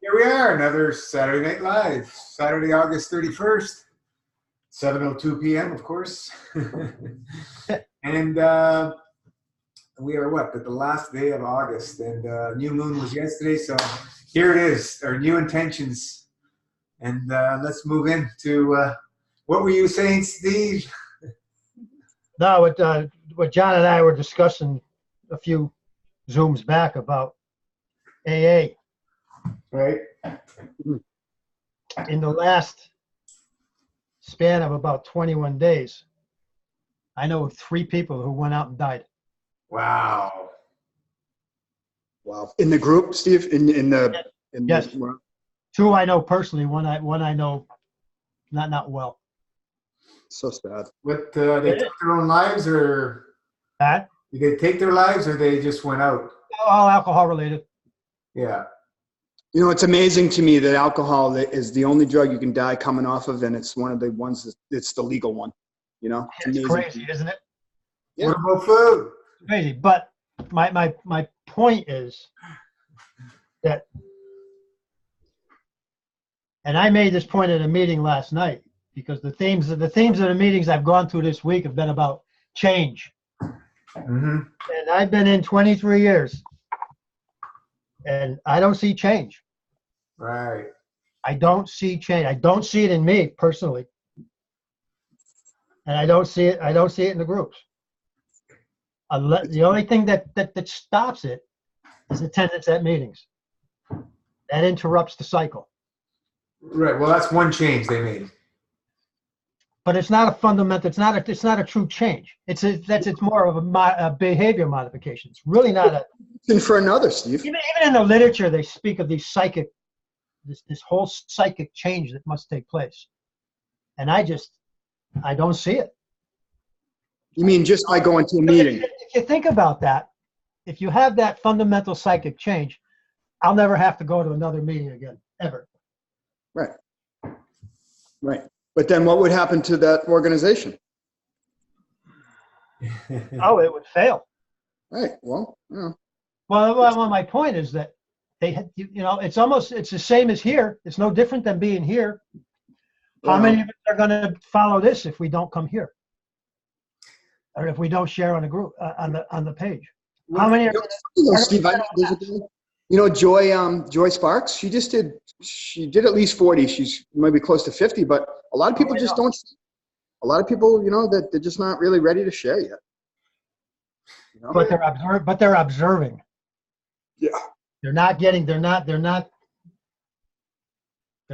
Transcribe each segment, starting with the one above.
Here we are, another Saturday Night Live, Saturday, August 31st, 7:02 p.m., of course. And we are at the last day of August, and new moon was yesterday, so here it is, our new intentions. And let's move into, what were you saying, Steve? No, what John and I were discussing a few Zooms back about AA. Right. In the last span of about 21 days, I know 3 people who went out and died. Wow. Wow. In the group, Steve? Yes. 2 I know personally. One I know not well. So sad. What, they took their own lives, or That? did they take their lives, or they just went out? All alcohol related. Yeah. You know, it's amazing to me that alcohol is the only drug you can die coming off of, and it's one of the ones it's the legal one. You know, It's crazy, isn't it? Yeah. What about food? It's crazy. But my point is that, and I made this point at a meeting last night, because the themes of the meetings I've gone through this week have been about change. Mm-hmm. And I've been in 23 years, and I don't see change. Right. I don't see change. I don't see it in me personally, and I don't see it in the groups. The only thing that stops it is attendance at meetings. That interrupts the cycle. Right. Well, that's one change they made. But it's not a fundamental. It's not a true change. It's more of a behavior modification. It's really not a. And for another, Steve. Even in the literature, they speak of these this whole psychic change that must take place, and I don't see it. You mean just by going to a meeting? If you think about that, if you have that fundamental psychic change, I'll never have to go to another meeting again, ever. Right. Right. But then what would happen to that organization? Oh, it would fail. Right. Well, yeah. Well, my point is that they had, it's the same as here. It's no different than being here. How many of us are going to follow this if we don't come here, or if we don't share on the group on the page? How many? Steve, Joy Sparks. She did at least 40. She's maybe close to 50, but a lot of people just don't. A lot of people, that they're just not really ready to share yet. But they're observing. Yeah. They're not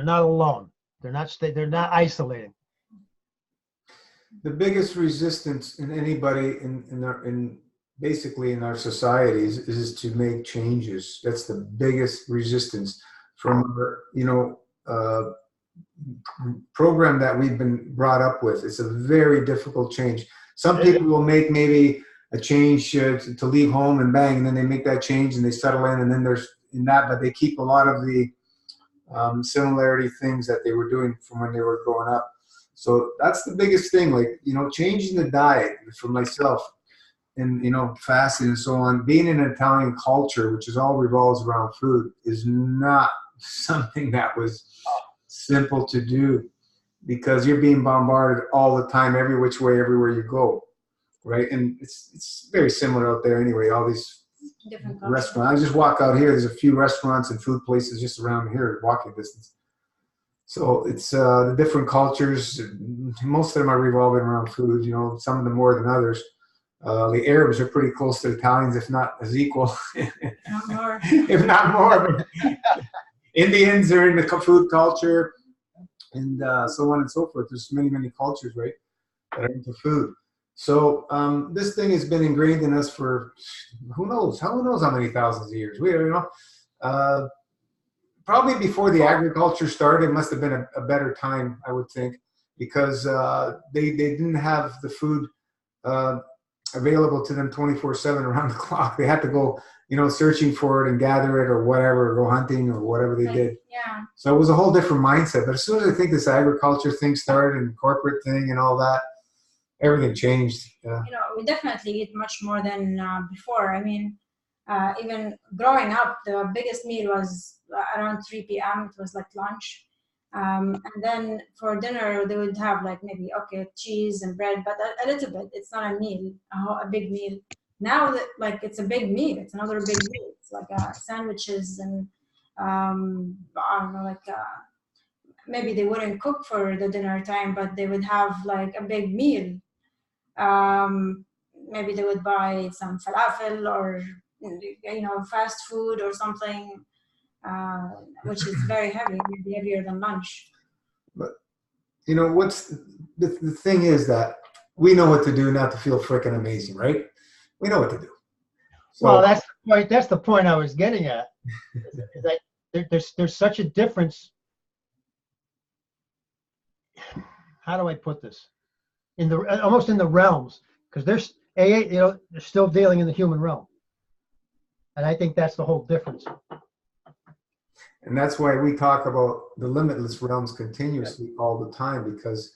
alone. They're not isolating. The biggest resistance in anybody basically in our societies is to make changes. That's the biggest resistance from our, program that we've been brought up with. It's a very difficult change. Some people will make maybe a change to leave home, and bang, and then they make that change and they settle in, and then there's in that, but they keep a lot of the similarity things that they were doing from when they were growing up. So that's the biggest thing, like, changing the diet for myself, and fasting and so on. Being in an Italian culture, which is all revolves around food, is not something that was simple to do, because you're being bombarded all the time, every which way, everywhere you go, right? And it's very similar out there anyway. All these different restaurants. I just walk out here. There's a few restaurants and food places just around here, walking distance. So it's the different cultures. Most of them are revolving around food. Some of them more than others. The Arabs are pretty close to the Italians, if not as equal. Not more. If not more. But Indians are in the food culture, and so on and so forth. There's many, many cultures, right, that are into food. So this thing has been ingrained in us for who knows how many thousands of years. We don't know. Probably before the agriculture started, it must have been a better time, I would think, because they didn't have the food available to them 24/7 around the clock. They had to go, searching for it and gather it or whatever, or go hunting or whatever they did. Yeah. So it was a whole different mindset. But as soon as I think this agriculture thing started and corporate thing and all that, everything changed. Yeah. We definitely eat much more than before. I mean, Even growing up, the biggest meal was around 3 p.m. It was like lunch. And then for dinner, they would have like maybe, okay, cheese and bread, but a little bit. It's not a meal, a big meal. Now, like, it's a big meal. It's another big meal. It's like sandwiches and, I don't know, like, maybe they wouldn't cook for the dinner time, but they would have like a big meal. Maybe they would buy some falafel or, fast food or something, which is very heavy, maybe heavier than lunch. But what's the thing is that we know what to do not to feel freaking amazing, right? We know what to do. So, Well, that's the point. That's the point I was getting at. Is that there's such a difference. How do I put this? Almost in the realms, because there's AA, they're still dealing in the human realm, and I think that's the whole difference. and that's why we talk about the limitless realms continuously all the time, because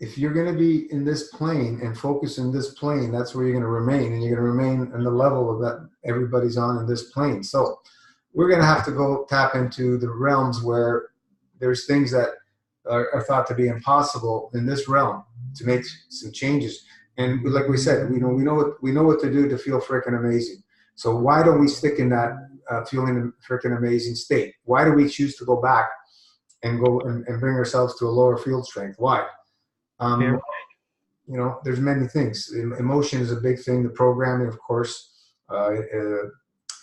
if you're going to be in this plane and focus in this plane, that's where you're going to remain, and you're going to remain in the level of that everybody's on in this plane. So we're going to have to go tap into the realms where there's things that are thought to be impossible in this realm to make some changes. And like we said, we know what to do to feel freaking amazing. So why don't we stick in that feeling freaking amazing state? Why do we choose to go back and go and bring ourselves to a lower field strength? Why? There's many things. Emotion is a big thing. The programming, of course, our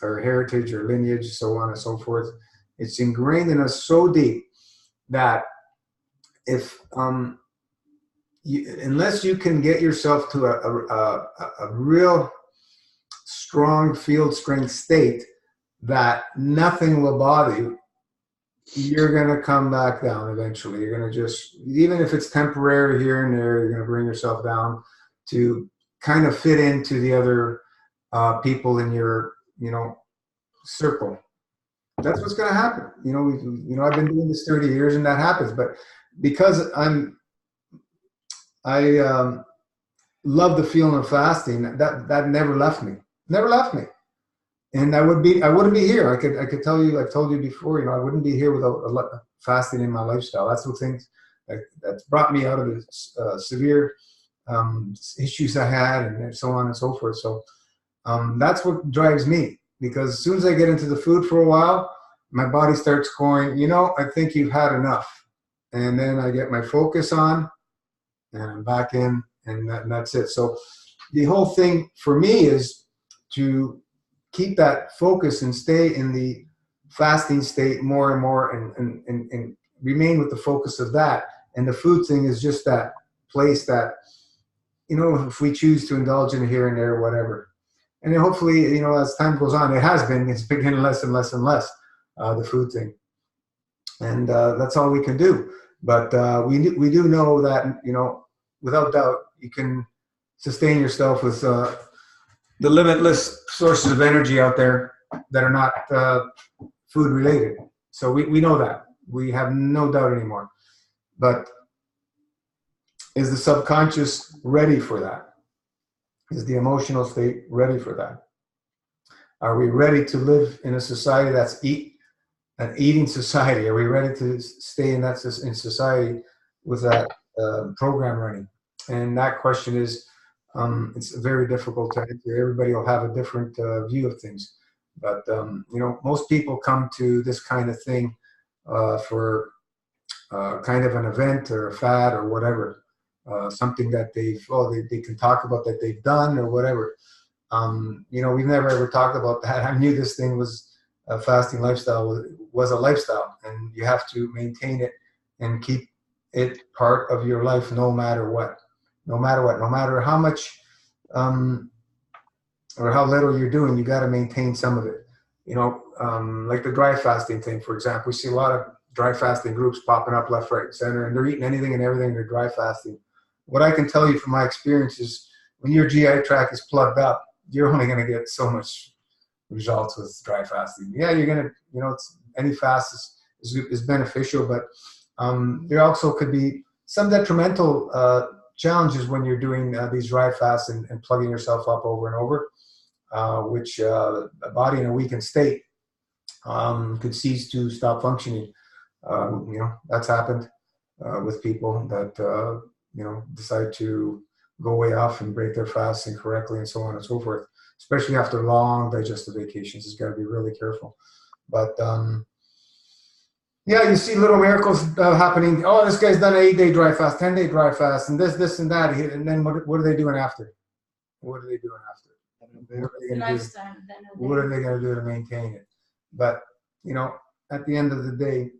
heritage, our lineage, so on and so forth. It's ingrained in us so deep that if unless you can get yourself to a real strong field strength state that nothing will bother you, you're going to come back down eventually. You're going to just, even if it's temporary here and there, you're going to bring yourself down to kind of fit into the other people in your, circle. That's what's going to happen. I've been doing this 30 years and that happens, but because I love the feeling of fasting, that never left me. Never left me. And I wouldn't be here. I could tell you, I've told you before, I wouldn't be here without fasting in my lifestyle. That's the things that's brought me out of the severe issues I had and so on and so forth. So that's what drives me, because as soon as I get into the food for a while, my body starts going, I think you've had enough. And then I get my focus on and I'm back in, and that's it. So the whole thing for me is to keep that focus and stay in the fasting state more and more and remain with the focus of that. And the food thing is just that place that, if we choose to indulge in it here and there, whatever. And then hopefully, as time goes on, it's becoming less and less and less, the food thing. And that's all we can do. But we do know that, without doubt, you can sustain yourself with the limitless sources of energy out there that are not food related. So we know that. We have no doubt anymore. But is the subconscious ready for that? Is the emotional state ready for that? Are we ready to live in a society that's an eating society? Are we ready to stay in society with that program running? And that question is, it's very difficult to answer. Everybody will have a different view of things. But, most people come to this kind of thing for kind of an event or a fad or whatever, something that they can talk about that they've done or whatever. We've never ever talked about that. I knew this thing was a fasting lifestyle, was a lifestyle, and you have to maintain it and keep it part of your life no matter what. No matter how much or how little you're doing, you got to maintain some of it. Like the dry fasting thing, for example. We see a lot of dry fasting groups popping up left, right, and center, and they're eating anything and everything. They're dry fasting. What I can tell you from my experience is when your GI tract is plugged up, you're only going to get so much results with dry fasting. Yeah, you're going to, any fast is beneficial, but there also could be some detrimental challenges when you're doing these dry fasts and plugging yourself up over and over. which a body in a weakened state could cease to stop functioning. That's happened with people that decide to go way off and break their fast incorrectly and so on and so forth. Especially after long digestive vacations, it's got to be really careful. But yeah, you see little miracles happening. Oh, this guy's done an 8-day dry fast, 10-day dry fast, and this and that. And then what are they doing after? What are they doing after? What are they going to do? Lifestyle. What are they going to do to maintain it? But at the end of the day,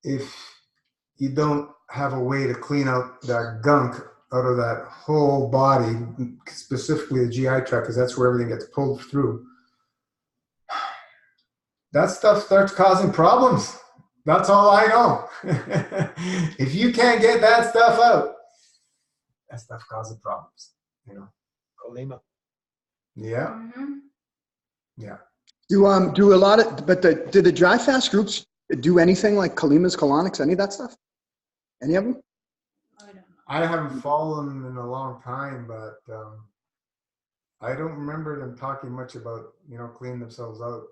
if you don't have a way to clean out that gunk out of that whole body, specifically the GI tract, because that's where everything gets pulled through, that stuff starts causing problems. That's all I know. If you can't get that stuff out, that stuff causes problems. Colima. Yeah. Mm-hmm. Yeah. Do a lot of, but do the dry fast groups do anything like Kalimas, colonics, any of that stuff? Any of them? I don't know. I haven't followed them in a long time, but I don't remember them talking much about cleaning themselves out.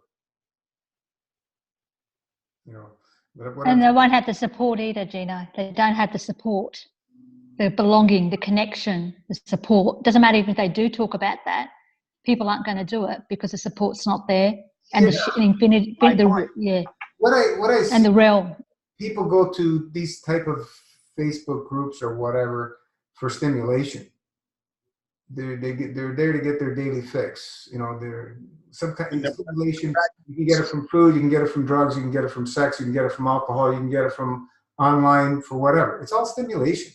But what And they won't have the support either, Gino. They don't have the support, the belonging, the connection, the support. Doesn't matter if they do talk about that. People aren't going to do it because the support's not there. And Yeah. the infinity, yeah. What I And the realm. people go to these type of Facebook groups or whatever for stimulation. They're there to get their daily fix. They're some kind of stimulation. You can get it from food, you can get it from drugs, you can get it from sex, you can get it from alcohol, you can get it from online, for whatever. It's all stimulation,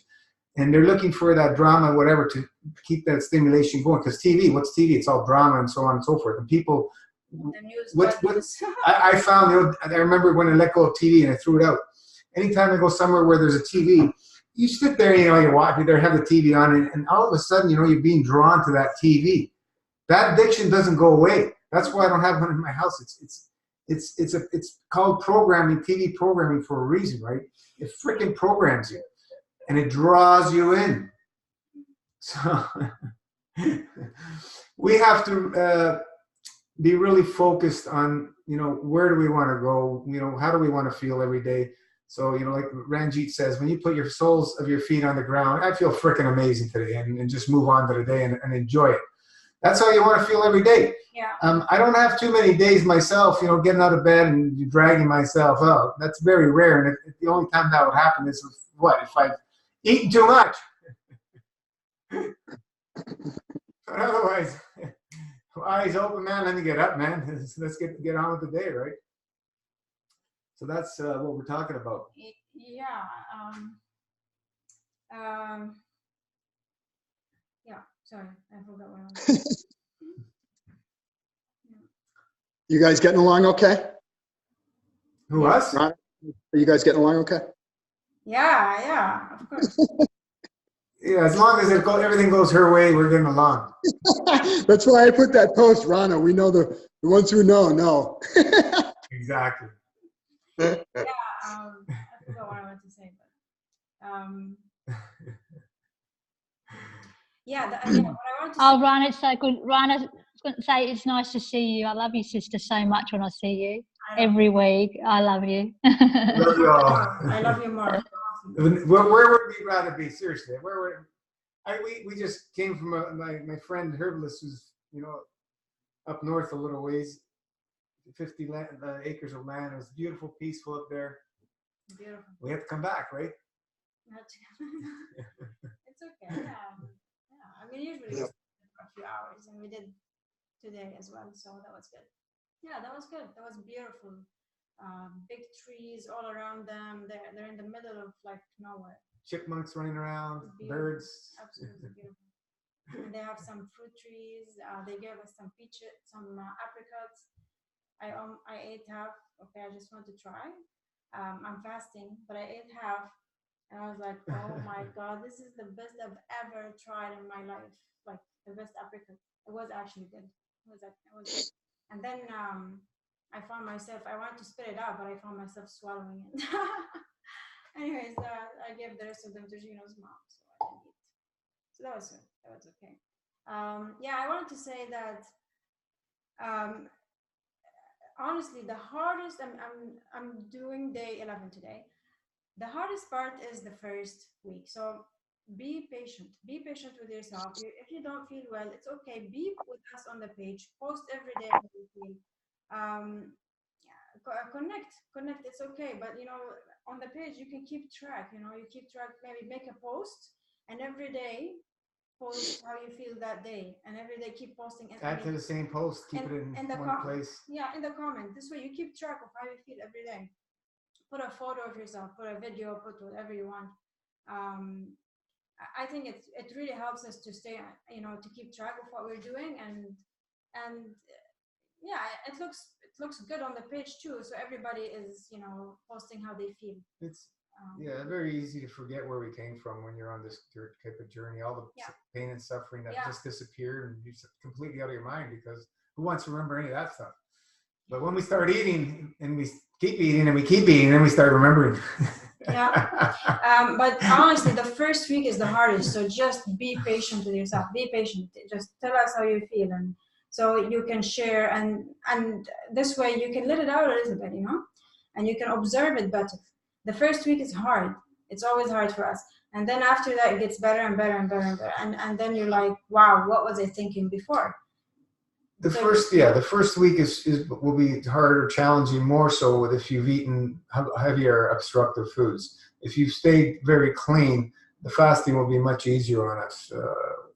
and they're looking for that drama, whatever, to keep that stimulation going. Because TV, what's TV? It's all drama and so on and so forth. And people, The news. what I found, I remember when I let go of TV and I threw it out. Anytime I go somewhere where there's a TV, you sit there, you watch, you have the TV on, and all of a sudden, you're being drawn to that TV. That addiction doesn't go away. That's why I don't have one in my house. It's called programming, TV programming, for a reason, right? It freaking programs you, and it draws you in. So we have to be really focused on, where do we want to go? How do we want to feel every day? So, like Ranjit says, when you put your soles of your feet on the ground, I feel freaking amazing today, and just move on to the day and enjoy it. That's how you want to feel every day. Yeah. I don't have too many days myself, getting out of bed and dragging myself out. That's very rare. And if the only time that would happen is if I've eaten too much. But otherwise, eyes open, man. Let me get up, man. Let's get on with the day, right? So that's what we're talking about. Yeah. Yeah. Sorry, I forgot what I was. You guys getting along okay? Who, us? Ron, are you guys getting along okay? Yeah, of course. Yeah, as long as everything goes her way, we're getting along. That's why I put that post, Rana. We know the ones who know. Exactly. Yeah, I forgot what I wanted to say, but yeah, what I wanted to Oh, say. Rana, it's so good. Rana, I was going to say it's nice to see you. I love you, sister, so much when I see you every week. I love you. Love you all. I love you more. Where would we rather be? Seriously, we just came from my friend Herbalist, who's up north a little ways, 50 acres of land. It was beautiful, peaceful up there. Beautiful. We have to come back, right? It's okay. Yeah. I mean, usually it's a few hours, and we did today as well, so that was good. Yeah, that was good. That was beautiful. Big trees all around them. They're in the middle of nowhere. Chipmunks running around, birds. Absolutely beautiful. And they have some fruit trees. They gave us some peaches, some apricots. I ate half. Okay, I just want to try. I'm fasting, but I ate half, and I was like, oh my God, this is the best I've ever tried in my life. Like the best apricot. It was actually good. It was good. And then I found myself, I wanted to spit it out, but I found myself swallowing it. Anyways, I gave the rest of them to Gino's mom, so I didn't eat. So that was good. That was okay. Yeah, I wanted to say that um, honestly, the hardest. I'm doing day 11 today. The hardest part is the first week. So be patient. Be patient with yourself. If you don't feel well, it's okay. Be with us on the page. Post every day how you feel. Yeah, connect. It's okay. But on the page you can keep track. You keep track. Maybe make a post, and every day post how you feel that day, and every day keep posting. And Add to the same post, keep it in one place. Yeah, in the comment. This way you keep track of how you feel every day. Put a photo of yourself, put a video, put whatever you want. I think it really helps us to stay, to keep track of what we're doing, and yeah, it looks good on the page too. So everybody is posting how they feel. It's very easy to forget where we came from when you're on this type of journey. All the pain and suffering that just disappeared, and you're completely out of your mind, because who wants to remember any of that stuff? But when we start eating and we keep eating and we keep eating, then we start remembering. But honestly, the first week is the hardest. So just be patient with yourself. Be patient. Just tell us how you feel, and so you can share, and this way you can let it out a little bit, and you can observe it better. The first week is hard. It's always hard for us. And then after that, it gets better and better and better and better. And then you're like, wow, what was I thinking before? The first week will be harder, challenging, more so if you've eaten heavier obstructive foods. If you've stayed very clean, the fasting will be much easier on us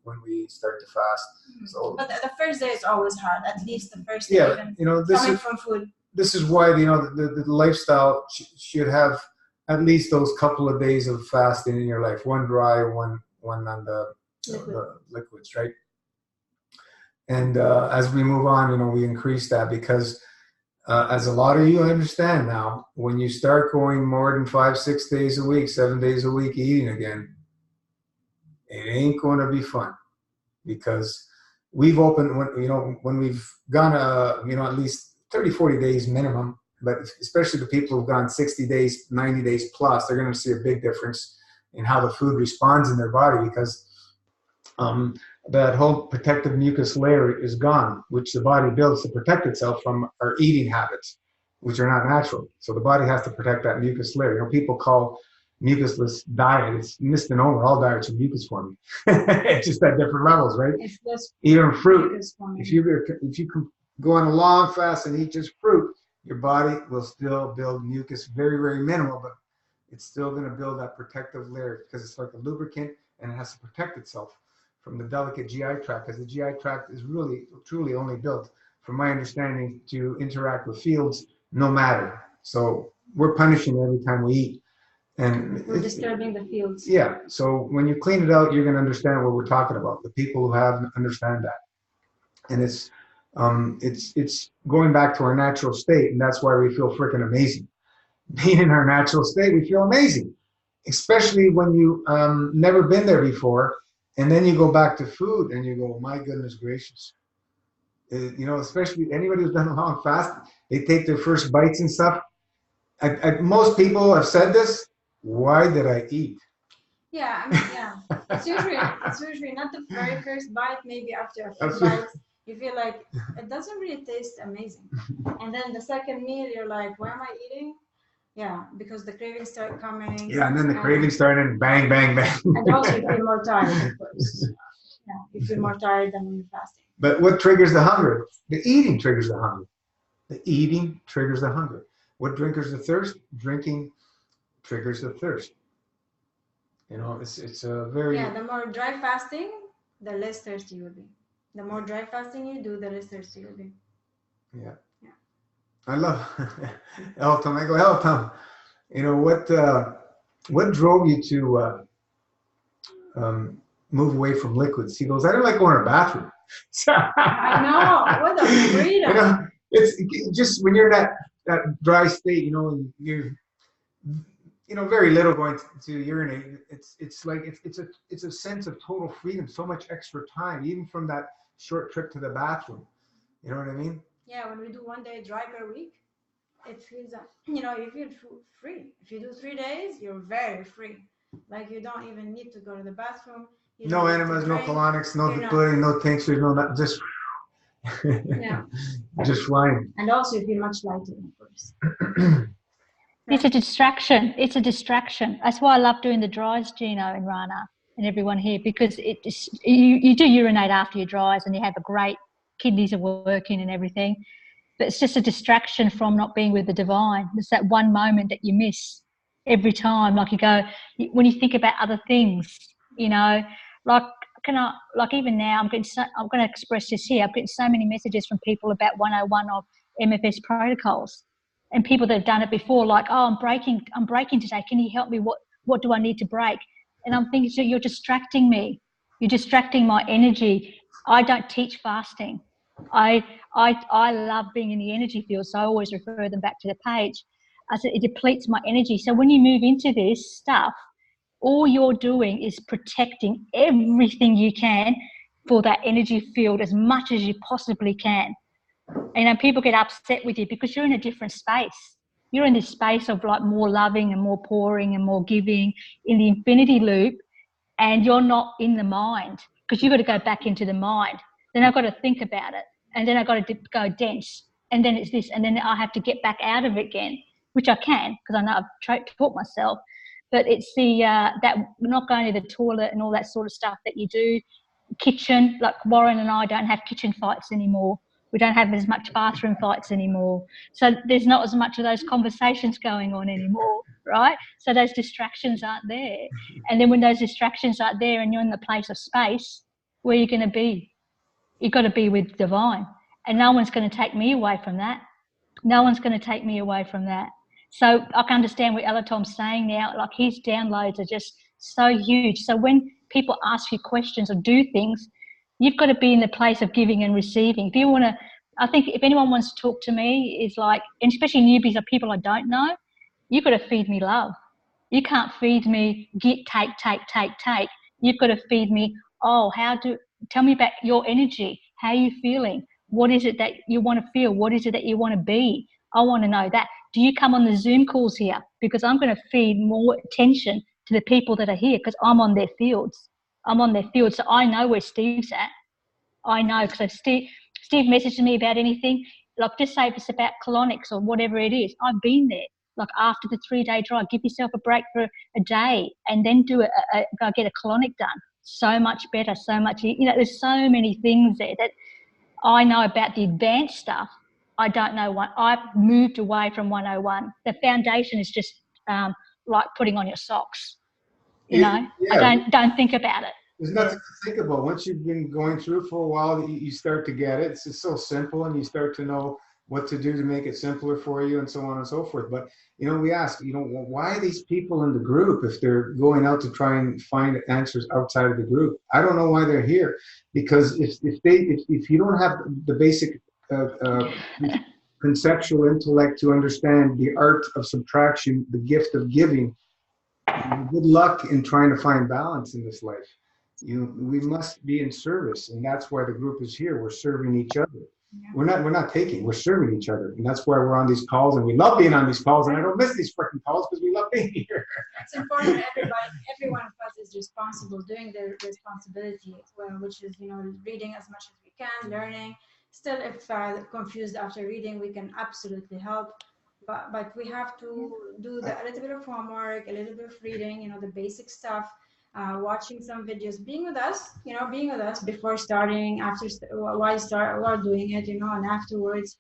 when we start to fast. So, but the first day is always hard. At least the first day, coming from food. This is why the lifestyle should have at least those couple of days of fasting in your life. One dry, one on the liquids, right? And as we move on, we increase that, because as a lot of you understand now, when you start going more than 5-6 days a week, 7 days a week eating again, it ain't going to be fun, because we've opened, when we've gone, at least 30-40 days minimum, but especially the people who've gone 60 days, 90 days plus, they're going to see a big difference in how the food responds in their body, because that whole protective mucus layer is gone, which the body builds to protect itself from our eating habits, which are not natural. So the body has to protect that mucus layer. People call mucusless diet, it's misnomer. All diets are mucus forming. It's just at different levels, right? Even fruit. If you can go on a long fast and eat just fruit, your body will still build mucus, very, very minimal, but it's still going to build that protective layer, because it's like a lubricant, and it has to protect itself from the delicate GI tract, because the GI tract is really, truly only built, from my understanding, to interact with fields, no matter. So we're punishing every time we eat. And we're disturbing the fields. Yeah. So when you clean it out, you're going to understand what we're talking about. The people who have understand that. And it's going back to our natural state, and that's why we feel freaking amazing. Being in our natural state, we feel amazing, especially when you never been there before. And then you go back to food and you go, my goodness gracious. Especially anybody who's done a long fast, they take their first bites and stuff. Most people have said this, why did I eat? Yeah, It's usually not the very first bite, maybe after a few bites, you feel like it doesn't really taste amazing. And then the second meal, you're like, why am I eating? Yeah, because the cravings start coming. Yeah, and then the cravings start, and bang, bang, bang. And also you feel more tired, of course. Yeah, you feel more tired than when you're fasting. But what triggers the hunger? The eating triggers the hunger. The eating triggers the hunger. What triggers the thirst? Drinking triggers the thirst. It's a very... Yeah, the more dry fasting, the less thirsty you will be. The more dry fasting you do, the less thirsty you will be. Yeah. I love Elton. I go, Elton, what drove you to move away from liquids? He goes, I don't like going to the bathroom. I know. What a freedom. It's just when you're in that dry state, and you're very little going to urinate. It's like it's a sense of total freedom. So much extra time, even from that short trip to the bathroom. You know what I mean? Yeah, when we do 1 day dry per week, it feels you feel free. If you do 3 days, you're very free. Like you don't even need to go to the bathroom. You No don't need to enemas, no drink. colonics, no You're not- decoding, no tinctures, no not just Yeah. just flying. And also you feel much lighter, of course. It's a distraction. It's a distraction. That's why I love doing the dries, Gino and Rana and everyone here, because you do urinate after your dries and you have a great, kidneys are working and everything. But it's just a distraction from not being with the divine. It's that one moment that you miss every time. Like you go, when you think about other things, you know, like like even now, I'm going to express this here. I'm getting so many messages from people about 101 of MFS protocols, and people that have done it before, like, oh, I'm breaking today. Can you help me? What do I need to break? And I'm thinking, so you're distracting me. You're distracting my energy. I don't teach fasting. I love being in the energy field, so I always refer them back to the page. I said it depletes my energy. So when you move into this stuff, all you're doing is protecting everything you can for that energy field as much as you possibly can. And people get upset with you because you're in a different space. You're in this space of like more loving and more pouring and more giving in the infinity loop, and you're not in the mind, because you've got to go back into the mind. Then I've got to think about it, and then I've got to go dense, and then it's this, and then I have to get back out of it again, which I can because I know I've taught myself. But it's the that not going to the toilet and all that sort of stuff that you do. Kitchen, like Warren and I don't have kitchen fights anymore. We don't have as much bathroom fights anymore. So there's not as much of those conversations going on anymore, right? So those distractions aren't there. And then when those distractions aren't there and you're in the place of space, where you're going to be? You've got to be with divine. And no one's going to take me away from that. No one's going to take me away from that. So I can understand what Elatom's saying now. Like his downloads are just so huge. So when people ask you questions or do things, you've got to be in the place of giving and receiving. If you want to, I think if anyone wants to talk to me, is like, and especially newbies or people I don't know, you've got to feed me love. You can't feed me get, take. You've got to feed me, tell me about your energy. How are you feeling? What is it that you want to feel? What is it that you want to be? I want to know that. Do you come on the Zoom calls here? Because I'm going to feed more attention to the people that are here because I'm on their fields. I'm on their field. So I know where Steve's at. I know because if Steve messages me about anything, like just say if it's about colonics or whatever it is, I've been there. Like after the 3-day drive, give yourself a break for a day and then go get a colonic done. So much better, so much, there's so many things there that I know about the advanced stuff. I don't know what. I've moved away from 101. The foundation is just like putting on your socks. Yeah. I don't think about it. There's nothing to think about. Once you've been going through for a while, you start to get it. It's just so simple, and you start to know what to do to make it simpler for you, and so on and so forth. But we ask, why are these people in the group if they're going out to try and find answers outside of the group? I don't know why they're here, because if you don't have the basic conceptual intellect to understand the art of subtraction, the gift of giving, good luck in trying to find balance in this life. We must be in service, and that's why the group is here. We're serving each other. Yeah. We're not taking, we're serving each other. And that's why we're on these calls, and we love being on these calls, and I don't miss these freaking calls because we love being here. It's important every one of us is responsible, doing their responsibility as well, which is, reading as much as we can, learning. Still, if confused after reading, we can absolutely help. But we have to do a little bit of homework, a little bit of reading, the basic stuff. Watching some videos, being with us before starting, while doing it, and afterwards.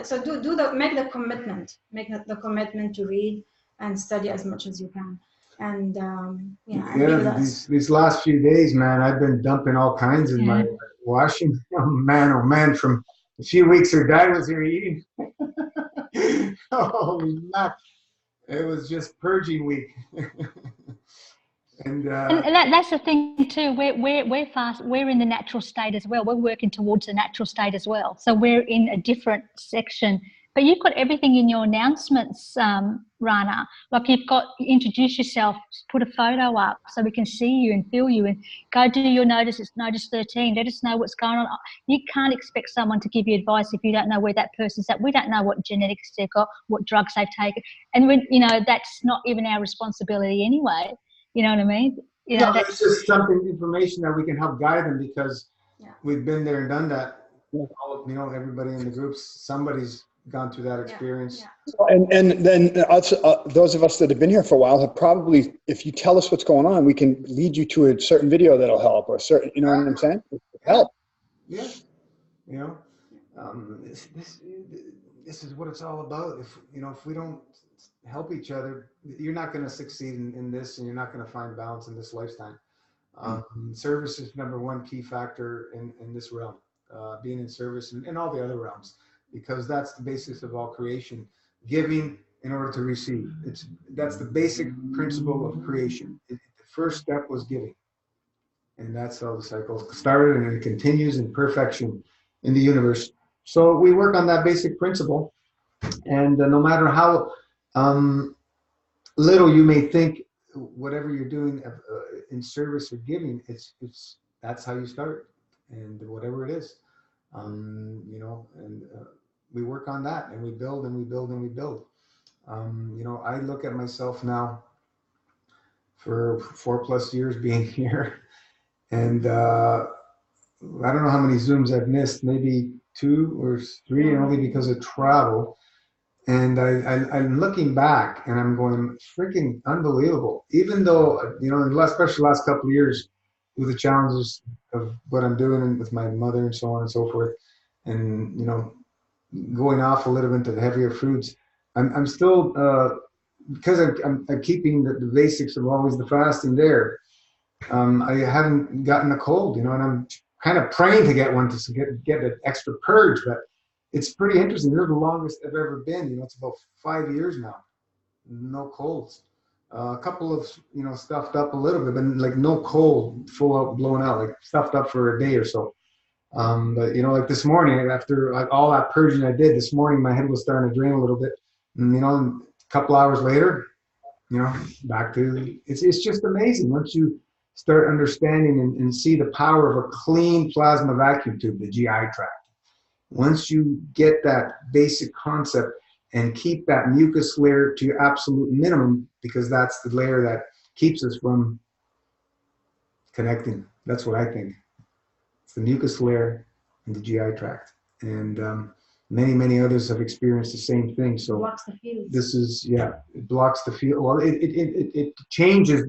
So make the commitment to read and study as much as you can. And these last few days, man, I've been dumping all kinds in my washing. Oh man, from a few weeks her dad was here eating. Holy nut. It was just purging week. And that's the thing too. We're fast. We're in the natural state as well. We're working towards the natural state as well. So we're in a different section. But you've got everything in your announcements, Rana. Like you've got introduce yourself, put a photo up so we can see you and feel you, and go do your notice. It's notice 13. Let us know what's going on. You can't expect someone to give you advice if you don't know where that person's at. We don't know what genetics they've got, what drugs they've taken, and when that's not even our responsibility anyway. You know what I mean? You No, know, it's just something, information that we can help guide them because Yeah. we've been there and done that. Yeah. All, you know, everybody in the groups, somebody's gone through that experience. Yeah. And then us, those of us that have been here for a while have probably, if you tell us what's going on, we can lead you to a certain video that'll help, or a certain, you know what I'm saying? Help. Yeah. You know, this is what it's all about. If, you know, if we don't help each other, you're not going to succeed in this, and you're not going to find balance in this lifetime. Service is number one key factor in this realm, being in service and all the other realms, because that's the basis of all creation. Giving in order to receive. That's the basic principle of creation. The first step was giving. And that's how the cycle started, and it continues in perfection in the universe. So we work on that basic principle, and no matter how little you may think, whatever you're doing in service or giving, it's that's how you start, and whatever it is, you know, and we work on that, and we build and we build and we build. You know, I look at myself now for 4+ years being here, and I don't know how many Zooms I've missed, maybe 2 or 3, only because of travel. And I'm looking back and I'm going, freaking unbelievable. Even though, you know, especially the last couple of years with the challenges of what I'm doing with my mother and so on and so forth, and, you know, going off a little bit into the heavier foods, I'm still, because I'm keeping the basics of always the fasting there. I haven't gotten a cold, you know, and I'm kind of praying to get one to get an extra purge, but it's pretty interesting. They're the longest I've ever been. You know, it's about 5 years now. No colds. A couple of, you know, stuffed up a little bit, but like no cold, full out, blown out, like stuffed up for a day or so. But, you know, like this morning, after like all that purging I did this morning, my head was starting to drain a little bit. And, you know, a couple hours later, you know, back to, it's just amazing. Once you start understanding and see the power of a clean plasma vacuum tube, the GI tract. Once you get that basic concept and keep that mucus layer to your absolute minimum, because that's the layer that keeps us from connecting. That's what I think. It's the mucus layer and the GI tract. And many others have experienced the same thing. So Blocks the field. this is, yeah, it blocks the field. Well, it changes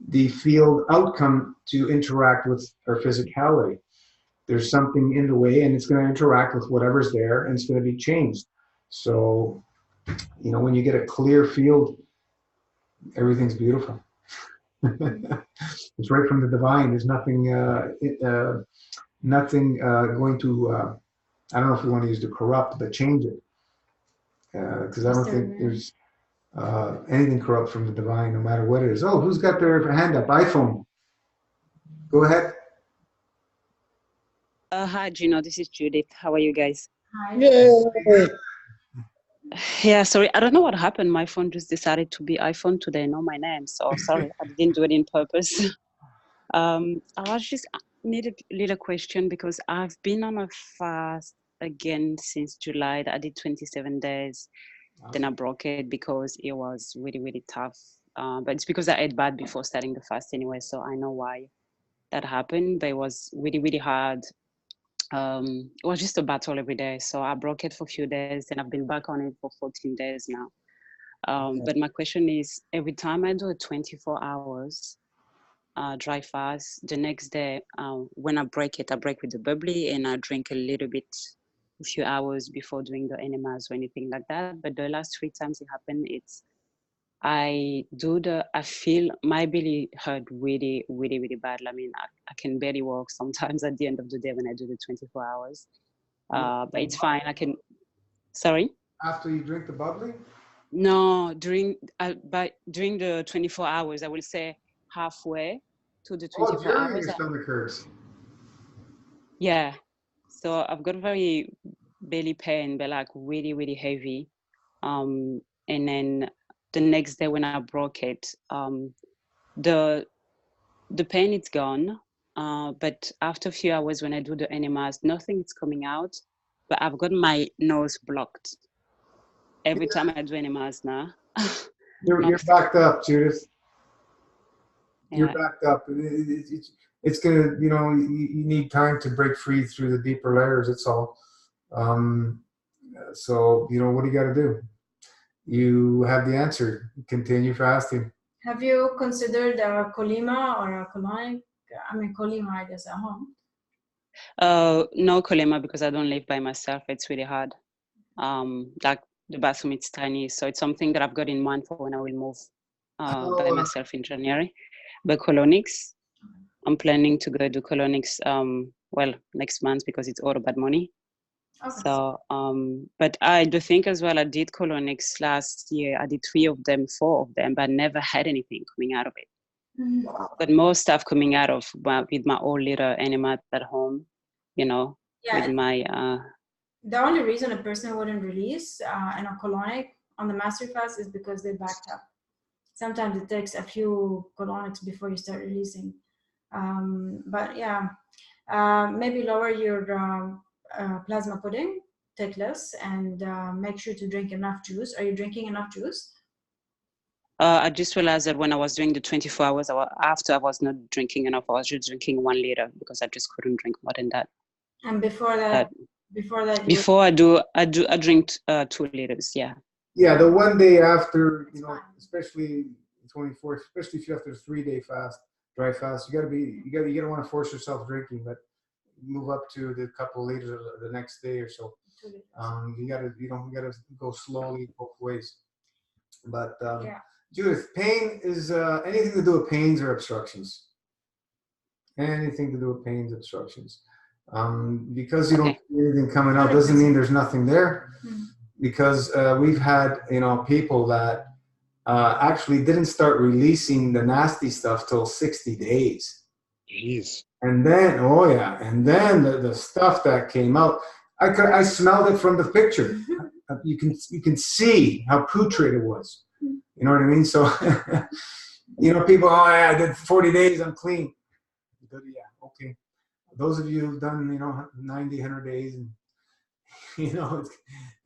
the field outcome to interact with our physicality. There's something in the way, and it's going to interact with whatever's there, and it's going to be changed. So, you know, when you get a clear field, everything's beautiful. It's right from the divine. There's nothing, nothing going to, I don't know if we want to use the corrupt, but change it. Because I don't think there's anything corrupt from the divine, no matter what it is. Oh, who's got their hand up? iPhone. Go ahead. Hi, Gino. This is Judith. How are you guys? Hi. Yay. Yeah, sorry. I don't know what happened. My phone just decided to be iPhone today, not my name. So sorry, I didn't do it in purpose. I was just need a little question because I've been on a fast again since July. I did 27 days. Then I broke it because it was really, really tough. But it's because I ate bad before starting the fast anyway. So I know why that happened. But it was really, really hard. It was just a battle every day. So I broke it for a few days and I've been back on it for 14 days now. But my question is, every time I do a 24 hours dry fast, the next day, when I break it, I break with the bubbly and I drink a little bit, a few hours before doing the enemas or anything like that. But the last 3 times it happened, I feel my belly hurt really, really, really bad. I mean, I can barely walk sometimes at the end of the day when I do the 24 hours. But it's fine. Sorry? After you drink the bubbly? No, during the 24 hours, I will say halfway to the 24 during hours. your stomach hurts. Yeah. So I've got very belly pain, but like really, really heavy. And then the next day when I broke it, the pain is gone. But after a few hours when I do the enemas, nothing is coming out, but I've got my nose blocked every time I do enemas now. You're backed up, Judith. you're Yeah. backed up. It's gonna, you need time to break free through the deeper layers. It's all. So what do you got to do? You have the answer. Continue fasting. Have you considered a colima or a colonic? I mean, colima, I guess, at home. No colema because I don't live by myself. It's really hard. Like the bathroom, it's tiny, so it's something that I've got in mind for when I will move by myself in January. But colonics, I'm planning to go do colonics. Well, next month because it's all about money. Okay. So, but I do think as well. I did colonics last year. I did 3 of them, 4 of them, but never had anything coming out of it. Mhm. But more stuff coming out of with my old little animal at home, Yeah. with my. The only reason a person wouldn't release an colonic on the master fast is because they backed up. Sometimes it takes a few colonics before you start releasing. But yeah, maybe lower your plasma pudding, take less, and make sure to drink enough juice. Are you drinking enough juice? I just realized that when I was doing the 24 hours after, I was not drinking enough. I was just drinking 1 liter because I just couldn't drink more than that. And before that, you Before I drink 2 liters. Yeah. Yeah, the one day after, fine. especially 24th, especially if you have to 3-day fast, dry fast, you gotta want to force yourself drinking, but move up to the couple liters the next day or so. 2 liters. You gotta go slowly both ways. But Yeah. Judith, pain is anything to do with pains or obstructions. Anything to do with pains, obstructions. Because you don't see anything coming out doesn't mean there's nothing there. Mhm. Because we've had people that actually didn't start releasing the nasty stuff till 60 days. Jeez. And then, the stuff that came out, I smelled it from the picture. You can see how putrid it was. You know what I mean? So, people, I did 40 days, I'm clean. Good, yeah, okay. Those of you who've done, 90, 100 days, and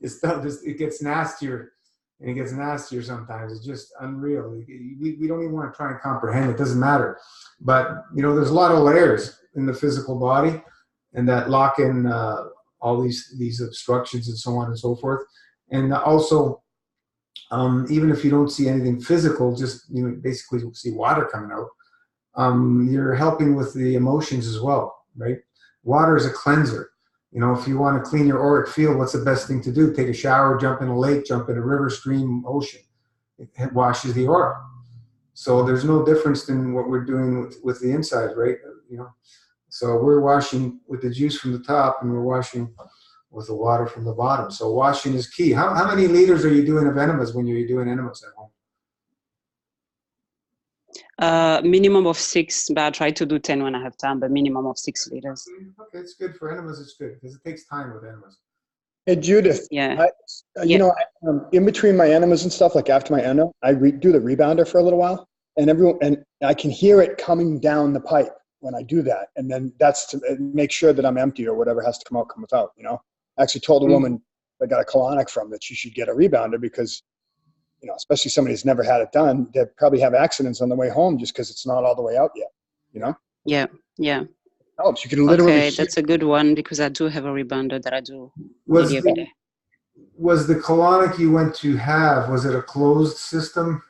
it's stuff it gets nastier, and it gets nastier sometimes. It's just unreal. We don't even want to try and comprehend. It doesn't matter. But there's a lot of layers in the physical body, and that lock in all these obstructions and so on and so forth. And also, even if you don't see anything physical, just basically see water coming out. You're helping with the emotions as well, right? Water is a cleanser. If you want to clean your auric field, what's the best thing to do? Take a shower, jump in a lake, jump in a river, stream, ocean. It washes the aura. So there's no difference than what we're doing with the inside, right? So we're washing with the juice from the top, and we're washing with the water from the bottom. So washing is key. How many liters are you doing of enemas when you're doing enemas at home? Minimum of 6, but I try to do 10 when I have time, but minimum of 6 liters. Okay, it's good for enemas. It's good because it takes time with enemas. Hey, Judith. Yeah. In between my enemas and stuff, like after my eno, I do the rebounder for a little while, and I can hear it coming down the pipe when I do that, and then that's to make sure that I'm empty or whatever has to come out comes out. I actually told a woman I got a colonic from that she should get a rebounder because, especially somebody who's never had it done, they probably have accidents on the way home just because it's not all the way out yet. Yeah. It helps. You can literally. Okay, that's a good one because I do have a rebounder that I do Was every day. Was the colonic you went to have, was it a closed system?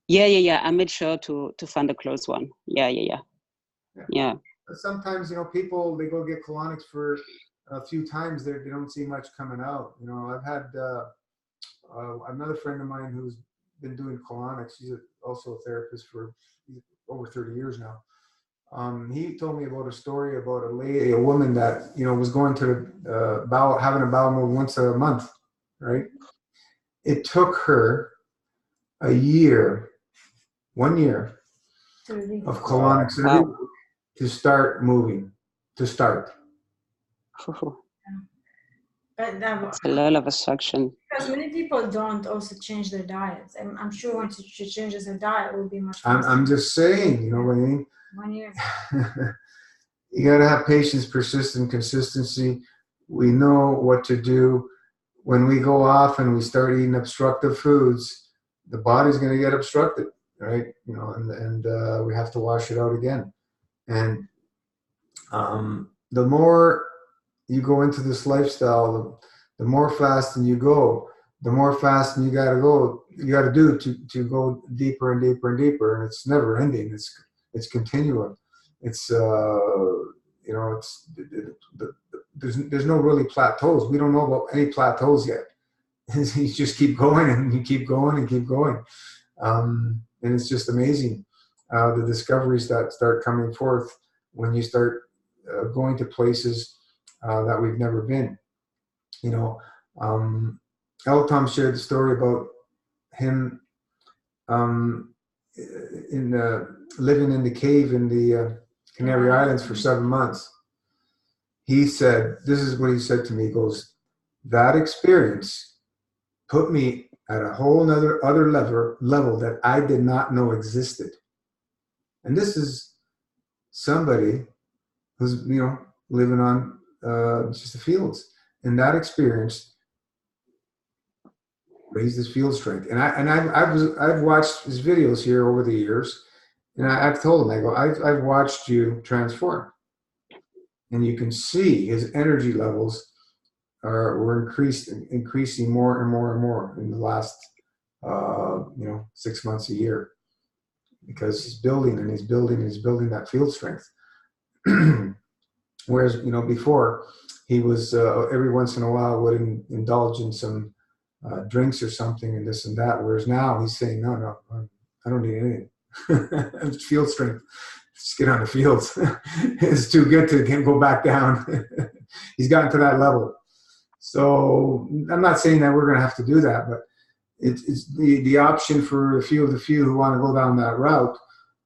Yeah. I made sure to find a closed one. Yeah. Sometimes, people, they go get colonics for a few times, they don't see much coming out. I've had another friend of mine who's been doing colonics. He's also a therapist for over 30 years now. He told me about a story about a woman that, was going to having a bowel move once a month, right? It took her 1 year of colonics every week to start moving, But It's a lot of obstruction. because many people don't also change their diets. I'm sure once she changes her diet, it will be much faster. I'm just saying, you know what I mean? 1 year. You got to have patience, persistence, consistency. We know what to do. When we go off and we start eating obstructive foods, the body's going to get obstructed. right? You know, and we have to wash it out again. And the more you go into this lifestyle, the more fasting you go, the more fasting you got to do to go deeper and deeper and deeper, and it's never ending. It's continuum. It's you know, there's no really plateaus. We don't know about any plateaus yet. You just keep going and you keep going and keep going, and it's just amazing the discoveries that start coming forth when you start going to places that we've never been. You know, Elton shared the story about him living in the cave in the Canary Islands for 7 months. He said, this is what he said to me. He goes, that experience put me at a whole other level that I did not know existed. And this is somebody who's, you know, living on just the fields. And that experience raised his field strength. And I've watched his videos here over the years, and I've told him, I go, I've watched you transform, and you can see his energy levels were increasing more and more and more in the last 6 months, a year, because he's building that field strength. Whereas, you know, before he was every once in a while would indulge in some drinks or something and this and that. Whereas now he's saying, no, I don't need anything. It's field strength. Just get on the fields. It's too good to go back down. He's gotten to that level. So I'm not saying that we're going to have to do that, but it's the option for a few of the few who want to go down that route.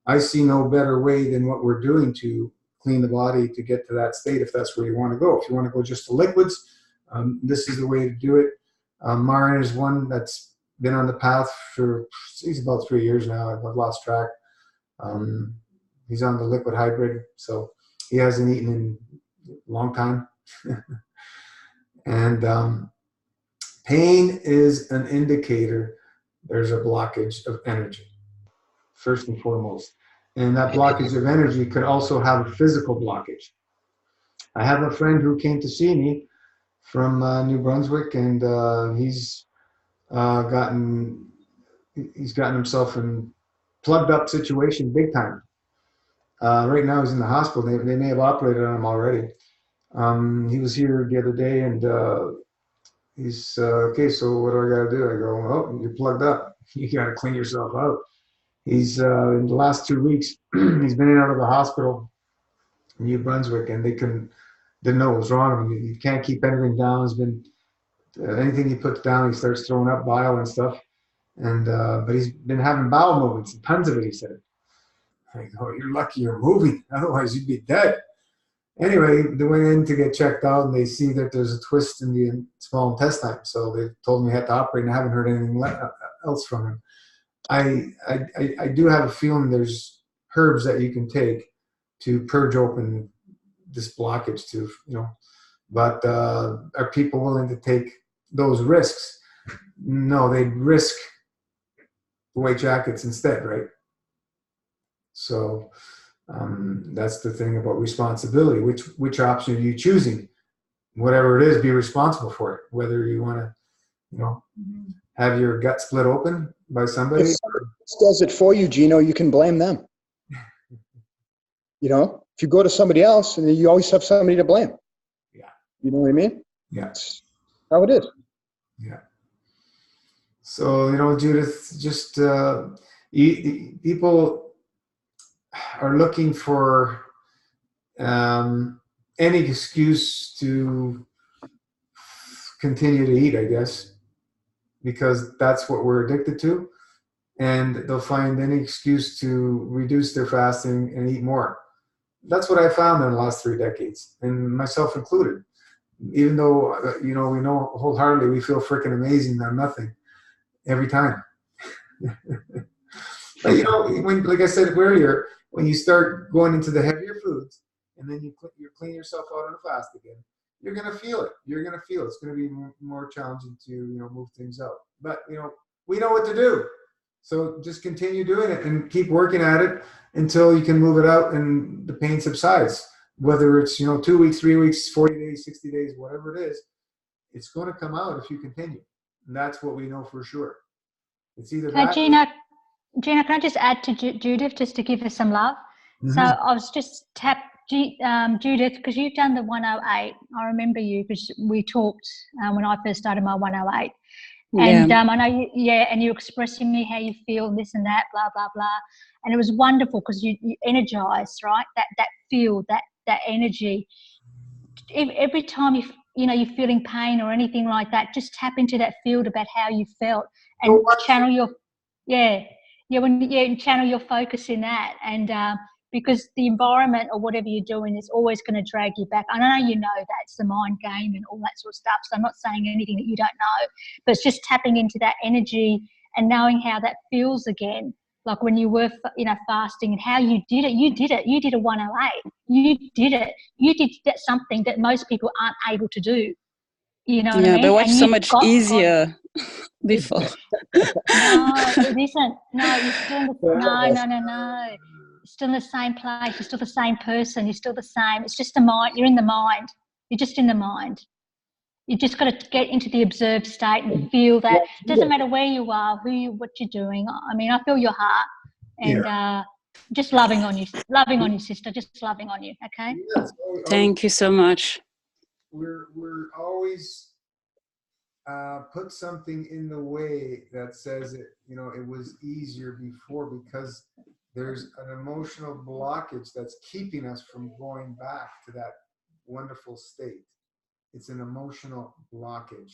I see no better way than what we're doing to clean the body to get to that state, if that's where you want to go. If you want to go just to liquids, this is the way to do it. Marin is one that's been on the path for, he's about 3 years now. I've lost track. He's on the liquid hybrid, so he hasn't eaten in a long time. And pain is an indicator there's a blockage of energy, first and foremost. And that blockage of energy could also have a physical blockage. I have a friend who came to see me from New Brunswick, and he's gotten himself in plugged up situation big time. Right now he's in the hospital. They may have operated on him already. He was here the other day, and he's okay, so what do I got to do? I go, oh, you're plugged up. You got to clean yourself out. He's in the last 2 weeks, he's been in and out of the hospital in New Brunswick, and they didn't know what was wrong with him. He can't keep anything down. He's been anything he puts down, he starts throwing up bile and stuff. And but he's been having bowel movements, and tons of it, he said. I go, you're lucky you're moving, otherwise you'd be dead. Anyway, they went in to get checked out, and they see that there's a twist in the small intestine. So they told me he had to operate, and I haven't heard anything else from him. I do have a feeling there's herbs that you can take to purge open this blockage to, you know, but are people willing to take those risks? No, they'd risk the white jackets instead, right? So that's the thing about responsibility. Which option are you choosing? Whatever it is, be responsible for it. Whether you want to, you know, have your gut split open by somebody. If somebody does it for you, Gino, you can blame them. You know, if you go to somebody else, and you always have somebody to blame. Yeah. You know what I mean? Yeah. That's how it is. Yeah. So, you know, Judith, just people are looking for any excuse to continue to eat, I guess, because that's what we're addicted to. And they'll find any excuse to reduce their fasting and eat more. That's what I found in the last 3 decades, and myself included. Even though, you know, we know wholeheartedly we feel freaking amazing on nothing every time. But, you know, like I said earlier, when you start going into the heavier foods, and then you clean yourself out on a fast again, you're going to feel it. You're going to feel it. It's going to be more challenging to, you know, move things out. But, you know, we know what to do. So just continue doing it and keep working at it until you can move it out and the pain subsides. Whether it's, 2 weeks, 3 weeks, 40 days, 60 days, whatever it is, it's going to come out if you continue. And that's what we know for sure. It's either that. Gina, can I just add to Judith just to give her some love? So I was just Judith, because you've done the 108. I remember you because we talked when I first started my 108. And I know and you're expressing me how you feel, this and that, blah, blah, blah. And it was wonderful because you energized, right? That feel, that energy. Every time you're feeling pain or anything like that, just tap into that field about how you felt and channel your, channel your focus in that. And because the environment or whatever you're doing is always going to drag you back. I know you know that's the mind game and all that sort of stuff. So I'm not saying anything that you don't know, but it's just tapping into that energy and knowing how that feels again. Like when you were, fasting and how you did it. You did it. You did a 108. You did it. You did something that most people aren't able to do. You know what I mean? But watch so much easier before. No, it isn't. No, you're still in the, no. Still in the same place. You're still the same person. You're still the same. It's just the mind. You're in the mind. You're just in the mind. You just got to get into the observed state and feel that. It doesn't matter where you are, what you're doing. I mean, I feel your heart, and just loving on you, sister. Just loving on you. Okay. Yes, Thank you so much. We're always put something in the way that says it was easier before, because there's an emotional blockage that's keeping us from going back to that wonderful state. It's an emotional blockage.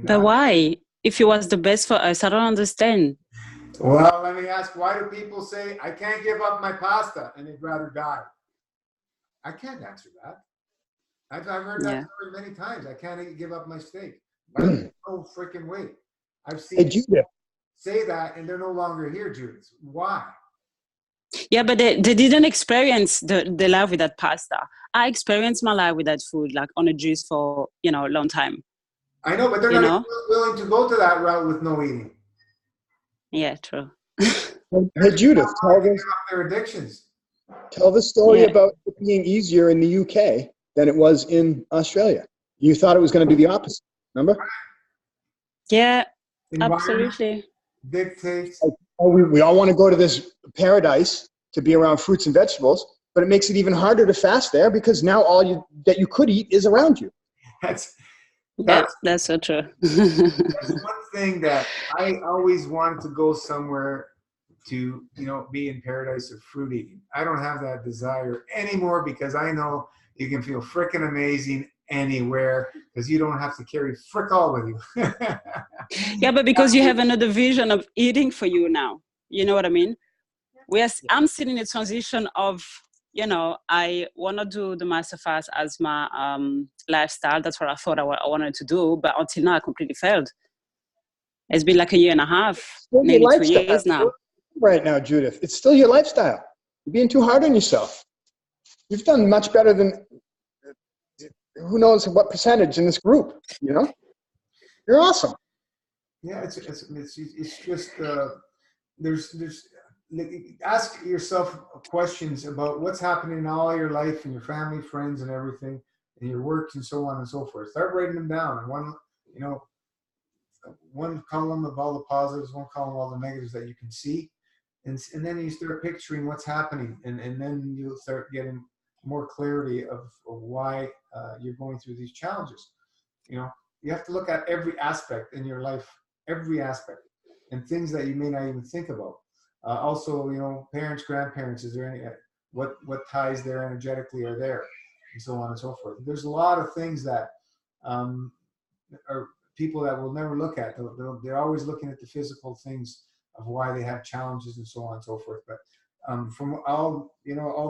But why? If it was the best for us, I don't understand. Well, let me ask, why do people say, I can't give up my pasta, and they'd rather die? I can't answer that. I've heard that story many times. I can't give up my steak. No freaking way. I've seen say that, and they're no longer here, Judith. Why? Yeah, but they didn't experience the life with that pasta. I experienced my life with that food, like on a juice for, a long time. I know, but they're not willing to go to that route with no eating. Yeah, true. Hey, Judith, their addictions. Tell the story about it being easier in the UK than it was in Australia. You thought it was going to be the opposite, remember? Yeah, absolutely. Dictates. We all want to go to this paradise to be around fruits and vegetables, but it makes it even harder to fast there because now all that you could eat is around you. That's so true. That's one thing that I always wanted to go somewhere to, be in paradise of fruit eating. I don't have that desire anymore because I know you can feel frickin' amazing anywhere because you don't have to carry frick all with you. Yeah, but because you have another vision of eating for you now. You know what I mean? I'm still in a transition of, I want to do the master fast as my lifestyle. That's what I thought I wanted to do. But until now, I completely failed. It's been like a year and a half, maybe 2 years now. Right now, Judith, it's still your lifestyle. You're being too hard on yourself. You've done much better than who knows what percentage in this group, You're awesome. Yeah, it's just there's ask yourself questions about what's happening in all your life and your family, friends, and everything, and your work and so on and so forth. Start writing them down, and one column of all the positives, one column of all the negatives that you can see, and then you start picturing what's happening, and then you'll start getting more clarity of why you're going through these challenges. You have to look at every aspect in your life, every aspect, and things that you may not even think about. Also, parents, grandparents, is there any, what ties there energetically are there, and so on and so forth. There's a lot of things that are people that will never look at. They're always looking at the physical things of why they have challenges and so on and so forth. But from all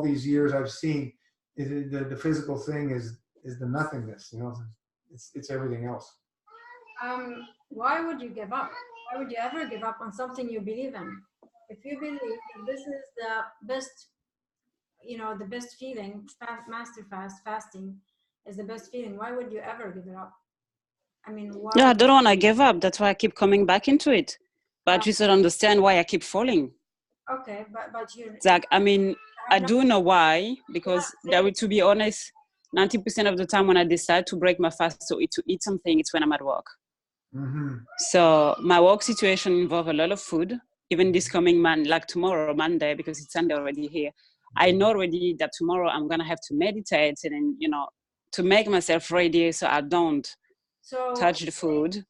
these years I've seen, the physical thing is the nothingness. It's everything else. Why would you give up? Why would you ever give up on something you believe in? If you believe that this is the best, the best feeling, fasting is the best feeling, why would you ever give it up? I mean, why? Yeah, I don't want to give up. That's why I keep coming back into it. But I just don't understand why I keep falling. Okay, but you. Zach, I mean, I do know why, because to be honest, 90% of the time when I decide to break my fast to eat something, it's when I'm at work. Mm-hmm. So my work situation involves a lot of food. Even this coming like tomorrow, Monday, because it's Sunday already here. I know already that tomorrow I'm gonna have to meditate and to make myself ready so I don't touch the food.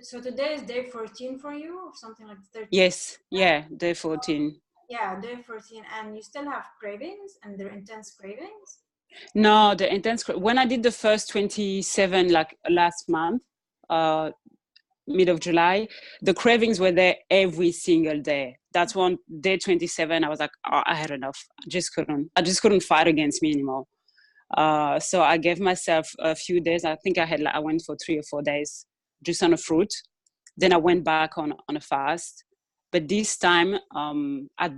So today is day 14 for you, or something like 13? Yes, yeah, day 14. Yeah, day 14, and you still have cravings, and they're intense cravings? No, the intense. When I did the first 27, like last month, mid of July, the cravings were there every single day. That's one day 27. I was like, oh, I had enough. I just couldn't fight against me anymore. So I gave myself a few days. I think I went for 3 or 4 days just on a fruit. Then I went back on a fast. But this time, I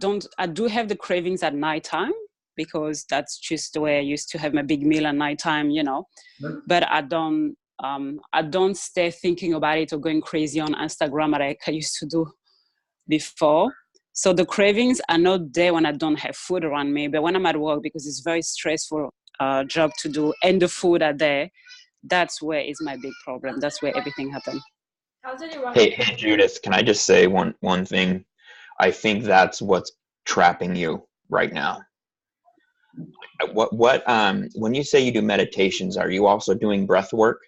do have the cravings at nighttime, because that's just the way I used to have my big meal at nighttime, but I don't stay thinking about it or going crazy on Instagram like I used to do before. So the cravings are not there when I don't have food around me, but when I'm at work, because it's very stressful job to do and the food are there, that's where is my big problem. That's where everything happened. I'll tell you what. Hey, Judith, can I just say one thing? I think that's what's trapping you right now. When you say you do meditations, are you also doing breath work?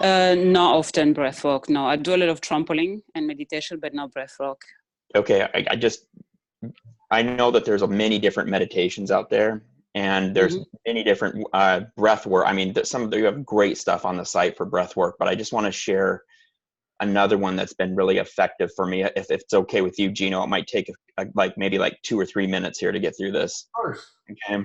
Not often breath work. No, I do a lot of trampoline and meditation, but not breath work. Okay, I know that there's many different meditations out there, and there's many different breath work. I mean, you have great stuff on the site for breath work, but I just want to share another one that's been really effective for me. If it's okay with you, Gino, it might take maybe 2 or 3 minutes here to get through this. Of course. Okay.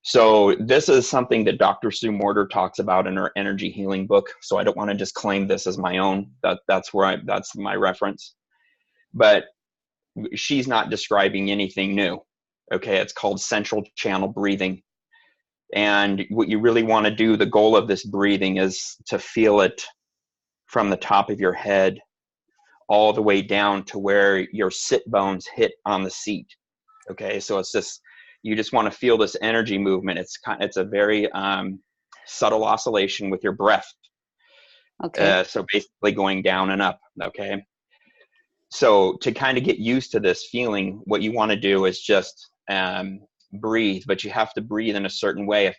So this is something that Dr. Sue Morter talks about in her energy healing book. So I don't want to just claim this as my own. That's my reference. But she's not describing anything new. Okay, it's called central channel breathing. And what you really want to do, the goal of this breathing is to feel it from the top of your head all the way down to where your sit bones hit on the seat. Okay, so you just want to feel this energy movement. It's a very subtle oscillation with your breath. Okay. So basically going down and up. Okay. So to kind of get used to this feeling, what you want to do is just breathe, but you have to breathe in a certain way.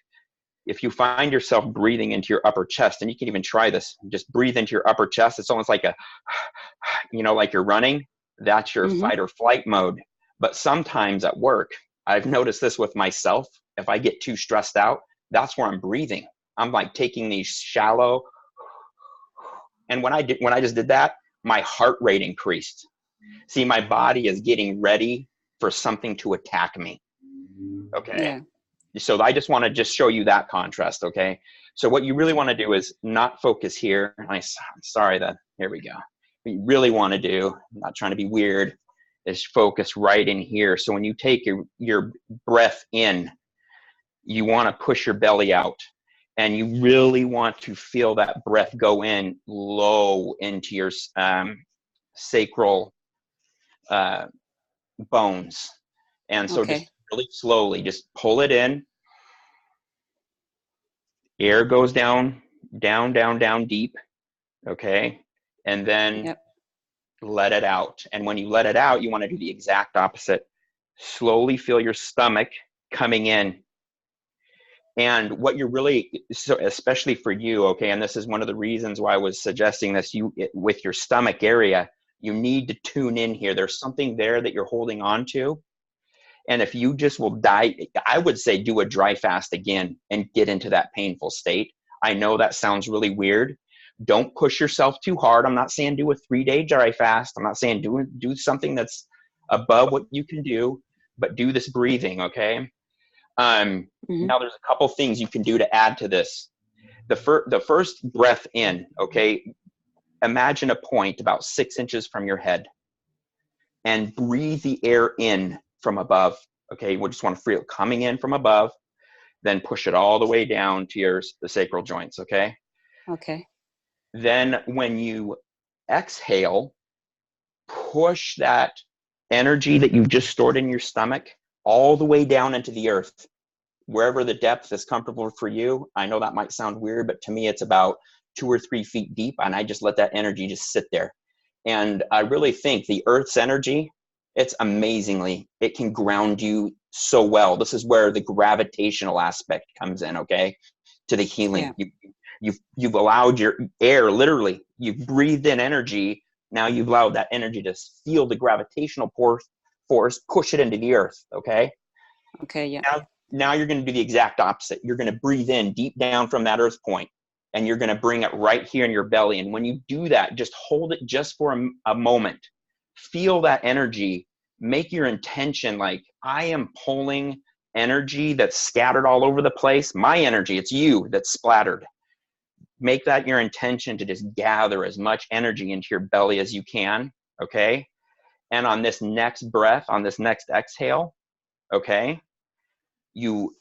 If you find yourself breathing into your upper chest, and you can even try this, just breathe into your upper chest. It's almost like like you're running. That's your fight or flight mode. But sometimes at work, I've noticed this with myself. If I get too stressed out, that's where I'm breathing. I'm like taking these shallow, and when I just did that, my heart rate increased. See, my body is getting ready for something to attack me. Okay. Yeah. So I just want to show you that contrast. Okay. So what you really want to do is not focus here. I'm sorry that, here we go. What you really want to do, I'm not trying to be weird, is focus right in here. So when you take your breath in, you want to push your belly out, and you really want to feel that breath go in low into your sacral bones. And so just really slowly, just pull it in. Air goes down, down, down, down deep. Okay. And then let it out. And when you let it out, you want to do the exact opposite. Slowly feel your stomach coming in. And what you're really, so especially for you, okay, and this is one of the reasons why I was suggesting this, with your stomach area, you need to tune in here. There's something there that you're holding on to. And if you just will I would say do a dry fast again and get into that painful state. I know that sounds really weird. Don't push yourself too hard. I'm not saying do a 3-day dry fast. I'm not saying do something that's above what you can do, but do this breathing, okay? Now there's a couple things you can do to add to this. The first breath in, okay? Imagine a point about 6 inches from your head and breathe the air in from above. Okay, we just want to feel it coming in from above, then push it all the way down to the sacral joints. Okay. Okay. Then when you exhale, push that energy that you've just stored in your stomach all the way down into the earth, wherever the depth is comfortable for you. I know that might sound weird, but to me, it's about 2 or 3 feet deep, and I just let that energy just sit there. And I really think the earth's energy, it's amazingly, it can ground you so well. This is where the gravitational aspect comes in, okay, to the healing. Yeah. You've allowed your air, literally, you've breathed in energy. Now you've allowed that energy to feel the gravitational force, push it into the earth, okay? Okay, yeah. Now you're going to do the exact opposite. You're going to breathe in deep down from that earth point, and you're going to bring it right here in your belly. And when you do that, just hold it just for a moment. Feel that energy. Make your intention like, I am pulling energy that's scattered all over the place. My energy, it's you that's splattered. Make that your intention to just gather as much energy into your belly as you can, okay? And on this next breath, on this next exhale, okay, you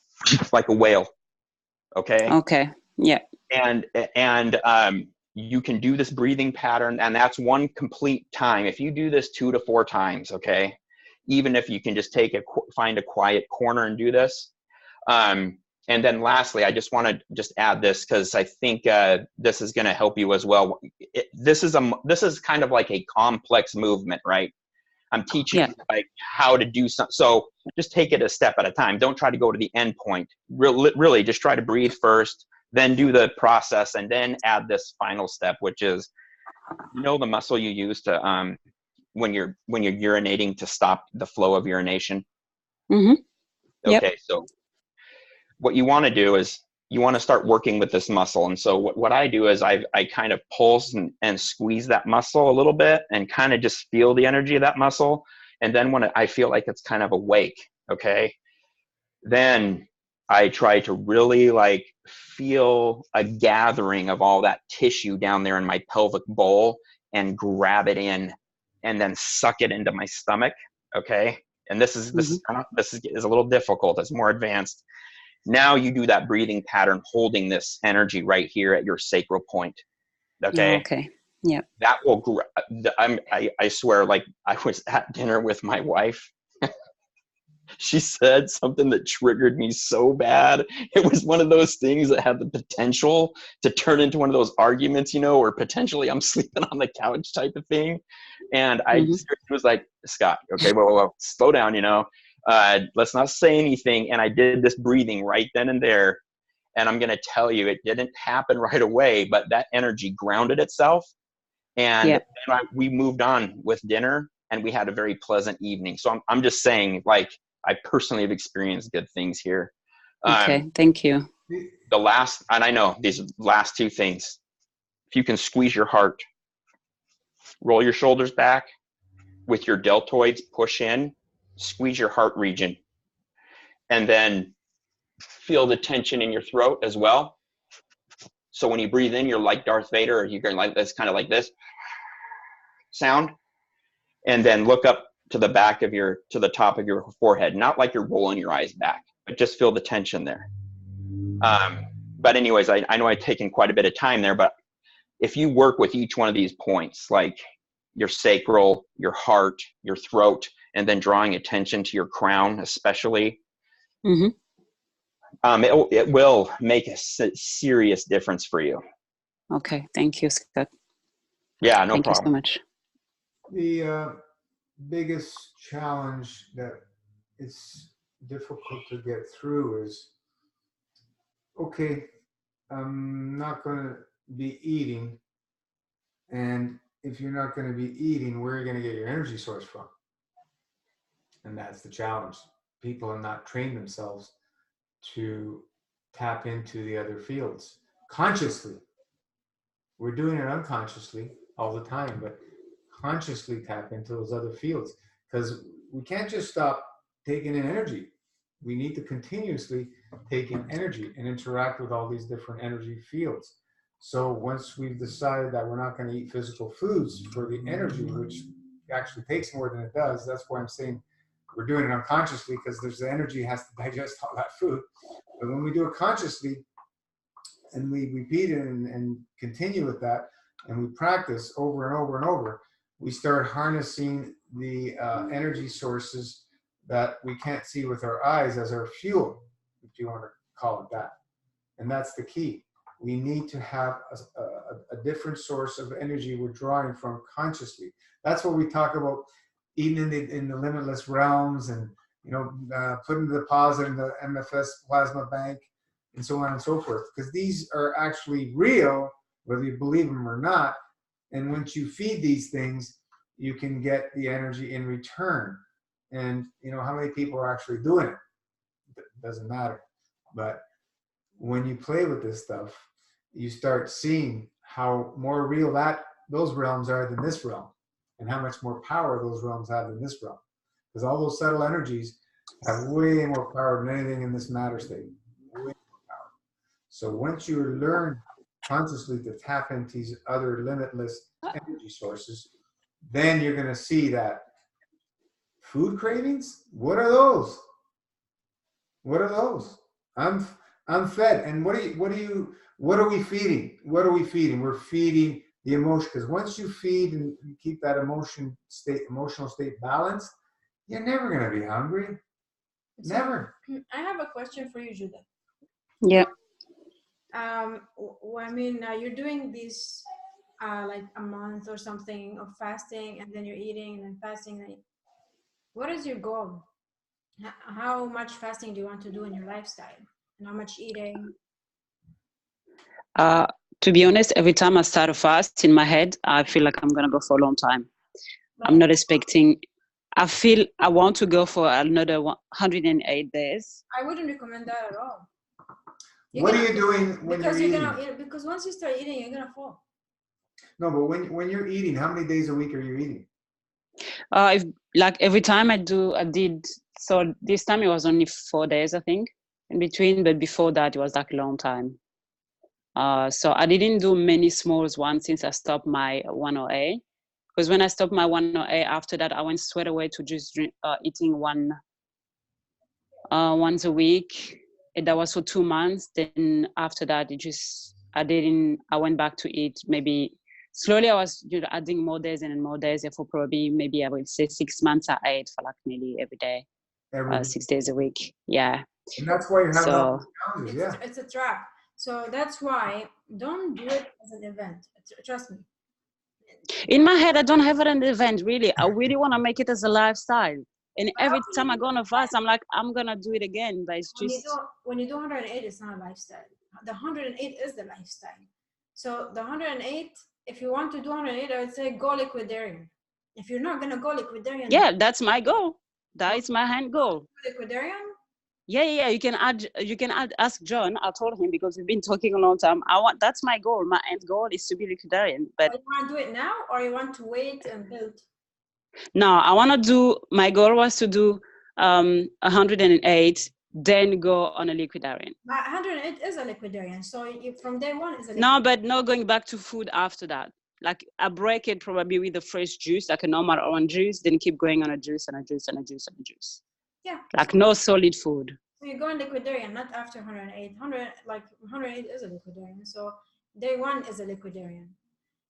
like a whale, okay? Okay, yeah. And you can do this breathing pattern, and that's one complete time. If you do this 2 to 4 times, okay, even if you can just find a quiet corner and do this. And then lastly, I just want to just add this because I think this is going to help you as well. This is kind of like a complex movement, right? I'm teaching you like how to do something. So just take it a step at a time. Don't try to go to the end point. Really, just try to breathe first, then do the process, and then add this final step, which is, the muscle you use to when you're urinating to stop the flow of urination. Mm-hmm. Okay, so what you want to do is you want to start working with this muscle. And so what I do is I kind of pulse and squeeze that muscle a little bit and kind of just feel the energy of that muscle. And then when I feel like it's kind of awake, okay, then I try to really like feel a gathering of all that tissue down there in my pelvic bowl and grab it in and then suck it into my stomach, okay? And this is a little difficult. It's more advanced. Now you do that breathing pattern, holding this energy right here at your sacral point. Okay. Okay. Yeah. That will. I swear, like I was at dinner with my wife. She said something that triggered me so bad. It was one of those things that had the potential to turn into one of those arguments, or potentially I'm sleeping on the couch type of thing. And I was like, Scott, okay, well, slow down, let's not say anything. And I did this breathing right then and there. And I'm going to tell you, it didn't happen right away, but that energy grounded itself. And then we moved on with dinner, and we had a very pleasant evening. So I'm just saying, like, I personally have experienced good things here. Okay, thank you. And I know these last 2 things, if you can squeeze your heart, roll your shoulders back with your deltoids, push in, squeeze your heart region, and then feel the tension in your throat as well. So when you breathe in, you're like Darth Vader, or you're going like this, kind of like this sound, and then look up to the top of your forehead, not like you're rolling your eyes back, but just feel the tension there. But anyways, I know I've taken quite a bit of time there, but if you work with each one of these points, like your sacral, your heart, your throat, and then drawing attention to your crown, especially, it will make a serious difference for you. Okay, thank you, Scott. Yeah, no problem. Thank you so much. The biggest challenge that it's difficult to get through is, okay, I'm not going to be eating. And if you're not going to be eating, where are you going to get your energy source from? And that's the challenge. People have not trained themselves to tap into the other fields consciously. We're doing it unconsciously all the time, but consciously tap into those other fields, because we can't just stop taking in energy. We need to continuously take in energy and interact with all these different energy fields. So once we've decided that we're not going to eat physical foods for the energy, which actually takes more than it does, that's why I'm saying we're doing it unconsciously, because there's the energy has to digest all that food. But when we do it consciously and we repeat it and continue with that, and we practice over and over and over, we start harnessing the energy sources that we can't see with our eyes as our fuel, if you want to call it that. And that's the key. We need to have a different source of energy we're drawing from consciously. That's what we talk about, even in the limitless realms, and putting the deposit in the MFS plasma bank, and so on and so forth. Because these are actually real, whether you believe them or not. And once you feed these things, you can get the energy in return. And how many people are actually doing it? It doesn't matter. But when you play with this stuff, you start seeing how more real those realms are than this realm, and how much more power those realms have than this realm. Because all those subtle energies have way more power than anything in this matter state. Way more power. So once you learn consciously to tap into these other limitless energy sources, then you're going to see that food cravings. What are those? What are those? I'm fed, and what are we feeding? What are we feeding? We're feeding the emotion, because once you feed and keep that emotional state balanced, you're never going to be hungry. Never. I have a question for you, Judith. Yeah. I mean, you're doing this like a month or something of fasting, and then you're eating and then fasting. What is your goal? How much fasting do you want to do in your lifestyle, and how much eating? To be honest, every time I start a fast in my head, I feel like I'm gonna go for a long time. I'm not expecting. I feel I want to go for another 108 days. I wouldn't recommend that at all. What are you doing when you're eating? Because once you start eating, you're gonna fall. No, but when you're eating, how many days a week are you eating? If, like every time I did. So this time it was only 4 days, I think, in between. But before that, it was like a long time. So I didn't do many small ones since I stopped my 108. Because when I stopped my 108, after that, I went straight away to just eating once a week. And that was for 2 months. Then after that, I went back to eat maybe slowly. I was adding more days and more days. And for probably maybe I would say 6 months, I ate for like nearly every day, 6 days a week. Yeah. And that's why you're having all these challenges. Yeah. It's a trap. So that's why don't do it as an event. Trust me. In my head, I don't have it as an event, really. I really want to make it as a lifestyle. And every time I go on a fast, I'm like, I'm going to do it again. But it's just... When you do 108, it's not a lifestyle. The 108 is the lifestyle. So the 108, if you want to do 108, I would say go liquidarian. If you're not going to go liquidarian... Yeah, that's my goal. That is my end goal. Liquidarian? Yeah. You can add, ask John. I told him, because we've been talking a long time. That's my goal. My end goal is to be liquidarian. But you want to do it now, or you want to wait and build? No, I want to do, my goal was to do 108, then go on a liquidarian. 108 is a liquidarian. So from day one is a liquidarian. No, but no going back to food after that. Like I break it probably with a fresh juice, like a normal orange juice, then keep going on a juice and a juice and a juice and a juice. Yeah. Like no solid food. So you go in liquidarian, not after 108. 108 is a liquidarian. So day one is a liquidarian.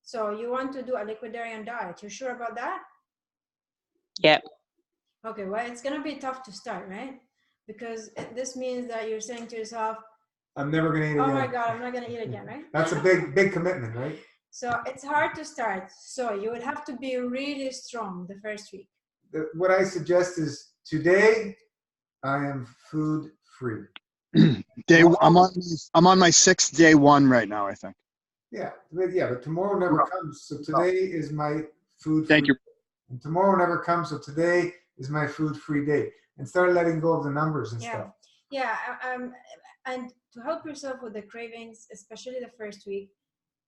So you want to do a liquidarian diet. You sure about that? Yeah. Okay, well, it's going to be tough to start, right? Because this means that you're saying to yourself, I'm never going to eat again. Oh my God, I'm not going to eat again, right? That's a big commitment, right? So it's hard to start. So you would have to be really strong the first week. What I suggest is today I am food free. I'm on my 6th day 1 right now, I think. Yeah, but tomorrow never comes. So today is my food free. Thank you. And tomorrow never comes, so today is my food-free day. And start letting go of the numbers and stuff. Yeah, and to help yourself with the cravings, especially the first week,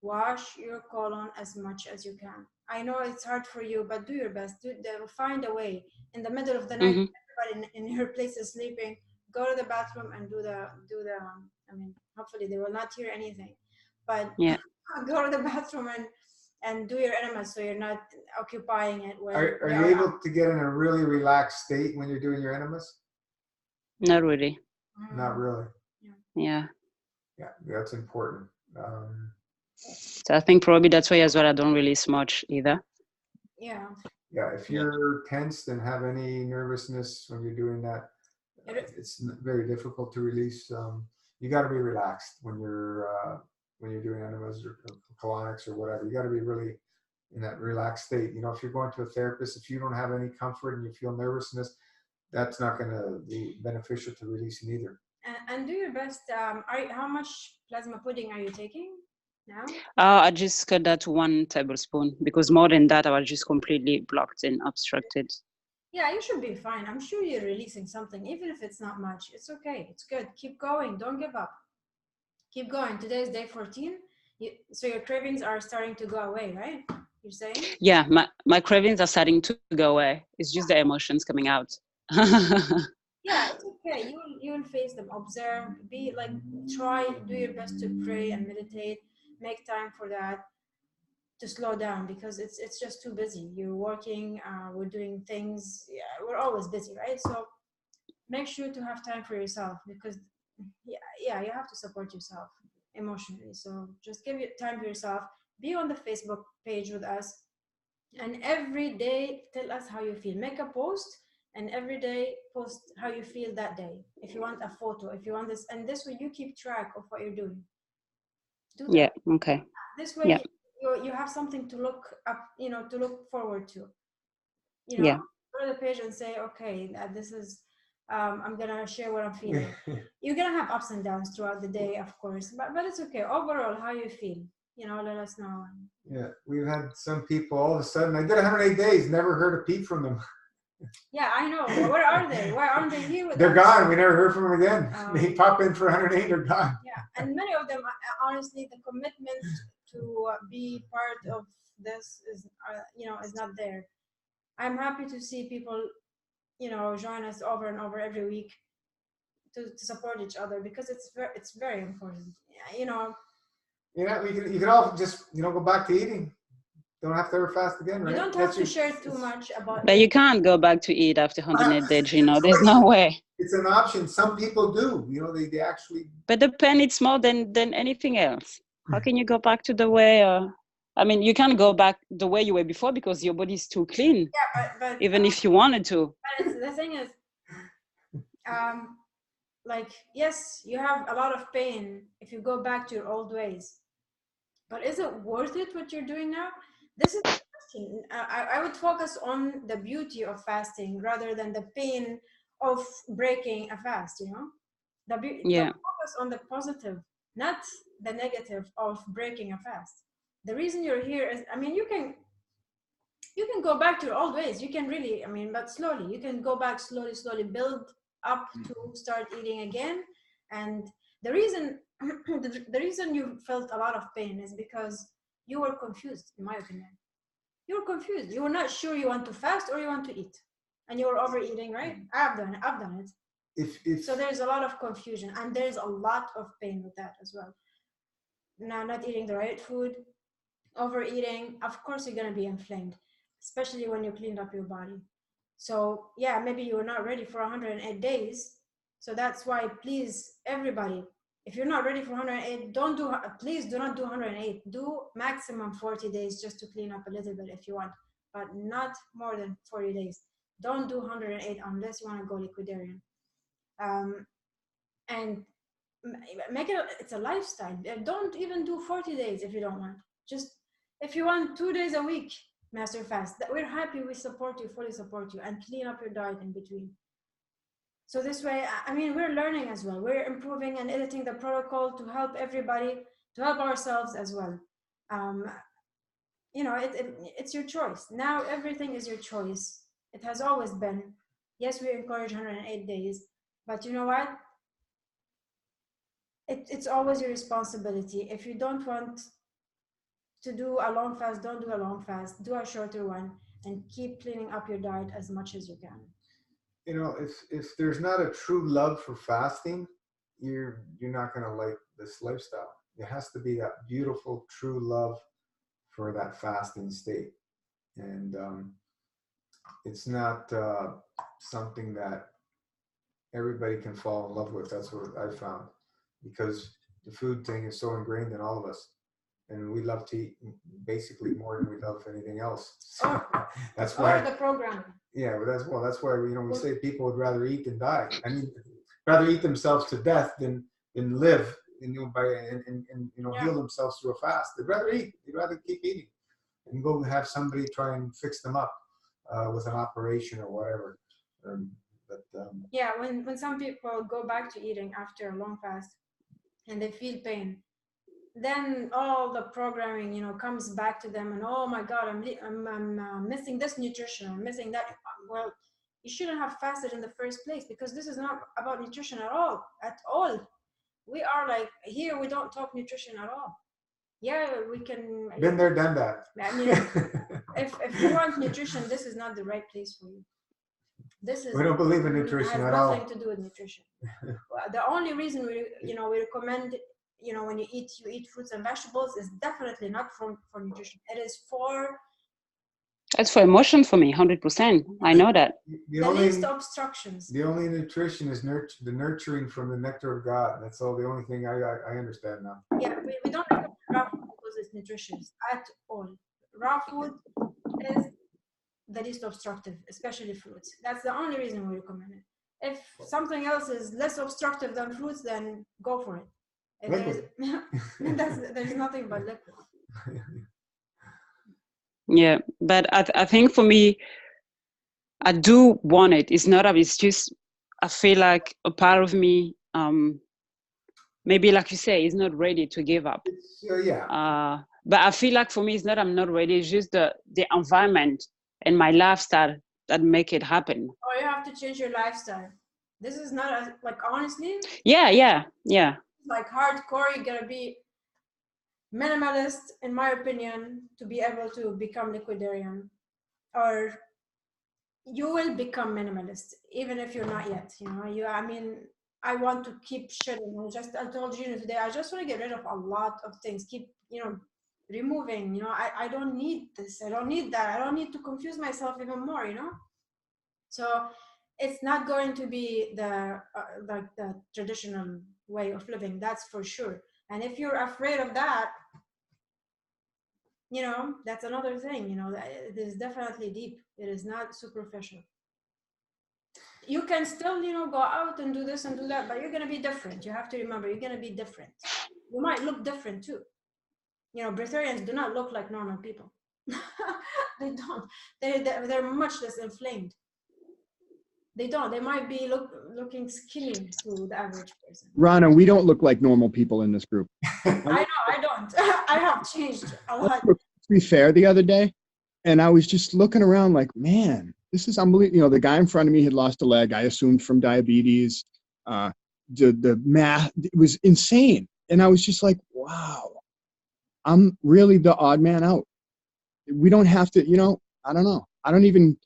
wash your colon as much as you can. I know it's hard for you, but do your best. Find a way. In the middle of the night, everybody in your place is sleeping. Go to the bathroom and do the. I mean, hopefully they will not hear anything, but go to the bathroom and do your enemas so you're not occupying it. Are you able to get in a really relaxed state when you're doing your enemas? Not really. Not really. Yeah. Yeah, that's important. So I think probably that's why as well I don't release much either. Yeah. Yeah, if you're tensed and have any nervousness when you're doing that, it's very difficult to release. You got to be relaxed when you're doing enemas or colonics or whatever. You got to be really in that relaxed state. You know, if you're going to a therapist, if you don't have any comfort and you feel nervousness, that's not going to be beneficial to releasing either. And do your best. How much plasma pudding are you taking now? I just cut that to 1 tablespoon because more than that, I was just completely blocked and obstructed. Yeah, you should be fine. I'm sure you're releasing something, even if it's not much. It's okay. It's good. Keep going. Don't give up. Keep going. Today is day 14. So your cravings are starting to go away, right? You're saying? Yeah, my cravings are starting to go away. It's just the emotions coming out. Yeah, it's okay. You will face them. Observe. Be like, do your best to pray and meditate. Make time for that. To slow down, because it's just too busy. You're working, we're doing things. Yeah, we're always busy, right? So make sure to have time for yourself, because yeah, you have to support yourself emotionally. So just give it time for yourself. Be on the Facebook page with us, and every day tell us how you feel. Make a post, and every day post how you feel that day. If you want a photo, if you want this, and this way you keep track of what you're doing. Do that. Yeah, okay. This way, yeah, you have something to look up, to look forward to. Yeah. Go to the page and say, okay, this is, I'm gonna share what I'm feeling. You're gonna have ups and downs throughout the day, of course, but it's okay. Overall, how you feel, let us know. Yeah, we've had some people all of a sudden, I did 108 days, never heard a peep from them. Yeah, I know. Where are they? Why aren't they here with They're us? gone. We never heard from them again. They pop in for 108, they're gone. Yeah, and many of them, honestly, the commitment to be part of this is not there. I'm happy to see people, join us over and over every week to support each other, because it's very important. You can all just go back to eating. Don't have to ever fast again, right? You don't have to share too much about. But you can't go back to eat after 108 days, there's no way. It's an option. Some people do. They actually. But the pain, it's more than anything else. How can you go back to the way? You can't go back the way you were before because your body's too clean. Yeah, but even if you wanted to. But the thing is, yes, you have a lot of pain if you go back to your old ways. But is it worth it what you're doing now? This is the question. I would focus on the beauty of fasting rather than the pain of breaking a fast. The focus on the positive, not the negative of breaking a fast. The reason you're here is, you can go back to your old ways. You can really, but slowly. You can go back slowly, build up to start eating again. And the reason the reason you felt a lot of pain is because you were confused, in my opinion. You were confused. You were not sure you want to fast or you want to eat. And you were overeating, right? I've done it. So there's a lot of confusion, and there's a lot of pain with that as well. Now, not eating the right food, overeating, of course you're going to be inflamed, especially when you cleaned up your body. So yeah, maybe you're not ready for 108 days. So that's why, please, everybody, if you're not ready for 108, please do not do 108. Do maximum 40 days just to clean up a little bit if you want, but not more than 40 days. Don't do 108 unless you want to go liquidarian. And make it's a lifestyle. Don't even do 40 days if you don't want. Just if you want 2 days a week, master fast. We're happy, we support you, fully support you, and clean up your diet in between. So this way, we're learning as well. We're improving and editing the protocol to help everybody, to help ourselves as well. It's your choice. Now everything is your choice. It has always been. Yes, we encourage 108 days, but you know what? It's always your responsibility. If you don't want to do a long fast, don't do a long fast. Do a shorter one and keep cleaning up your diet as much as you can. If there's not a true love for fasting, you're not going to like this lifestyle. It has to be that beautiful, true love for that fasting state. And it's not something that everybody can fall in love with. That's what I found, because the food thing is so ingrained in all of us. and we love to eat basically more than we love anything else. So Oh. that's Or why. the program. Yeah, but that's why we say people would rather eat than die. I mean, rather eat themselves to death than live and Yeah. heal themselves through a fast. They'd rather eat. They'd rather keep eating and go have somebody try and fix them up with an operation or whatever. Yeah, when some people go back to eating after a long fast and they feel pain, then all the programming, comes back to them, and oh my God, I'm missing this nutrition, I'm missing that. Well, you shouldn't have fasted in the first place, because this is not about nutrition at all. We are like, here we don't talk nutrition at all. Yeah, we can. Been there, done that. I mean, if you want nutrition, this is not the right place for you. We don't believe in nutrition at all. It has nothing to do with nutrition. The only reason we recommend, when you eat fruits and vegetables, is definitely not for nutrition. It is for. It's for emotion for me, 100%. I know that. The least obstructions. The only nutrition is the nurturing from the nectar of God. That's all. The only thing I understand now. Yeah, we don't recommend raw food because it's nutritious at all. Raw food is the least obstructive, especially fruits. That's the only reason we recommend it. If something else is less obstructive than fruits, then go for it. There's nothing but liquid. Yeah, but I think for me, I do want it. It's not, it's just, I feel like a part of me, maybe like you say, is not ready to give up. Yeah. But I feel like for me, it's not, I'm not ready. It's just the environment and my lifestyle that make it happen. Or you have to change your lifestyle. This is not like, honestly. Yeah. Like hardcore, you gotta be minimalist, in my opinion, to be able to become liquidarian. Or you will become minimalist, even if you're not yet. I want to keep shedding. I told you today, I just want to get rid of a lot of things. Keep, removing. I don't need this. I don't need that. I don't need to confuse myself even more. So it's not going to be the traditional way of living. That's for sure. And if you're afraid of that, that's another thing. It is definitely deep. It is not superficial. You can still, go out and do this and do that, but you're going to be different. You have to remember, you're going to be different. You might look different too. Breatharians do not look like normal people. They don't. They're much less inflamed. They don't. They might be looking skinny to the average person. Rana, we don't look like normal people in this group. I know, I don't. I have changed a lot. To be fair, the other day, and I was just looking around like, man, this is unbelievable. The guy in front of me had lost a leg. I assumed from diabetes. The math, it was insane. And I was just like, wow, I'm really the odd man out. We don't have to, I don't know. I don't even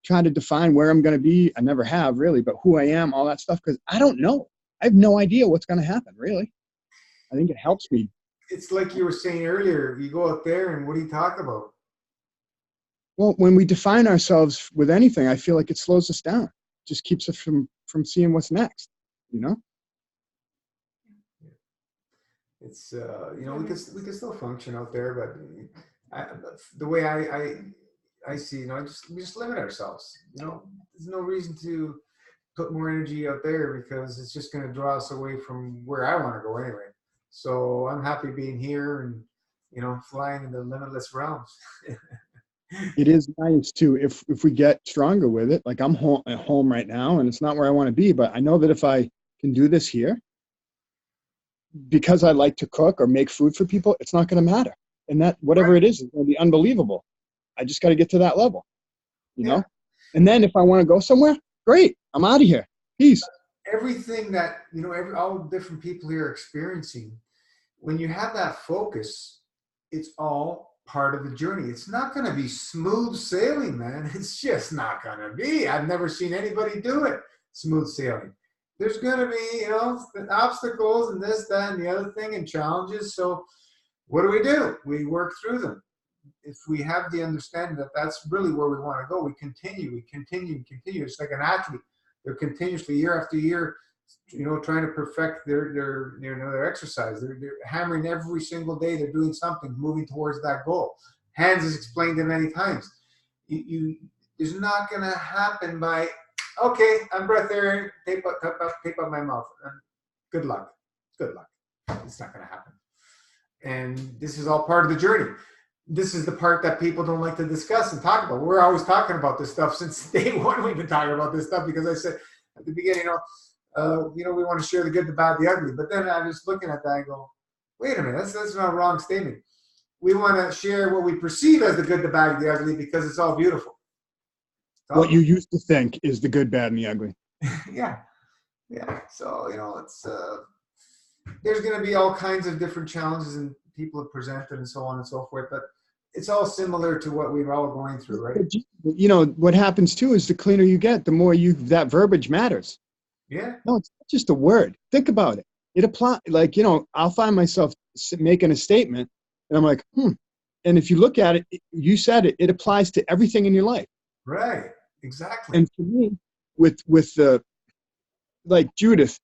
try to define where I'm going to be. I never have really, but who I am, all that stuff, because I don't know. I have no idea what's going to happen, really. I think it helps me. It's like you were saying earlier, you go out there and what do you talk about? Well, when we define ourselves with anything, I feel like it slows us down. It just keeps us from seeing what's next, It's, we can still function out there, but the way I see, we just limit ourselves. There's no reason to put more energy out there because it's just going to draw us away from where I want to go anyway. So I'm happy being here and, flying in the limitless realms. It is nice too, if we get stronger with it. Like I'm at home right now and it's not where I want to be, but I know that if I can do this here, because I like to cook or make food for people, it's not going to matter. And that, whatever it is going to be unbelievable. I just got to get to that level, know? And then if I want to go somewhere, great. I'm out of here. Peace. Everything that, all different people here are experiencing, when you have that focus, it's all part of the journey. It's not going to be smooth sailing, man. It's just not going to be. I've never seen anybody do it, smooth sailing. There's going to be, obstacles and this, that, and the other thing and challenges. So what do? We work through them. If we have the understanding that that's really where we want to go, we continue. It's like an athlete. They're continuously, year after year, trying to perfect their exercise. They're hammering every single day. They're doing something, moving towards that goal. Hans has explained it many times. It's not going to happen by, okay, I'm breath air, tape up my mouth. Good luck. Good luck. It's not going to happen. And this is all part of the journey. This is the part that people don't like to discuss and talk about. We're always talking about this stuff since day one. We've been talking about this stuff because I said at the beginning, we want to share the good, the bad, the ugly. But then I was looking at that and go, wait a minute, that's not a wrong statement. We want to share what we perceive as the good, the bad, the ugly because it's all beautiful. What you used to think is the good, bad, and the ugly. Yeah. So, it's there's going to be all kinds of different challenges and people have presented and so on and so forth, but it's all similar to what we're all going through, right? What happens too is the cleaner you get, the more that verbiage matters. Yeah. No, it's not just a word. Think about it. It applies, I'll find myself making a statement and I'm like, And if you look at it, you said it, it applies to everything in your life. Right. Exactly. And for me, with the, like Judith,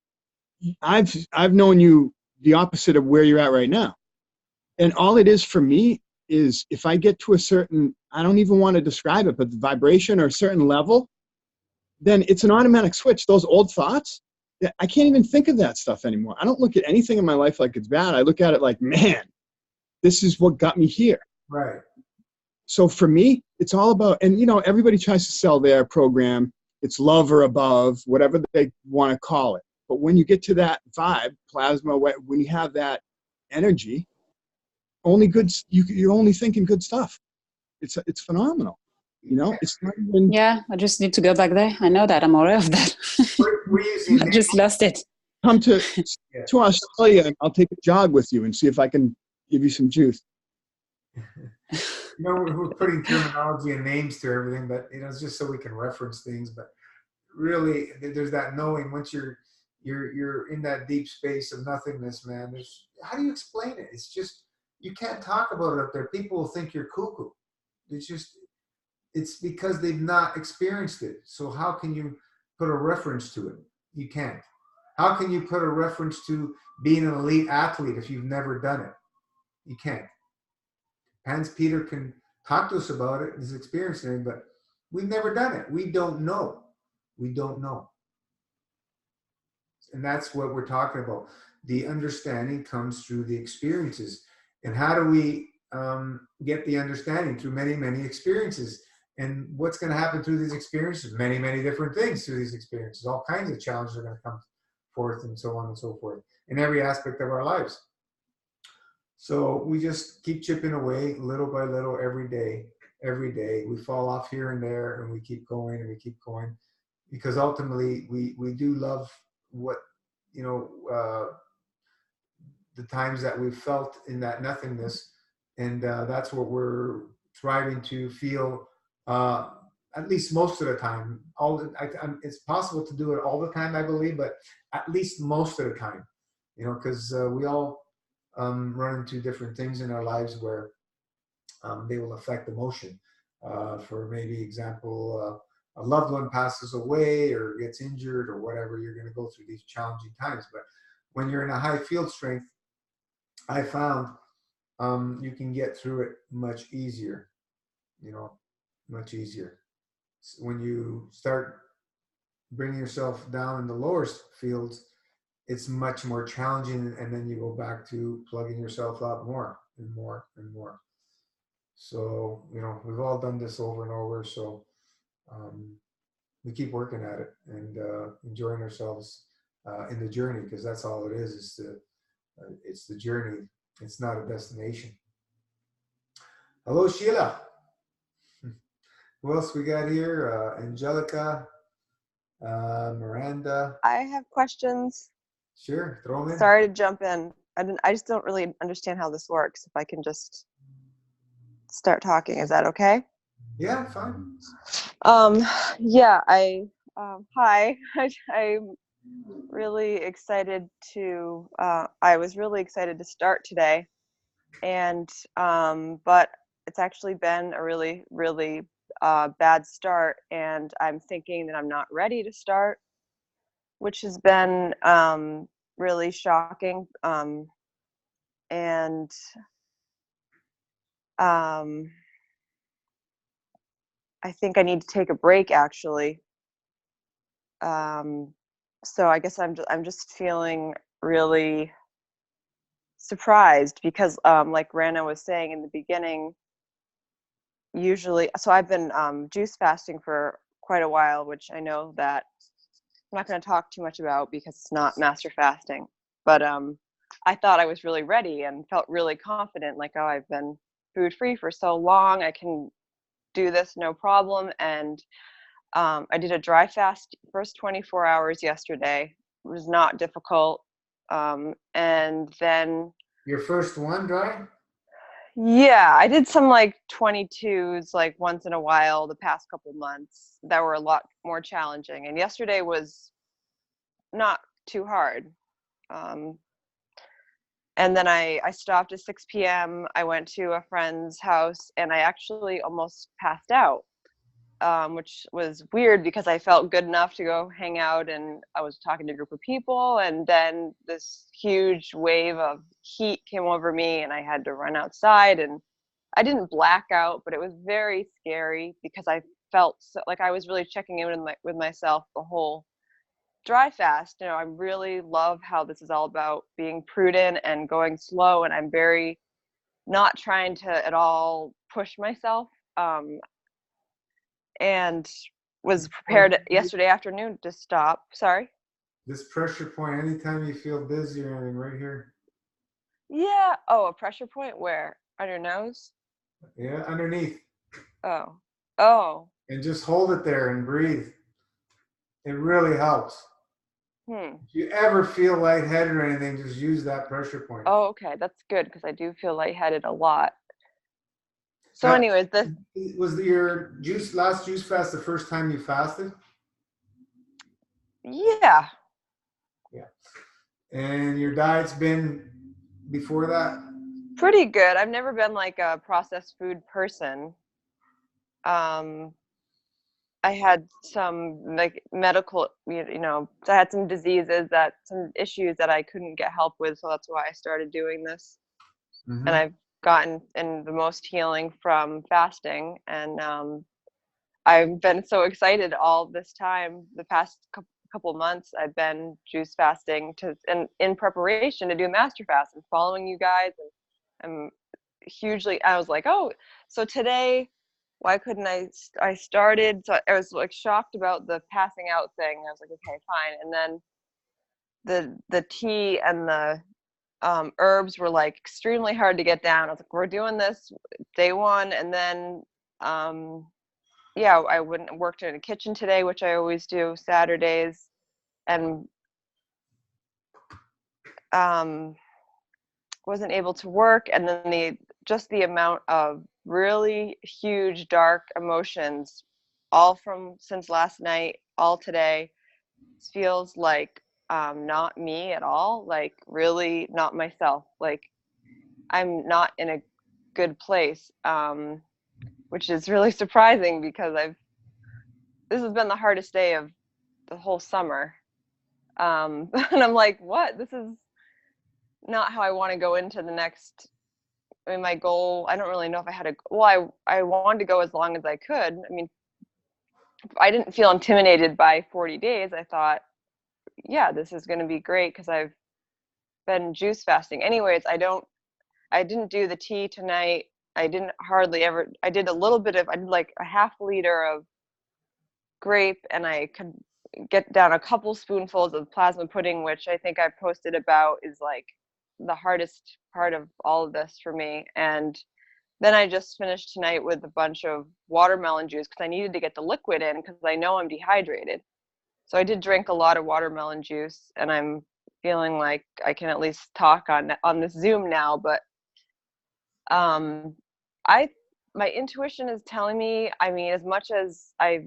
I've known you the opposite of where you're at right now. And all it is for me is if I get to a certain, I don't even want to describe it, but the vibration or a certain level, then it's an automatic switch. Those old thoughts, I can't even think of that stuff anymore. I don't look at anything in my life like it's bad. I look at it like, man, this is what got me here. Right. So for me, it's all about, and everybody tries to sell their program. It's love or above, whatever they want to call it. But when you get to that vibe, plasma, when you have that energy, only good, you're only thinking good stuff. It's phenomenal. It's not even. Yeah, I just need to go back there. I know that. I'm aware of that. I just lost it. Come to Australia and I'll take a jog with you and see if I can give you some juice. We're putting terminology and names to everything, but it's just so we can reference things. But really, there's that knowing once you're in that deep space of nothingness, man. How do you explain it? It's just you can't talk about it up there. People will think you're cuckoo. It's because they've not experienced it. So how can you put a reference to it? You can't. How can you put a reference to being an elite athlete if you've never done it? You can't. Hans Peter can talk to us about it, his experience, but we've never done it. We don't know. We don't know. And that's what we're talking about. The understanding comes through the experiences. And how do we get the understanding? Through many, many experiences. And what's going to happen through these experiences? Many, many different things through these experiences. All kinds of challenges are going to come forth and so on and so forth in every aspect of our lives. So we just keep chipping away little by little every day. Every day we fall off here and there and we keep going and we keep going because ultimately we do love what, the times that we've felt in that nothingness. And that's what we're striving to feel at least most of the time. It's possible to do it all the time, I believe, but at least most of the time, because we all run into different things in our lives where they will affect emotion. For maybe example, a loved one passes away or gets injured or whatever, you're going to go through these challenging times. But when you're in a high field strength, I found you can get through it much easier, much easier. When you start bringing yourself down in the lower fields, it's much more challenging, and then you go back to plugging yourself up more and more and more. So, we've all done this over and over, so we keep working at it and enjoying ourselves in the journey, because that's all it is it's the journey. It's not a destination. Hello, Sheila. Who else we got here? Angelica, Miranda. I have questions. Sure, throw them in. Sorry to jump in. I just don't really understand how this works. If I can just start talking, is that okay? Yeah, fine. Yeah, hi. I'm really excited to, I was really excited to start today, and, but it's actually been a really, really bad start, and I'm thinking that I'm not ready to start. which has been really shocking. And I think I need to take a break, actually. So I guess I'm just feeling really surprised because, like Rana was saying in the beginning, usually, so I've been juice fasting for quite a while, which I know that I'm not going to talk too much about because it's not master fasting. But I thought I was really ready and felt really confident, like, oh, I've been food free for so long, I can do this no problem. And I did a dry fast first 24 hours yesterday. It was not difficult. And then Your first one, dry? yeah, I did some like 22s like once in a while the past couple months that were a lot more challenging. And yesterday was not too hard. And then I stopped at 6 p.m. I went to a friend's house and I actually almost passed out, which was weird because I felt good enough to go hang out and I was talking to a group of people. And then this huge wave of heat came over me and I had to run outside. And I didn't black out, but it was very scary because I felt so, like I was really checking in with myself the whole dry fast. You know, I really love how this is all about being prudent and going slow, and I'm very not trying to at all push myself. And was prepared yesterday afternoon to stop. Sorry. This pressure point, anytime you feel dizzy or anything, right here. Yeah. Oh, a pressure point where? On your nose? Yeah, underneath. Oh. Oh. And just hold it there and breathe. It really helps. If you ever feel lightheaded or anything, just use that pressure point. Oh, okay. That's good because I do feel lightheaded a lot. So anyways, this was your last juice fast the first time you fasted? Yeah. Yeah. And your diet's been before that? Pretty good. I've never been like a processed food person. I had some like medical, I had some diseases some issues that I couldn't get help with. So that's why I started doing this. Mm-hmm. And I've gotten in the most healing from fasting. And I've been so excited all this time. The past couple months, I've been juice fasting in preparation to do master fast and following you guys. And I was like, oh, so today, why couldn't I started, so I was like shocked about the passing out thing. I was like, okay, fine. And then the tea and the herbs were like extremely hard to get down. I was like, we're doing this day one. And then, yeah, I worked in a kitchen today, which I always do Saturdays. And wasn't able to work. And then just the amount of really huge dark emotions all from since last night, all today, feels like not me at all, like really not myself, like I'm not in a good place, which is really surprising because this has been the hardest day of the whole summer. And I'm like, what? This is not how I want to go into the next. I mean, my goal, I don't really know if I had I wanted to go as long as I could. I mean, I didn't feel intimidated by 40 days. I thought, yeah, this is going to be great because I've been juice fasting. Anyways, I didn't do the tea tonight. I didn't hardly ever, I did like a half liter of grape, and I could get down a couple spoonfuls of plasma pudding, which I think I posted about is like the hardest part of all of this for me. And then I just finished tonight with a bunch of watermelon juice because I needed to get the liquid in because I know I'm dehydrated. So I did drink a lot of watermelon juice, and I'm feeling like I can at least talk on this Zoom now. But my intuition is telling me, I mean, as much as I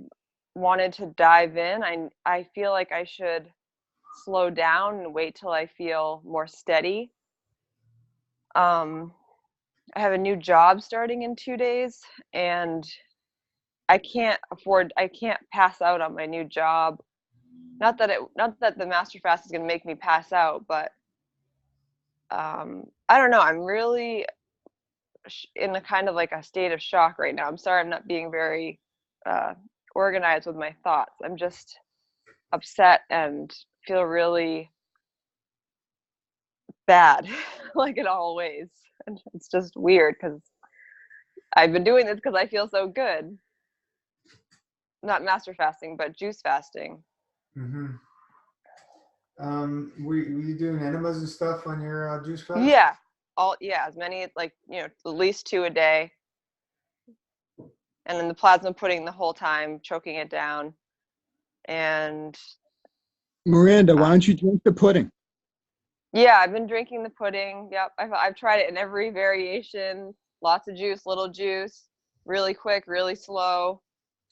wanted to dive in, I feel like I should slow down and wait till I feel more steady. I have a new job starting in 2 days, and I can't pass out on my new job not that the master fast is going to make me pass out, but I don't know. I'm really in a kind of like a state of shock right now. I'm sorry, I'm not being very organized with my thoughts. I'm just upset and feel really bad, like in all ways. And it's just weird because I've been doing this because I feel so good. Not master fasting, but juice fasting. Mm-hmm. Were you doing enemas and stuff on your juice fast? Yeah, as many, like, at least 2 a day, and then the plasma pudding the whole time, choking it down. And Miranda, why don't you drink the pudding? yeah, I've been drinking the pudding. Yep, I've tried it in every variation. Lots of juice, little juice, really quick, really slow.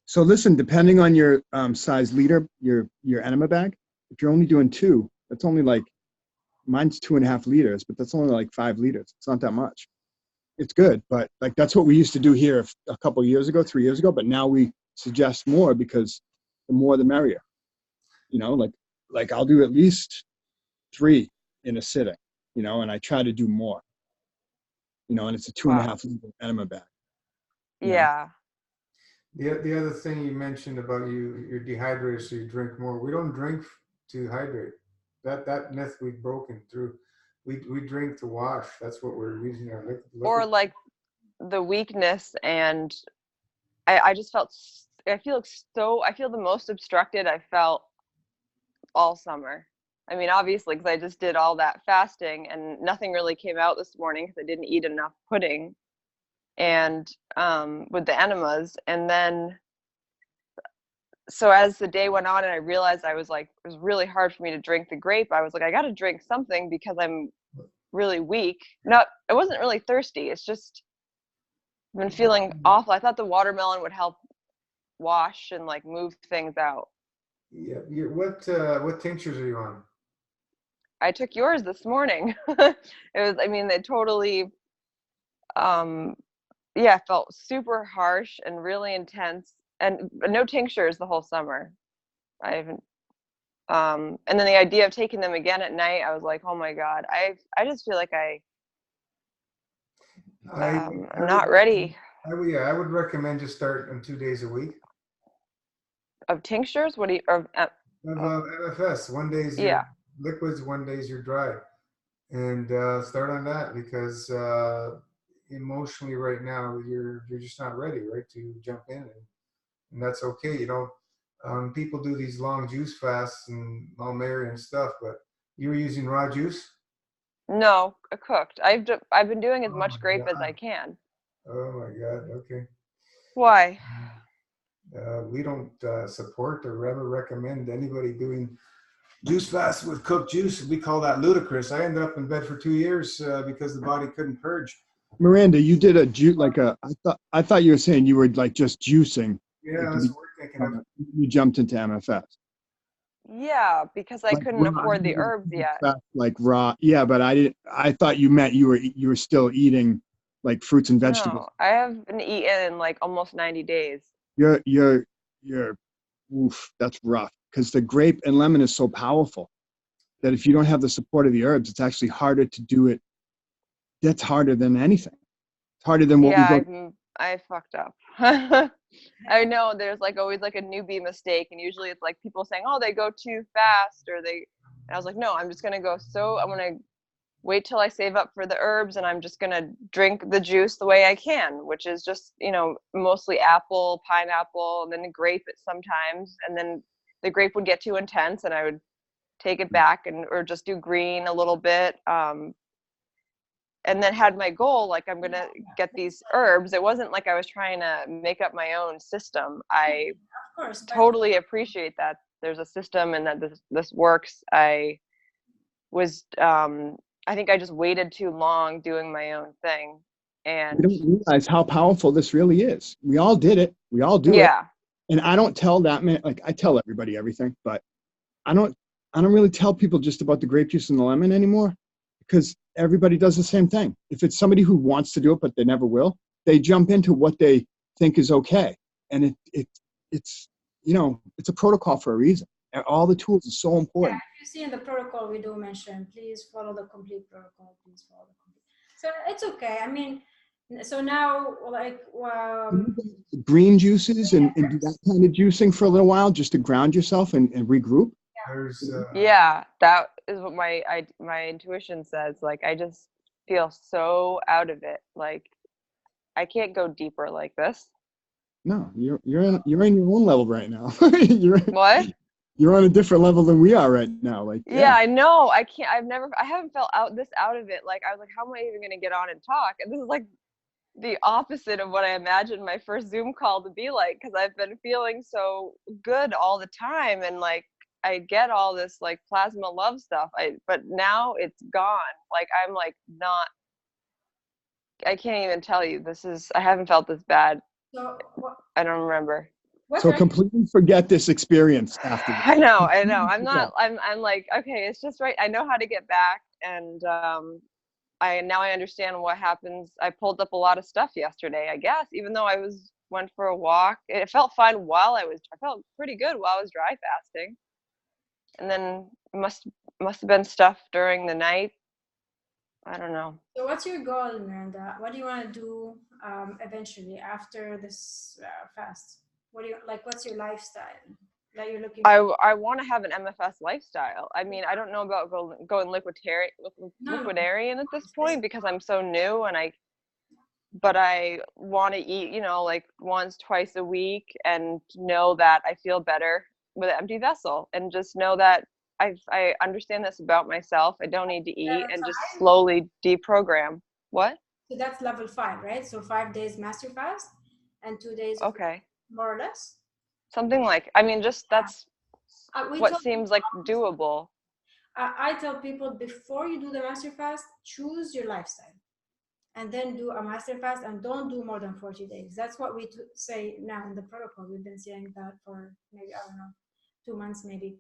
So listen, depending on your size liter, your enema bag, if you're only doing 2, that's only like, mine's 2.5 liters, but that's only like 5 liters. It's not that much. It's good, but like that's what we used to do here a couple of years ago, 3 years ago. But now we suggest more because the more the merrier. Like I'll do at least 3 in a sitting, and I try to do more. And it's a 2.5 liter enema bag. Yeah. The other thing you mentioned about you're dehydrated, so you drink more. We don't drink to hydrate. That myth we've broken through. We drink to wash. That's what we're using our liquid. Or like the weakness, and I just felt, I feel the most obstructed I felt all summer. I mean, obviously, because I just did all that fasting and nothing really came out this morning because I didn't eat enough pudding and with the enemas. And then, so as the day went on and I realized it was really hard for me to drink the grape, I was like, I got to drink something because I'm really weak. I wasn't really thirsty. It's just, I've been feeling awful. I thought the watermelon would help wash and like move things out. Yeah. What tinctures are you on? I took yours this morning. They totally, felt super harsh and really intense, and no tinctures the whole summer. I haven't, and then the idea of taking them again at night, I was like, oh my God, I just feel like I'm not ready. I would recommend just start on 2 days a week. Of tinctures? What do you, of MFS, 1 day's your liquids, 1 day's your dry. And start on that because emotionally right now you're just not ready, right, to jump in, and that's okay. People do these long juice fasts and all merry and stuff, but you were using raw juice? No, cooked. I've been doing as much grape as I can. Oh my God. Okay. Why? We don't support or ever recommend anybody doing juice fast with cooked juice. We call that ludicrous. I ended up in bed for 2 years because the body couldn't purge. Miranda, you did I thought you were saying you were like just juicing. Yeah, that's what we're thinking of. You jumped into MFS. Yeah, because I couldn't afford the herbs yet. Like raw. Yeah, but I thought you meant you were still eating like fruits and vegetables. No, I haven't eaten in like almost 90 days. You're oof, that's rough. Because the grape and lemon is so powerful that if you don't have the support of the herbs, it's actually harder to do it. That's harder than anything. It's harder than what we go. I fucked up. I know there's like always like a newbie mistake, and usually it's like people saying, oh, they go too fast, and I was like, no, I'm just gonna I'm gonna wait till I save up for the herbs, and I'm just gonna drink the juice the way I can, which is just, mostly apple, pineapple, and then the grape sometimes, and then the grape would get too intense and I would take it back or just do green a little bit. And then had my goal, like I'm going to get these herbs. It wasn't like I was trying to make up my own system. I totally appreciate that there's a system and that this works. I think I just waited too long doing my own thing. And we don't realize how powerful this really is. We all did it. We all do it. And I don't tell that man, like I tell everybody everything, but I don't really tell people just about the grape juice and the lemon anymore, because everybody does the same thing. If it's somebody who wants to do it, but they never will, they jump into what they think is okay. And it's a protocol for a reason. All the tools are so Yeah, important. if you see in the protocol, we do mention, please follow the complete protocol. Please follow the complete. So it's okay. I mean, so now, like, Green juices and do that kind of juicing for a little while just to ground yourself and regroup. There's Yeah, that is what my intuition says. Like, I just feel so out of it. Like, I can't go deeper like this. No, you're in your own level right now. What? You're on a different level than we are right now. Like, Yeah, I know. I can't. I haven't felt out of it. Like, I was like, how am I even gonna get on and talk? And this is like the opposite of what I imagined my first Zoom call to be like, because I've been feeling so good all the time, and like I get all this like plasma love stuff. But now it's gone. Like, I'm like not. I can't even tell you. I haven't felt this bad. so I don't remember. so completely forget this experience after this. I know. I'm not. I'm like, okay, it's just right. I know how to get back, and I understand what happens. I pulled up a lot of stuff yesterday, I guess, even though went for a walk. It felt fine I felt pretty good while I was dry fasting. And then must have been stuff during the night. I don't know. So what's your goal, Miranda? What do you want to do eventually after this fast? What's your lifestyle that you're looking for? I want to have an MFS lifestyle. I mean, I don't know about going liquidarian at this point because I'm so new, but I want to eat, like once, twice a week, and know that I feel better with an empty vessel, and just know that I understand this about myself. I don't need to eat, and just slowly deprogram. What? So that's level 5, right? So 5 days master fast and 2 days of Okay. more or less. Something like, I mean, just that's what seems like doable. I tell people, before you do the master fast, choose your lifestyle and then do a master fast, and don't do more than 40 days. That's what we say now in the protocol. We've been saying that for maybe, I don't know, 2 months maybe.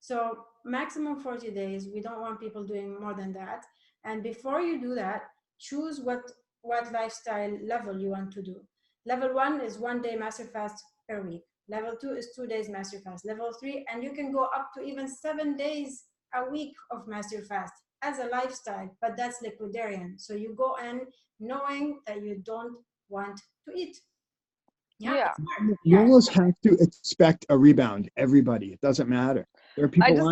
So maximum 40 days. We don't want people doing more than that. And before you do that, choose what lifestyle level you want to do. Level 1 is 1 day master fast per week. Level 2 is 2 days master fast. Level 3, and you can go up to even 7 days a week of master fast as a lifestyle, but that's liquidarian. So you go in knowing that you don't want to eat. Yeah. You almost have to expect a rebound. Everybody, it doesn't matter. There are people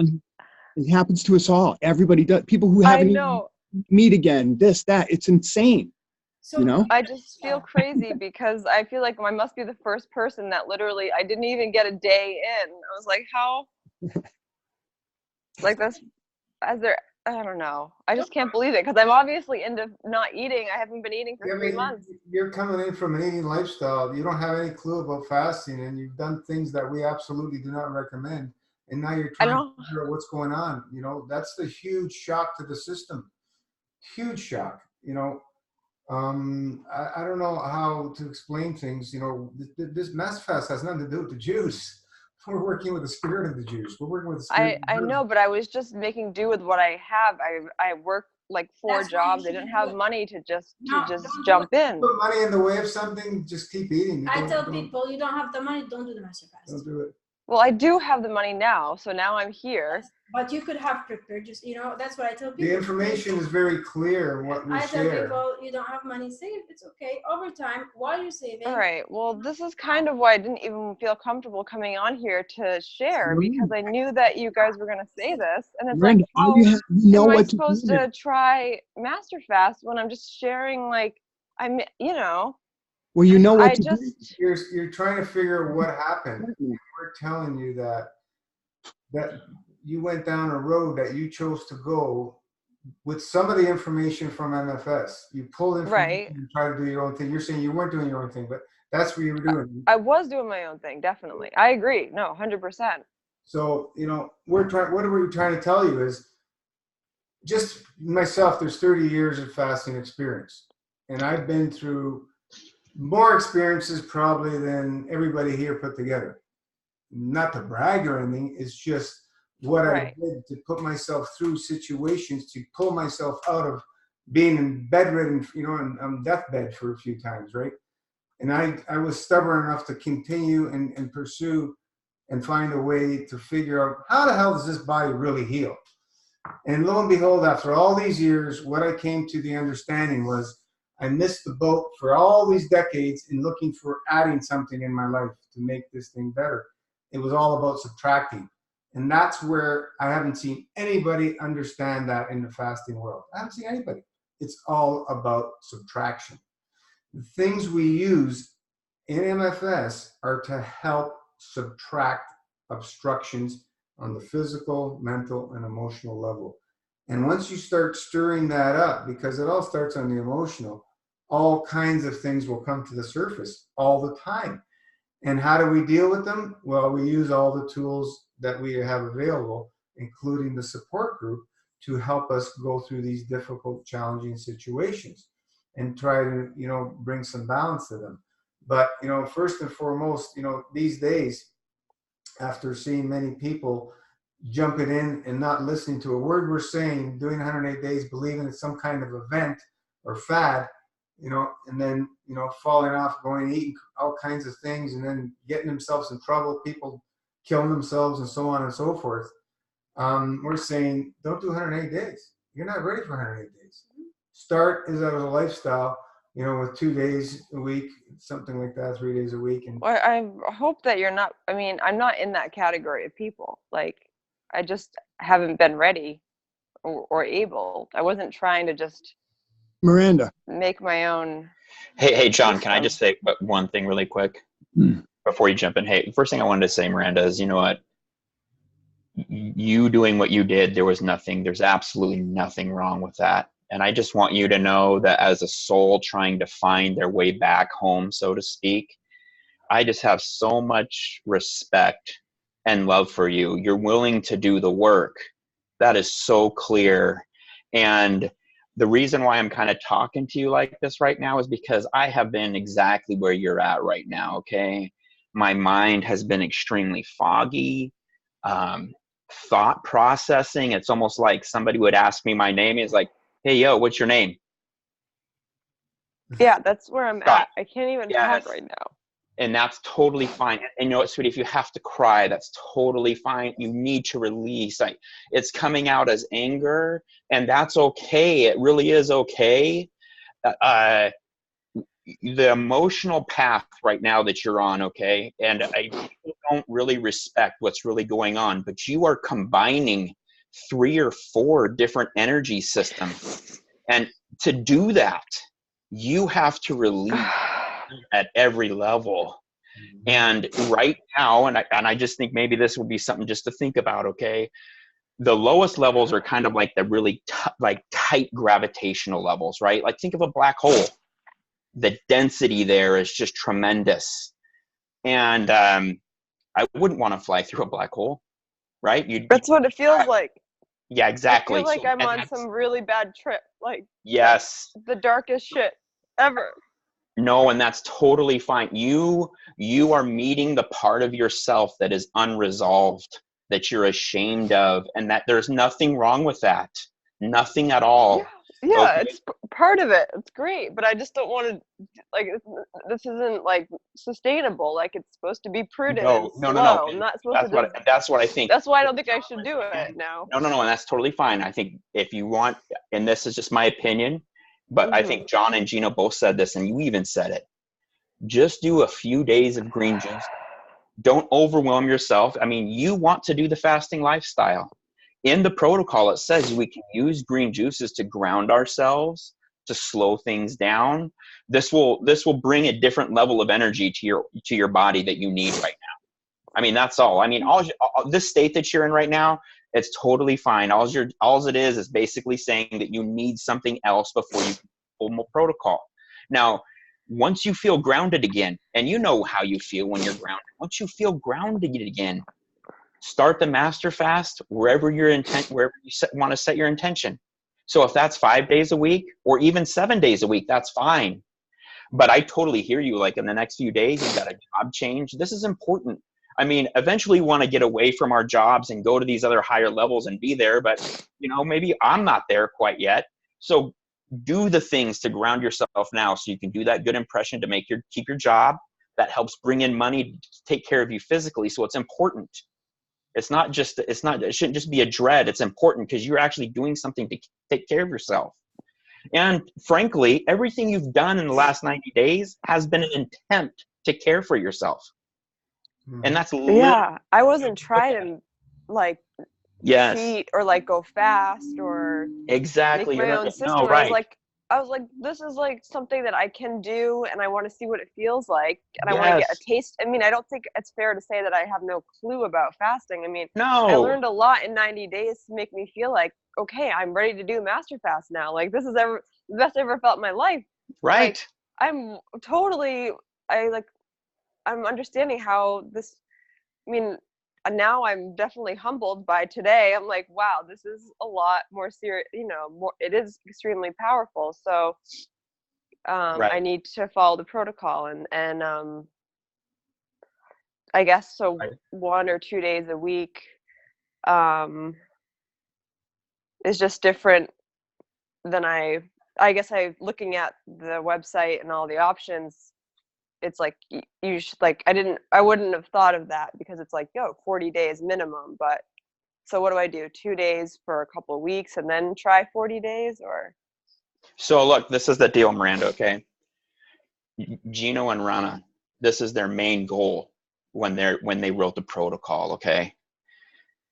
it happens to us all. Everybody does. People who haven't even meet again, this, that. It's insane. So I just feel crazy because I feel like I must be the first person that literally, I didn't even get a day in. I was like, how? Like that's, I don't know. I just can't believe it because I'm obviously into not eating. I haven't been eating for 3 months. You're coming in from an eating lifestyle. You don't have any clue about fasting, and you've done things that we absolutely do not recommend. And now you're trying to figure out what's going on. That's the huge shock to the system. Huge shock. I don't know how to explain things. This mass fast has nothing to do with the juice. We're working with the spirit of the juice. We're working with the spirit. I know, but I was just making do with what I have. I work like 4 jobs. I didn't have money to just jump in. Put money in the way of something. Just keep eating. I tell people, you don't have the money, don't do the master fast. Don't do it. Well, I do have the money now, so now I'm here. But you could have prepared, that's what I tell people. The information is very clear what we share. I tell people, you don't have money, save. It's okay. Over time, while you're saving. All right. Well, this is kind of why I didn't even feel comfortable coming on here to share, because I knew that you guys were going to say this. And it's like, how am I supposed to try Master Fast when I'm just sharing, like, Well, you know what You're trying to figure out what happened. We're telling you that you went down a road that you chose to go with some of the information from MFS. You pulled information and tried to do your own thing. You're saying you weren't doing your own thing, but that's what you were doing. I was doing my own thing, definitely. I agree. No, 100%. So, what we're trying to tell you is, just myself, there's 30 years of fasting experience. And I've been through more experiences probably than everybody here put together. Not to brag or anything, it's just what I did to put myself through situations, to pull myself out of being in bedridden, on deathbed for a few times, right? And I was stubborn enough to continue and pursue and find a way to figure out how the hell does this body really heal. And lo and behold, after all these years, what I came to the understanding was I missed the boat for all these decades in looking for adding something in my life to make this thing better. It was all about subtracting. And that's where I haven't seen anybody understand that in the fasting world. I haven't seen anybody. It's all about subtraction. The things we use in MFS are to help subtract obstructions on the physical, mental, and emotional level. And once you start stirring that up, because it all starts on the emotional, all kinds of things will come to the surface all the time. And how do we deal with them? Well, we use all the tools that we have available, including the support group, to help us go through these difficult, challenging situations and try to, bring some balance to them. But, first and foremost, these days, after seeing many people jumping in and not listening to a word we're saying, doing 108 days, believing it's some kind of event or fad, and then, falling off, going eating all kinds of things, and then getting themselves in trouble, people killing themselves and so on and so forth. We're saying, don't do 108 days. You're not ready for 108 days. Start as a lifestyle, with 2 days a week, something like that, 3 days a week. And Well, I hope that you're not, I'm not in that category of people. Like, I just haven't been ready or able. I wasn't trying to just Miranda. make my own. Hey, John, can I system. just say one thing really quick before you jump in? Hey, first thing I wanted to say, Miranda, is you know what? You doing what you did, there's absolutely nothing wrong with that. And I just want you to know that as a soul trying to find their way back home, so to speak, I just have so much respect and love for you. You're willing to do the work. That is so clear. And the reason why I'm kind of talking to you like this right now is because I have been exactly where you're at right now, okay? My mind has been extremely foggy. Thought processing, it's almost like somebody would ask me my name. It's like, hey, yo, what's your name? Yeah, that's where I'm Scott. at. I can't even Yeah, talk right now. And that's totally fine. And you know what, sweetie, if you have to cry, that's totally fine. You need to release. It's coming out as anger, and that's okay. It really is okay. The emotional path right now that you're on, okay, and I don't really respect what's really going on, but you are combining 3 or 4 different energy systems. And to do that, you have to release at every level. And right now, and I just think maybe this would be something just to think about, okay? The lowest levels are kind of like the really tight gravitational levels, right? Like think of a black hole. The density there is just tremendous. And I wouldn't want to fly through a black hole, right? That's what it feels like. Yeah, exactly. I feel like I'm on some really bad trip. Like, yes, the darkest shit ever. No, and that's totally fine. You are meeting the part of yourself that is unresolved, that you're ashamed of, and that there's nothing wrong with that. Nothing at all. Yeah, Okay. it's part of it. It's great, but I just don't want to, like, this isn't, like, sustainable. Like, it's supposed to be prudent and slow. No. I'm not supposed That's what I think. That's why I don't think I should do it now. No, and that's totally fine. I think if you want, and this is just my opinion, but I think John and Gina both said this, and you even said it. Just do a few days of green juice. Don't overwhelm yourself. I mean, you want to do the fasting lifestyle. In the protocol, it says we can use green juices to ground ourselves, to slow things down. This will bring a different level of energy to your body that you need right now. I mean, that's all. I mean, all this state that you're in right now, it's totally fine. All it is basically saying that you need something else before you pull more protocol. Now, once you feel grounded again, and you know how you feel when you're grounded, once you feel grounded again, start the master fast wherever you want to set your intention. So if that's 5 days a week or even 7 days a week, that's fine. But I totally hear you. Like in the next few days, you've got a job change. This is important. I mean, eventually we want to get away from our jobs and go to these other higher levels and be there. But, maybe I'm not there quite yet. So do the things to ground yourself now so you can do that good impression to keep your job, that helps bring in money to take care of you physically. So it's important. It shouldn't just be a dread. It's important because you're actually doing something to take care of yourself. And frankly, everything you've done in the last 90 days has been an attempt to care for yourself. And that's yeah. I wasn't trying to like yes, cheat or like go fast or exactly. make my own system. No, right. I was like, this is like something that I can do, and I want to see what it feels like, and I want to Yes. get a taste. I mean, I don't think it's fair to say that I have no clue about fasting. I mean, No. I learned a lot in 90 days to make me feel like, okay, I'm ready to do master fast now. Like, this is the best I ever felt in my life. Right. Like, I'm understanding how this, I mean, now I'm definitely humbled by today. I'm like, wow, this is a lot more serious, it is extremely powerful. So Right. I need to follow the protocol and I guess so. Right. 1 or 2 days a week is just different than I guess looking at the website and all the options, it's like you should, like, I wouldn't have thought of that because it's like, 40 days minimum. But so what do I do? 2 days for a couple of weeks and then try 40 days or? So look, this is the deal, Miranda. Okay. Gino and Rana, this is their main goal when they wrote the protocol. Okay.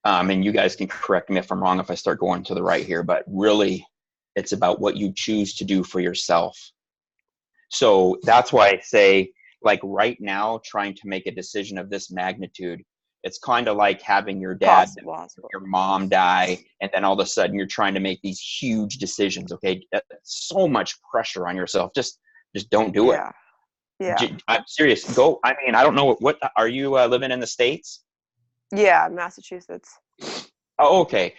And you guys can correct me if I'm wrong if I start going to the right here, but really it's about what you choose to do for yourself. So that's why I say, like, right now, trying to make a decision of this magnitude, it's kind of like having your dad, your mom die, and then all of a sudden you're trying to make these huge decisions. Okay. So much pressure on yourself. Just don't do it. Yeah. I'm serious. Go. I mean, I don't know what are you living in the States? Yeah. Massachusetts. Oh, okay.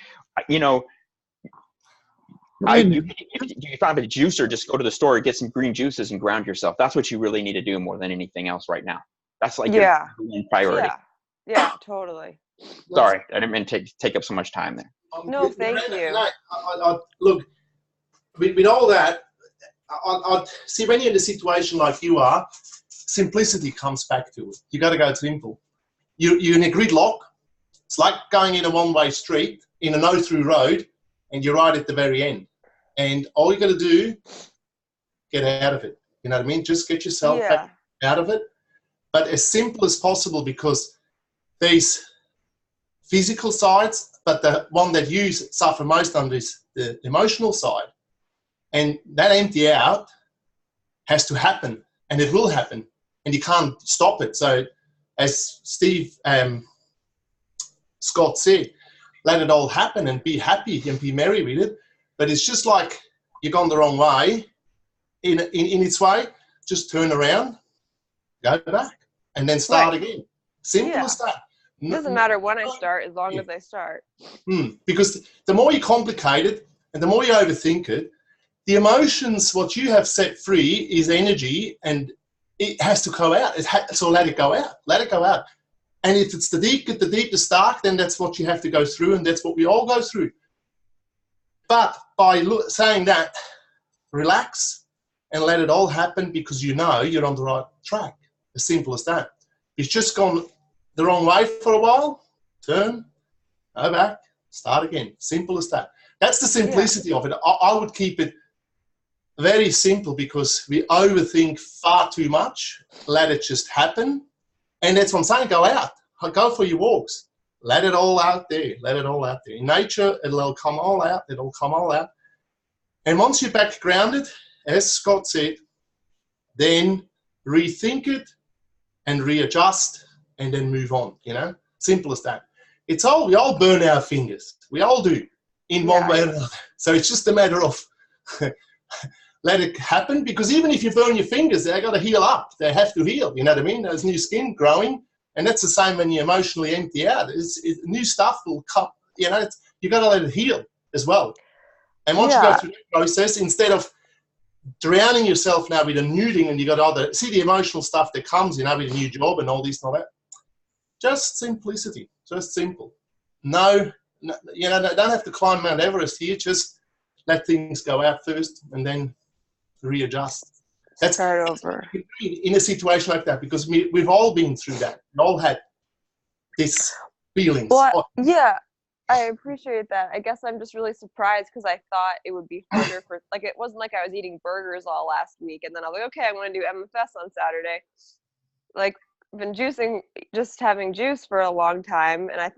You find a juicer, just go to the store, get some green juices and ground yourself. That's what you really need to do more than anything else right now. That's like your main priority. Yeah, totally. Sorry, I didn't mean to take up so much time there. No, thank you. Look, with all that, I see when you're in a situation like you are, simplicity comes back to it. You got to go simple. You're in a gridlock. It's like going in a one-way street in a no-through road, and you're right at the very end. And all you got to do, get out of it. You know what I mean? Just get yourself back out of it. But as simple as possible, because these physical sides, but the one that you suffer most on is the emotional side. And that empty out has to happen, and it will happen, and you can't stop it. So as Steve Scott said, let it all happen and be happy and be merry with it. But it's just like you've gone the wrong way in its way. Just turn around, go back, and then start again. Simple as that. It doesn't matter when I start, as long as I start. Because the more you complicate it and the more you overthink it, the emotions, what you have set free is energy, and it has to go out. So let it go out. Let it go out. And if it's the deepest dark, then that's what you have to go through, and that's what we all go through. But by saying that, relax and let it all happen, because you know you're on the right track. As simple as that. It's just gone the wrong way for a while, turn, go back, start again. Simple as that. That's the simplicity of it. I would keep it very simple, because we overthink far too much. Let it just happen. And that's what I'm saying. Go out. Go for your walks. Let it all out there. Let it all out there. In nature, it'll come all out. It'll come all out. And once you're back grounded, as Scott said, then rethink it and readjust and then move on, Simple as that. We all burn our fingers. We all do in one way or another. So it's just a matter of let it happen, because even if you burn your fingers, they got to heal up. They have to heal. You know what I mean? There's new skin growing, and that's the same when you emotionally empty out. New stuff will come. You got to let it heal as well. And once you go through the process, instead of drowning yourself now with a new thing, and you got the emotional stuff that comes, with a new job and all this and all that. Just simplicity. Just simple. No, don't have to climb Mount Everest here. Just let things go out first, and then readjust. That's Start over. in a situation like that, because we've all been through that. We all had this feelings. Well, yeah, I appreciate that. I guess I'm just really surprised because I thought it would be harder for, like, it wasn't like I was eating burgers all last week and then I was like, okay, I'm going to do MFS on Saturday. Like, I've been juicing, just having juice for a long time, and I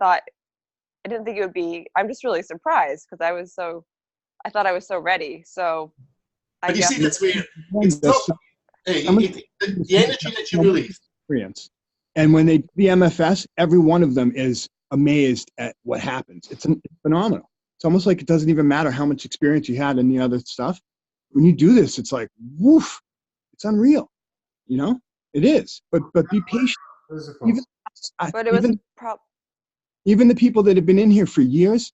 didn't think it would be, I'm just really surprised because I thought I was so ready. So I But you guess see, that's where it's not, the energy that you release. Experience. And when they do the MFS, every one of them is amazed at what happens. It's phenomenal. It's almost like it doesn't even matter how much experience you had in the other stuff. When you do this, it's like, woof, it's unreal. You know, it is. But be patient. Even, but it was even the people that have been in here for years,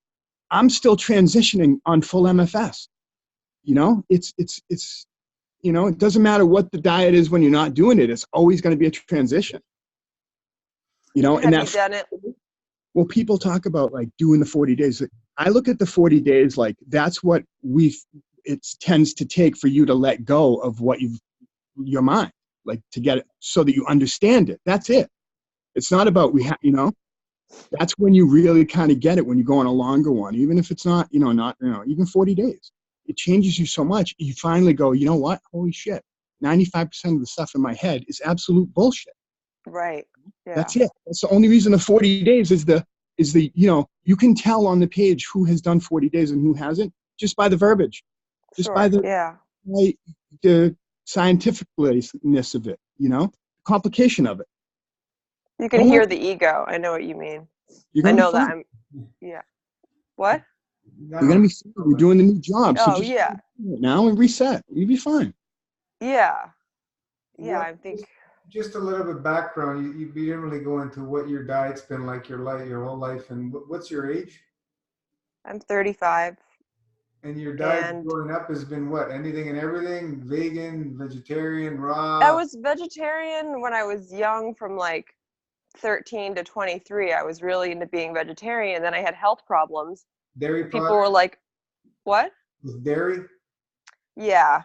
I'm still transitioning on full MFS. You know, it's you know, it doesn't matter what the diet is when you're not doing it. It's always going to be a transition. You know, have you done it? Well, people talk about like doing the 40 days. I look at the 40 days like that's what it tends to take for you to let go of what your mind, like to get it so that you understand it. That's it. It's not about you know, that's when you really kind of get it when you go on a longer one, even if it's not, even 40 days. It changes you so much. You finally go, you know what? Holy shit. 95% of the stuff in my head is absolute bullshit. Right. Yeah. That's it. That's the only reason the 40 days is the, you know, you can tell on the page who has done 40 days and who hasn't just by the verbiage, just by the scientificness of it, you know, complication of it. You can hear the ego. I know what you mean. I know that What? You're going to be fine. You're doing the new job. So just yeah. Now and reset. You'll be fine. Yeah. Yeah, I think. Just a little bit background. You didn't really go into what your diet's been like your whole life. And what's your age? I'm 35. And your diet growing up has been what? Anything and everything? Vegan, vegetarian, raw? I was vegetarian when I was young, from like 13 to 23. I was really into being vegetarian. Then I had health problems. Dairy People products? were like, what? With dairy? Yeah,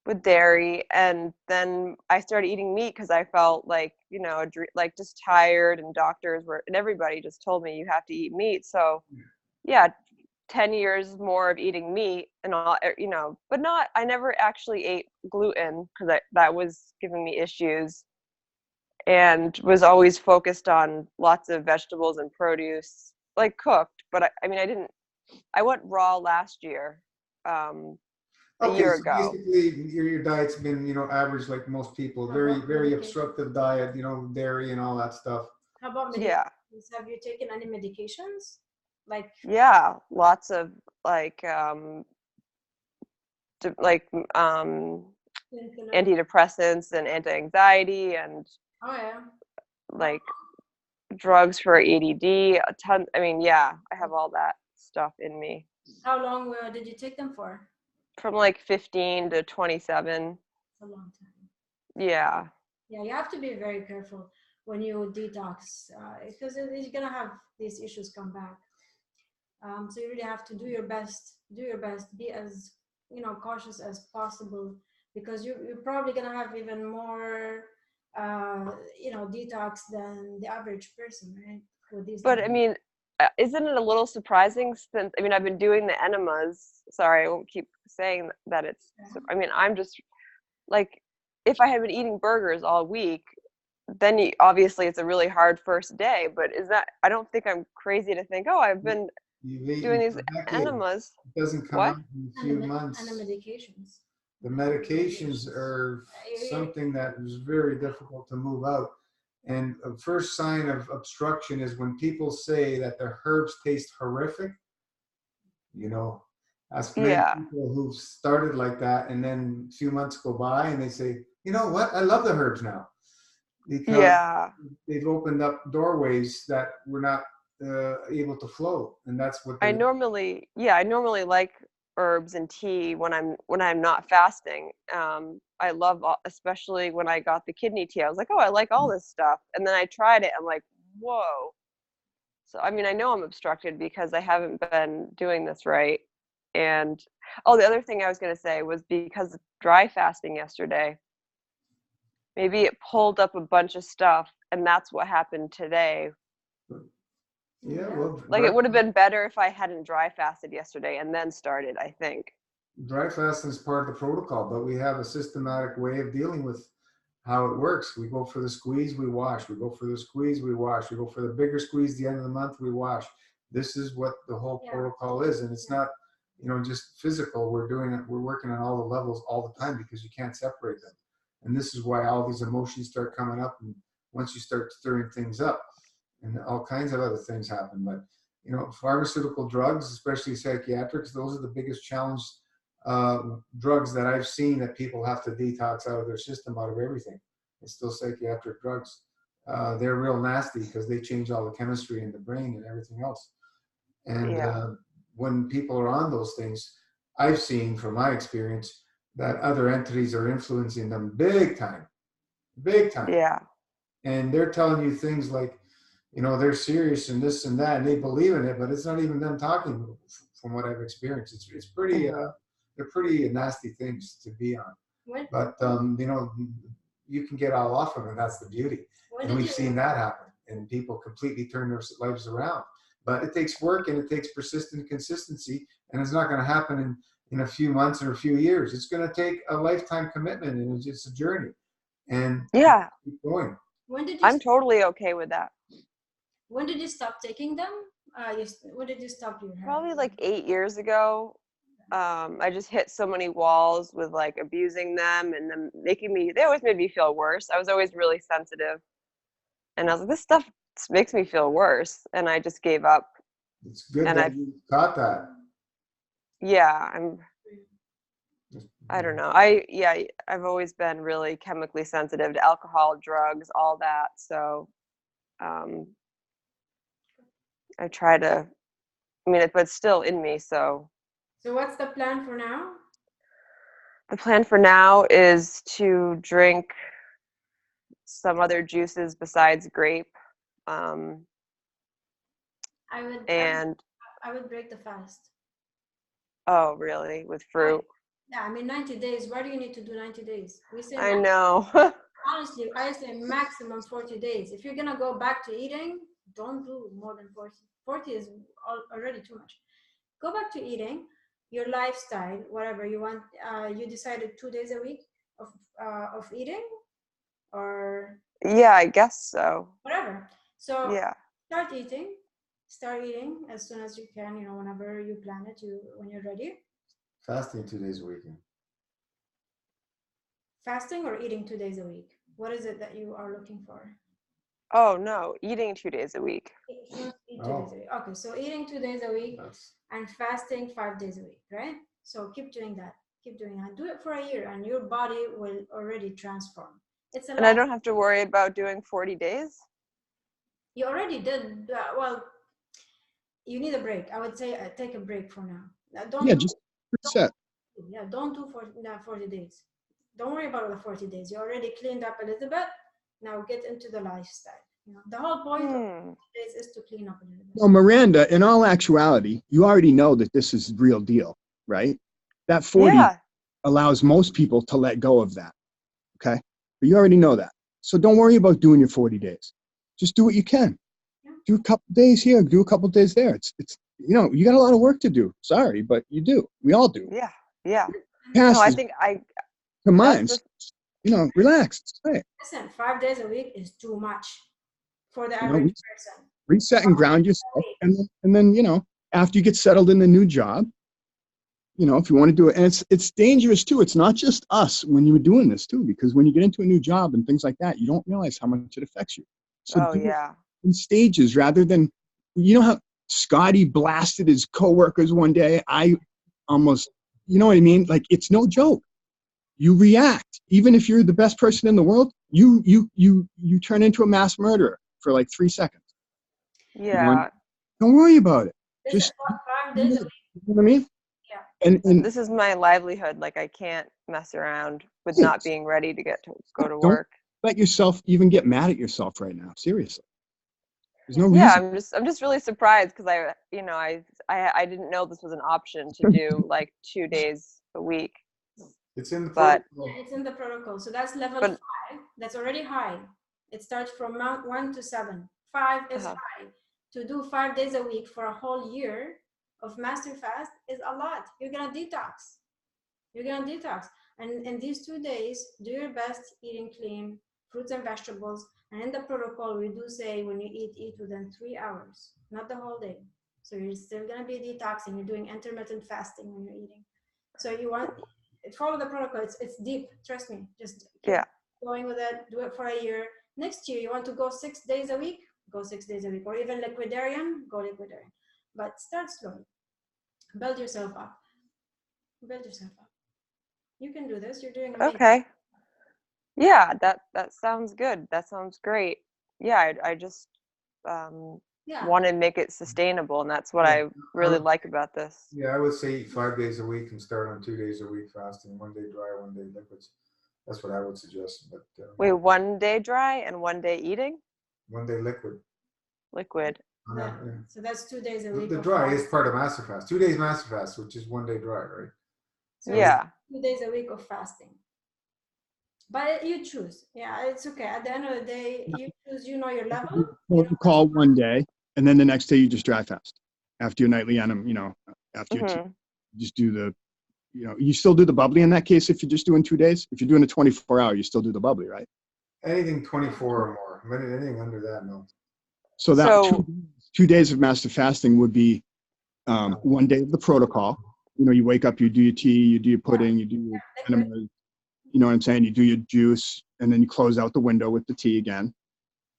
with dairy. And then I started eating meat because I felt like, you know, like just tired, and and everybody just told me you have to eat meat. So yeah, 10 years more of eating meat and all, you know, but I never actually ate gluten because that was giving me issues, and was always focused on lots of vegetables and produce, like cooked. But I went raw last year, a year ago. Basically your diet's been, average like most people, very, very obstructive diet, dairy and all that stuff. How about medications? Yeah. Have you taken any medications? Lots of antidepressants and anti-anxiety and like drugs for ADD, a ton. I have all that stuff in me. How long did you take them for? From like 15 to 27. That's a long time. Yeah. Yeah, you have to be very careful when you detox, because you're gonna have these issues come back. So you really have to do your best, be as cautious as possible, because you're probably gonna have even more detox than the average person, right? But isn't it a little surprising, since I've been doing the enemas. Sorry, I won't keep saying that it's I'm just like, if I had been eating burgers all week, then obviously it's a really hard first day. But I don't think I'm crazy to think, I've been doing these enemas. It doesn't come out in a few months. And the medications. The medications are something that is very difficult to move out. And a first sign of obstruction is when people say that the herbs taste horrific. Ask many people who've started like that, and then a few months go by and they say, you know what, I love the herbs now. Because they've opened up doorways that were not able to flow, and that's what I normally like herbs and tea when I'm not fasting. I love, especially when I got the kidney tea, I was like, I like all this stuff, and then I tried it, I'm like, whoa. So I know I'm obstructed because I haven't been doing this right. And Oh, the other thing I was going to say was because of dry fasting yesterday, maybe it pulled up a bunch of stuff, and that's what happened today. Yeah, well, Like it would have been better if I hadn't dry fasted yesterday and then started, I think. dry fasting is part of the protocol, but we have a systematic way of dealing with how it works. We go for the squeeze, we wash. We go for the squeeze, we wash. We go for the bigger squeeze, the end of the month, we wash. This is what the whole protocol is. And it's not, just physical. We're doing it. We're working on all the levels all the time because you can't separate them. And this is why all these emotions start coming up. And once you start stirring things up, and all kinds of other things happen. But, pharmaceutical drugs, especially psychiatrics, those are the biggest challenge drugs that I've seen that people have to detox out of their system, out of everything. It's still psychiatric drugs. They're real nasty because they change all the chemistry in the brain and everything else. And when people are on those things, I've seen from my experience that other entities are influencing them big time. Yeah. And they're telling you things like, they're serious and this and that, and they believe in it, but it's not even them talking from what I've experienced. It's pretty, they're pretty nasty things to be on. But, you can get all off of them, and that's the beauty. And we've seen that happen, and people completely turn their lives around. But it takes work, and it takes persistent consistency, and it's not going to happen in a few months or a few years. It's going to take a lifetime commitment, and it's a journey. And keep going. I'm totally okay with that. When did you stop taking them? When did you stop your hair? Probably like 8 years ago. I just hit so many walls with like abusing them and them they always made me feel worse. I was always really sensitive. And I was like, this stuff makes me feel worse. And I just gave up. It's good that you got that. Yeah, I don't know. I've always been really chemically sensitive to alcohol, drugs, all that. So I try to, but it's still in me. So what's the plan for now? The plan for now is to drink some other juices besides grape. I would break the fast. Oh, really? With fruit? Yeah, 90 days. Why do you need to do 90 days? We say I know. Honestly, I say maximum 40 days. If you're going to go back to eating, don't do more than 40. 40 is already too much. Go back to eating, your lifestyle, whatever you want. You decided 2 days a week of eating, or? Yeah, I guess so. Whatever. So start eating as soon as you can, whenever you plan it, when you're ready. Fasting 2 days a week. Fasting or eating 2 days a week? What is it that you are looking for? Oh, no, eating 2 days a week. Eat 2 days a week. Okay, so eating 2 days a week and fasting 5 days a week, right? So keep doing that. Do it for a year, and your body will already transform. And I don't have to worry about doing 40 days? You already did. Well, you need a break. I would say take a break for now. Just reset. Don't do 40 days. Don't worry about the 40 days. You already cleaned up a little bit. Now get into the lifestyle. The whole point of 40 days is to clean up a little bit. Well, Miranda, in all actuality, you already know that this is the real deal, right? That 40 allows most people to let go of that. Okay? But you already know that. So don't worry about doing your 40 days. Just do what you can. Yeah. Do a couple days here, do a couple days there. It's you got a lot of work to do. Sorry, but you do. We all do. Yeah. No, I think come on, relax. It's right. Listen, 5 days a week is too much for the average person. Reset and ground yourself, and then after you get settled in the new job, if you want to do it, and it's dangerous too. It's not just us when you were doing this too, because when you get into a new job and things like that, you don't realize how much it affects you. So do it in stages rather than, how Scotty blasted his coworkers one day. I almost, what I mean? Like, it's no joke. You react, even if you're the best person in the world. You turn into a mass murderer for like 3 seconds. Yeah. Don't worry about it. Just 5 days a week. You know what I mean? Yeah. And this is my livelihood. Like, I can't mess around with not being ready to go to work. Don't let yourself even get mad at yourself right now. Seriously. There's no Yeah, reason. I'm just really surprised because I didn't know this was an option to do like 2 days a week. It's in the But protocol. It's in the protocol. So that's level But- 5. That's already high. It starts from 1 to 7. 5 is Uh-huh. high. To do 5 days a week for a whole year of master fast is a lot. You're gonna detox. You're gonna detox. And in these 2 days, do your best eating clean, fruits and vegetables. And in the protocol, we do say when you eat within 3 hours, not the whole day. So you're still gonna be detoxing. You're doing intermittent fasting when you're eating. So you want follow the protocol. It's deep. Trust me. Just keep going with it. Do it for a year. Next year, you want to go 6 days a week? Go 6 days a week. Or even liquidarian? Go liquidarian. But start slowly. Build yourself up. Build yourself up. You can do this. You're doing amazing. Okay. Yeah, that sounds good. That sounds great. Yeah, I just want to make it sustainable, and that's what I really like about this. Yeah, I would say eat 5 days a week and start on 2 days a week fasting, 1 day dry, 1 day liquids. That's what I would suggest. But Wait, 1 day dry and 1 day eating? 1 day liquid. Liquid. So that's 2 days a week. The dry is part of master fast. 2 days master fast, which is 1 day dry, right? So Yeah. 2 days a week of fasting. But you choose. Yeah, it's okay. At the end of the day, you choose, you know your level. Call 1 day, and then the next day you just dry fast. After your nightly enema, after you just do the, you still do the bubbly in that case if you're just doing 2 days? If you're doing a 24-hour, you still do the bubbly, right? Anything 24 or more. Anything under that, no. So that 2 days of master fasting would be 1 day of the protocol. You wake up, you do your tea, you do your pudding, you do your enemas, you know what I'm saying? You do your juice, and then you close out the window with the tea again.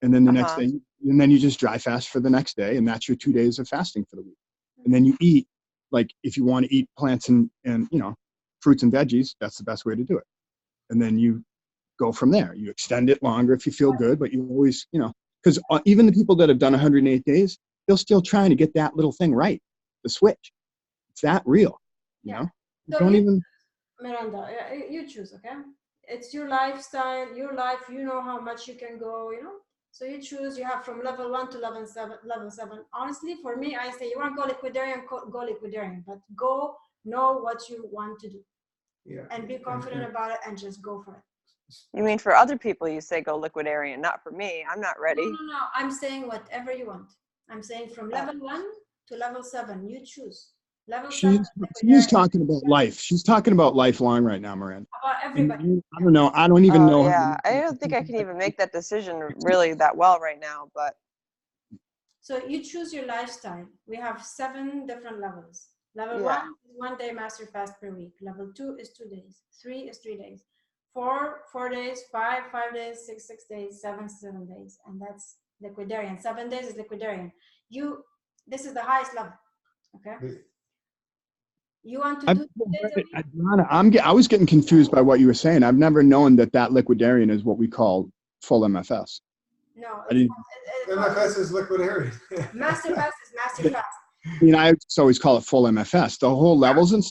And then the next day, and then you just dry fast for the next day, and that's your 2 days of fasting for the week. And then you eat, like if you want to eat plants and fruits and veggies, that's the best way to do it. And then you go from there. You extend it longer if you feel good, but you always, because even the people that have done 108 days, they're still trying to get that little thing right, the switch. It's that real, So don't even. Miranda, you choose, okay? It's your lifestyle, your life. You know how much you can go, So you choose. You have from level 1 to level 7. Honestly, for me, I say you want to go liquidarian, go liquidarian, but go know what you want to do, and be confident about it, and just go for it. You mean for other people, you say go liquidarian, not for me. I'm not ready. No. I'm saying whatever you want. I'm saying from level 1 to level 7. You choose. Level 7. She's talking about life. She's talking about lifelong right now, Miranda. About everybody. I don't know. I don't even know. Yeah, I don't think I can even make that decision really that well right now. But so you choose your lifestyle. We have 7 different levels. Level 1 is 1 day master fast per week. Level 2 is 2 days. 3 is 3 days. 4 days. 5 days. 6 days. 7 days. And that's liquidarian. 7 days is liquidarian. This is the highest level. Okay. You want to do 2 days a week? I was getting confused by what you were saying. I've never known that liquidarian is what we call full MFS. No, MFS is liquidarian. Master fast is master fast. I just always call it full MFS. The whole levels and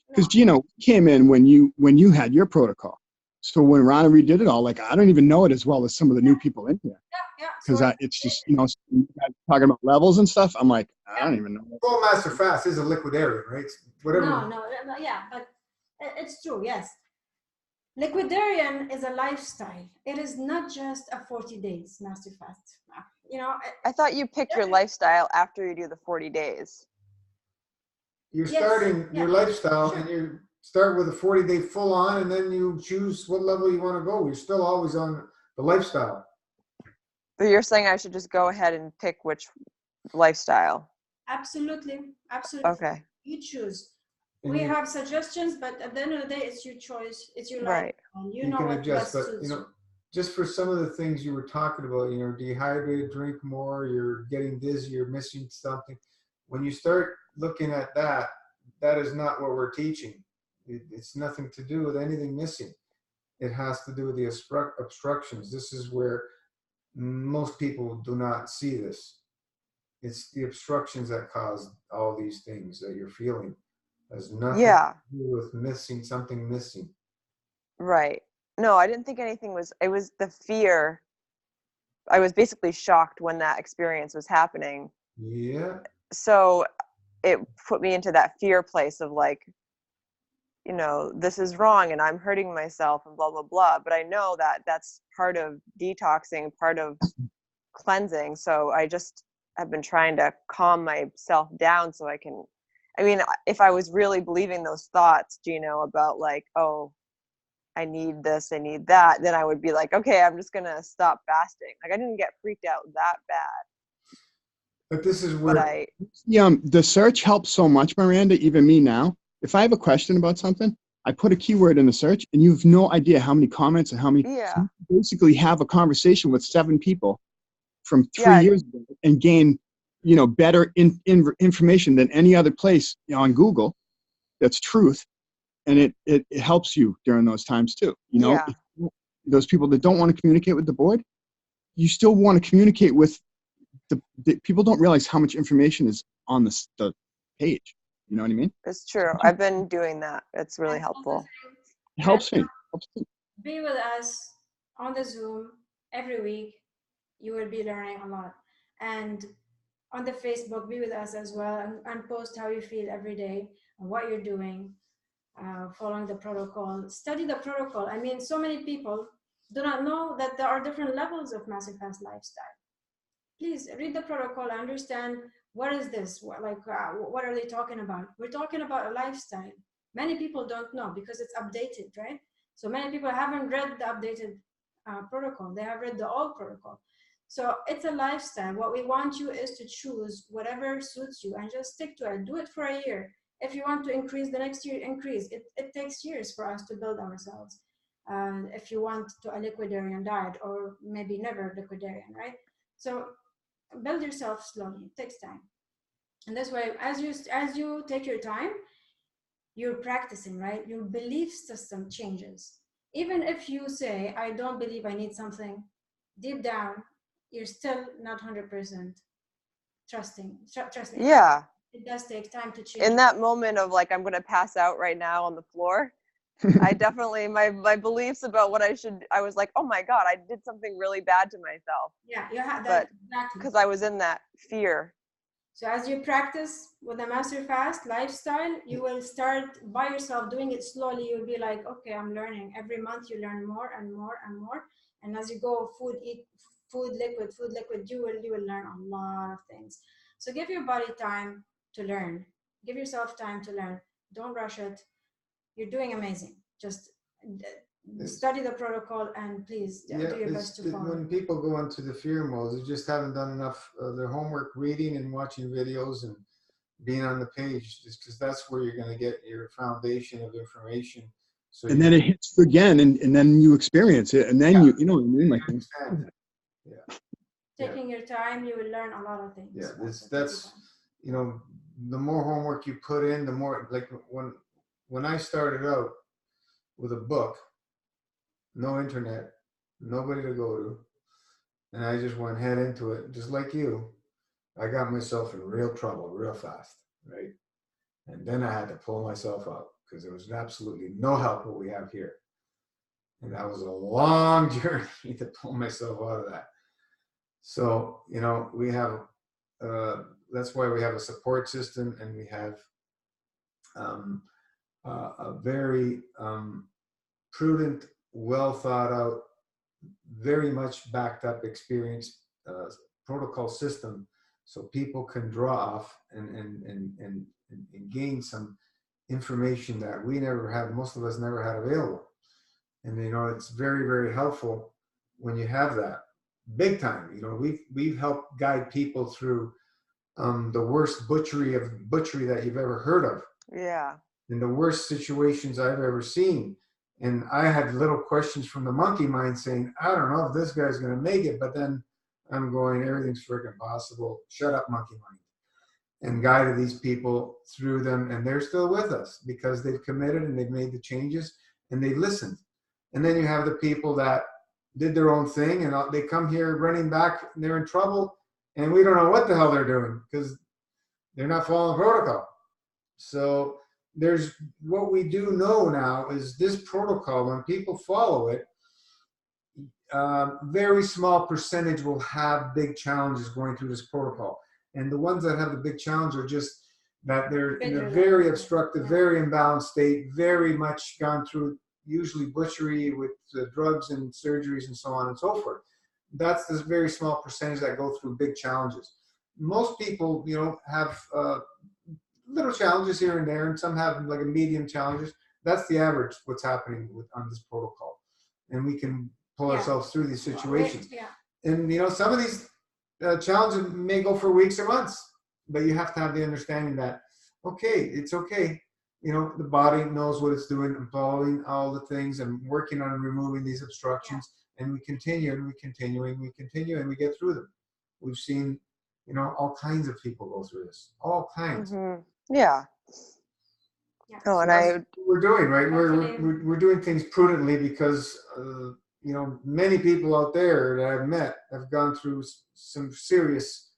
because Gino came in when you had your protocol. So when Rana redid it all, I don't even know it as well as some of the new people in here. Because it's just talking about levels and stuff. I'm like, I don't even know. Full master fast is a liquidarian, right? Whatever. No, yeah, but it's true. Yes, liquidarian is a lifestyle. It is not just a 40 days master fast. I thought you picked your lifestyle after you do the 40 days. You're starting your lifestyle, and you start with a 40-day full on, and then you choose what level you want to go. You're still always on the lifestyle. So you're saying I should just go ahead and pick which lifestyle? Absolutely. Okay. You choose. We have suggestions, but at the end of the day, it's your choice. It's your life. And you know can what adjust, best but suits you. just for some of the things you were talking about, dehydrated, drink more, you're getting dizzy, you're missing something. When you start looking at that is not what we're teaching. It's nothing to do with anything missing. It has to do with the obstructions. This is where most people do not see this. It's the obstructions that cause all these things that you're feeling. Has nothing to do with something missing. Right. No, I didn't think anything was, it was the fear I was basically shocked when that experience was happening. Yeah. So it put me into that fear place of like, you know, this is wrong and I'm hurting myself and blah, blah, blah. But I know that that's part of detoxing, part of cleansing. So I just have been trying to calm myself down so I can, I mean, if I was really believing those thoughts, Gino, about like, oh, I need this, I need that, then I would be like, okay, I'm just going to stop fasting. Like I didn't get freaked out that bad. But this is But where The search helps so much, Miranda, even me now. If I have a question about something, I put a keyword in the search and you have no idea how many comments and how many, yeah, you basically have a conversation with 7 people from 3 Yeah. years ago and gain, you know, better information than any other place on Google. That's truth. And it helps you during those times too. You know, Yeah. if those people that don't want to communicate with the board, you still want to communicate with the people. Don't realize how much information is on the page. You know what I mean? It's true. I've been doing that. It's really And helpful. also It helps me. be with us on the Zoom every week. You will be learning a lot. And on the Facebook, be with us as well and post how you feel every day and what you're doing, following the protocol. Study the protocol. I mean, so many people do not know that there are different levels of massive fast lifestyle. Please read the protocol, understand what is this, what are they talking about? We're talking about a lifestyle. Many people don't know because it's updated, right? So many people haven't read the updated protocol. They have read the old protocol. So it's a lifestyle. What we want you is to choose whatever suits you and just stick to it. Do it for a year. If you want to increase the next year, increase. It takes years for us to build ourselves. If you want to a liquidarian diet or maybe never liquidarian, right? So build yourself slowly. It takes time. And that's why as you take your time, you're practicing, right? Your belief system changes. Even if you say, I don't believe I need something, deep down, you're still not 100% trusting. Trusting. Yeah. It does take time to change. In that moment of like, I'm going to pass out right now on the floor, I definitely, my beliefs about what I was like, oh my God, I did something really bad to myself. Yeah, you have But that exactly. because I was in that fear. So as you practice with a master fast lifestyle, you will start by yourself doing it slowly. You'll be like, okay, I'm learning. Every month you learn more and more and more. And as you go eat food, liquid, you will learn a lot of things. So give your body time to learn. Give yourself time to learn. Don't rush it. You're doing amazing. Just study the protocol and please do your best to follow. When people go into the fear mode, they just haven't done enough of their homework, reading and watching videos and being on the page, just because that's where you're going to get your foundation of information. So and then it hits you again, and then you experience it, and then you know what I mean, like taking your time, you will learn a lot of things. Yeah, that's you know, the more homework you put in, the more, like when I started out with a book, no internet, nobody to go to, and I just went head into it, just like you. I got myself in real trouble real fast, right? And then I had to pull myself up because there was absolutely no help what we have here. And that was a long journey to pull myself out of that. So, you know, we have, that's why we have a support system, and we have a very prudent, well thought out, very much backed up experience protocol system, so people can draw off and gain some information that we never had, most of us never had available. And you know, it's very, very helpful when you have that, big time. You know, we've helped guide people through the worst butchery that you've ever heard of. Yeah. In the worst situations I've ever seen. And I had little questions from the monkey mind saying, I don't know if this guy's going to make it, but then I'm going, everything's freaking possible. Shut up, monkey mind. And guided these people through them, and they're still with us because they've committed and they've made the changes and they've listened. And then you have the people that did their own thing and they come here running back and they're in trouble, and we don't know what the hell they're doing because they're not following protocol. So there's what we do know now is this protocol, when people follow it, very small percentage will have big challenges going through this protocol. And the ones that have the big challenge are just that they're in a very obstructive, very imbalanced state, very much gone through usually butchery with drugs and surgeries and so on and so forth. That's this very small percentage that go through big challenges. Most people, you know, have little challenges here and there, and some have like a medium challenges. That's the average, what's happening on this protocol. And we can pull ourselves through these situations. And, you know, some of these challenges may go for weeks or months, but you have to have the understanding that, okay, it's okay. You know, the body knows what it's doing. I'm following all the things. I'm working on removing these obstructions, and we continue and we continue and we continue and we get through them. We've seen, you know, all kinds of people go through this, all kinds. Yeah. Oh, and that's what we're doing, right? We're doing things prudently because, you know, many people out there that I've met have gone through some serious,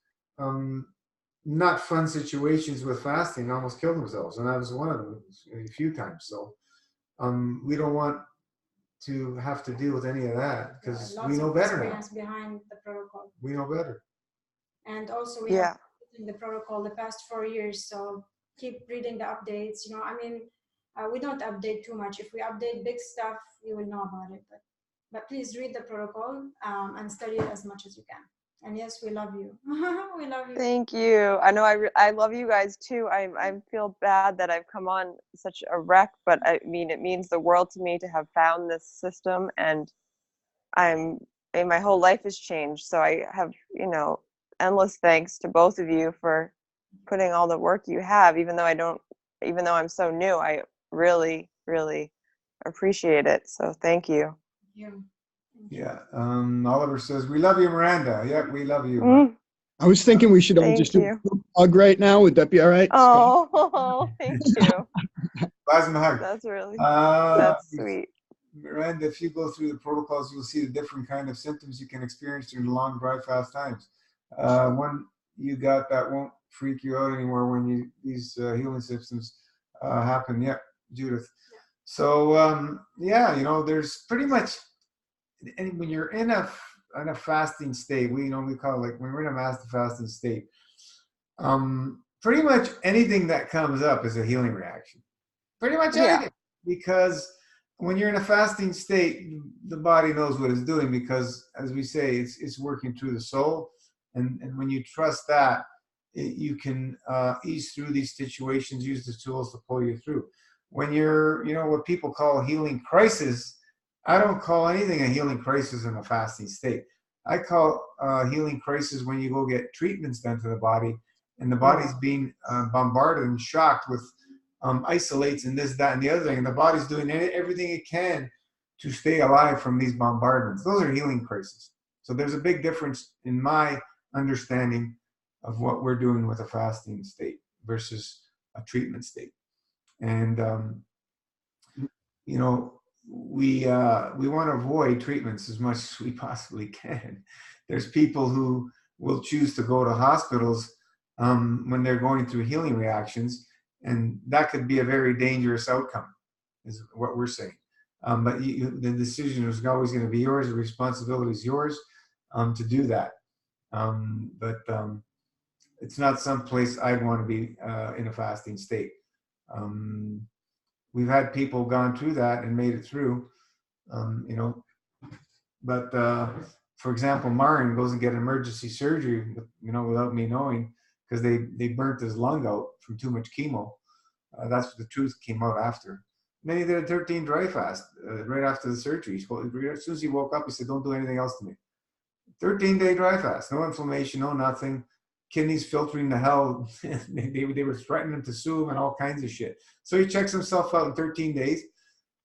not fun situations with fasting, almost killed themselves, and I was one of them a few times. So we don't want to have to deal with any of that because we know better now. Behind the protocol. We know better. And also we have in the protocol the past 4 years, so keep reading the updates. You know, I mean, we don't update too much. If we update big stuff, you will know about it. But please read the protocol and study it as much as you can. And yes, we love you. We love you. Thank you. I know I love you guys too. I feel bad that I've come on such a wreck, but I mean, it means the world to me to have found this system, and my whole life has changed. So I have, you know, endless thanks to both of you for putting all the work you have, even though I'm so new. I really, really appreciate it. So thank you. Yeah. Oliver says, we love you, Miranda. Yeah, we love you. I was thinking we should all just do a hug right now. Would that be all right? Oh, thank you. Plasma hug. That's really, that's sweet. Miranda, if you go through the protocols, you'll see the different kind of symptoms you can experience during the long, dry fast times. One you got that won't freak you out anymore when these healing symptoms happen. Yeah, Judith. So yeah, you know, there's pretty much, and when you're in a fasting state, we call it, like when we're in a master fasting state, pretty much anything that comes up is a healing reaction. Pretty much anything, because when you're in a fasting state, the body knows what it's doing because, as we say, it's working through the soul, and when you trust that, you can ease through these situations, use the tools to pull you through. When you're, you know, what people call a healing crisis, I don't call anything a healing crisis in a fasting state. I call healing crisis when you go get treatments done to the body, and the body's being bombarded and shocked with isolates and this, that, and the other thing, and the body's doing everything it can to stay alive from these bombardments. Those are healing crises. So there's a big difference in my understanding of what we're doing with a fasting state versus a treatment state. And you know, we want to avoid treatments as much as we possibly can. There's people who will choose to go to hospitals when they're going through healing reactions, and that could be a very dangerous outcome, is what we're saying. But the decision is always going to be yours. The responsibility is yours to do that. But it's not someplace I'd want to be in a fasting state. We've had people gone through that and made it through, you know. But for example, Marin goes and get emergency surgery, you know, without me knowing, because they burnt his lung out from too much chemo. That's what the truth came out after. And then he did a 13 dry fast right after the surgery. As soon as he woke up, he said, "Don't do anything else to me." 13-day dry fast, no inflammation, no nothing. Kidneys filtering to hell. they were threatening him to sue him and all kinds of shit. So he checks himself out in 13 days.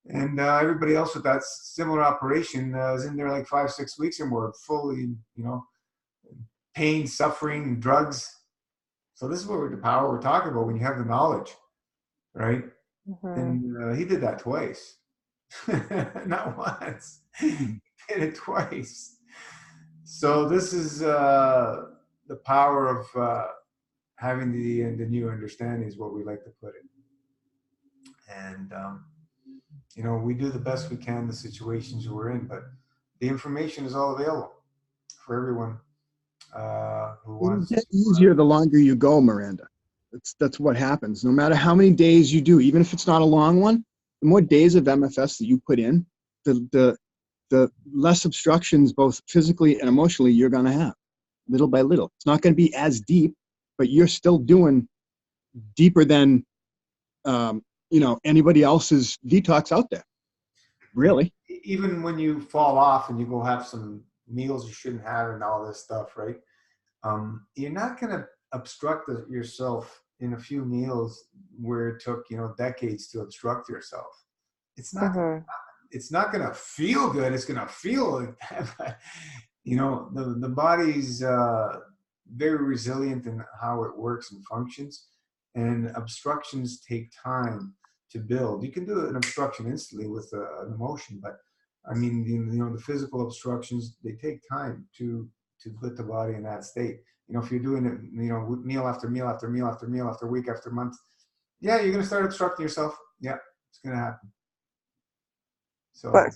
And everybody else with that similar operation is in there like 5-6 weeks or more, fully, you know, pain, suffering, drugs. So this is what the power we're talking about when you have the knowledge, right? Mm-hmm. And he did that twice. Not once. He did it twice. So this is the power of having the new understanding, is what we like to put it. And you know, we do the best we can in the situations we're in, but the information is all available for everyone who It'll wants get to. easier the longer you go, Miranda. That's what happens. No matter how many days you do, even if it's not a long one, the more days of MFS that you put in, the less obstructions, both physically and emotionally, you're going to have, little by little. It's not going to be as deep, but you're still doing deeper than anybody else's detox out there. Really. Even when you fall off and you go have some meals you shouldn't have and all this stuff, right? You're not going to obstruct yourself in a few meals where it took, decades to obstruct yourself. It's not. It's not going to feel good. It's going to feel like that. The body's very resilient in how it works and functions, and obstructions take time to build. You can do an obstruction instantly with an emotion, but I mean, the physical obstructions, they take time to put the body in that state. If you're doing it, meal after meal after meal after meal after week after month, yeah, you're going to start obstructing yourself. Yeah, it's going to happen. So, but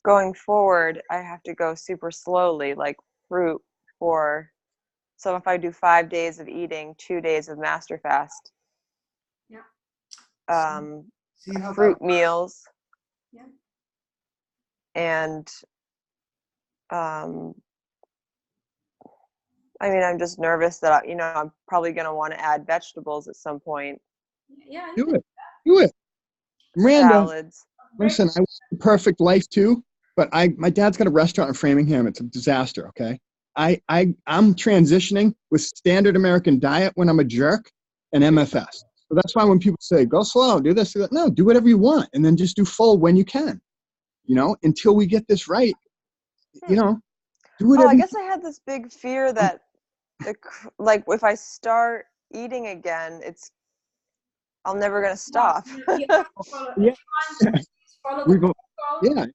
going forward, I have to go super slowly, like fruit so if I do 5 days of eating, 2 days of master fast. Yeah. See how fruit meals. Yeah. And I'm just nervous that I'm probably going to want to add vegetables at some point. Yeah. Do it. Miranda, salads. Listen, I want the perfect life too, but my dad's got a restaurant in Framingham. It's a disaster. Okay. I'm transitioning with standard American diet when I'm a jerk and MFS. So that's why when people say, go slow, do this, do that. No, do whatever you want. And then just do full when you can, until we get this right, do whatever. I guess I had this big fear that if I start eating again, I'm never going to stop. You have to follow, Yeah. follow the protocol. Yeah.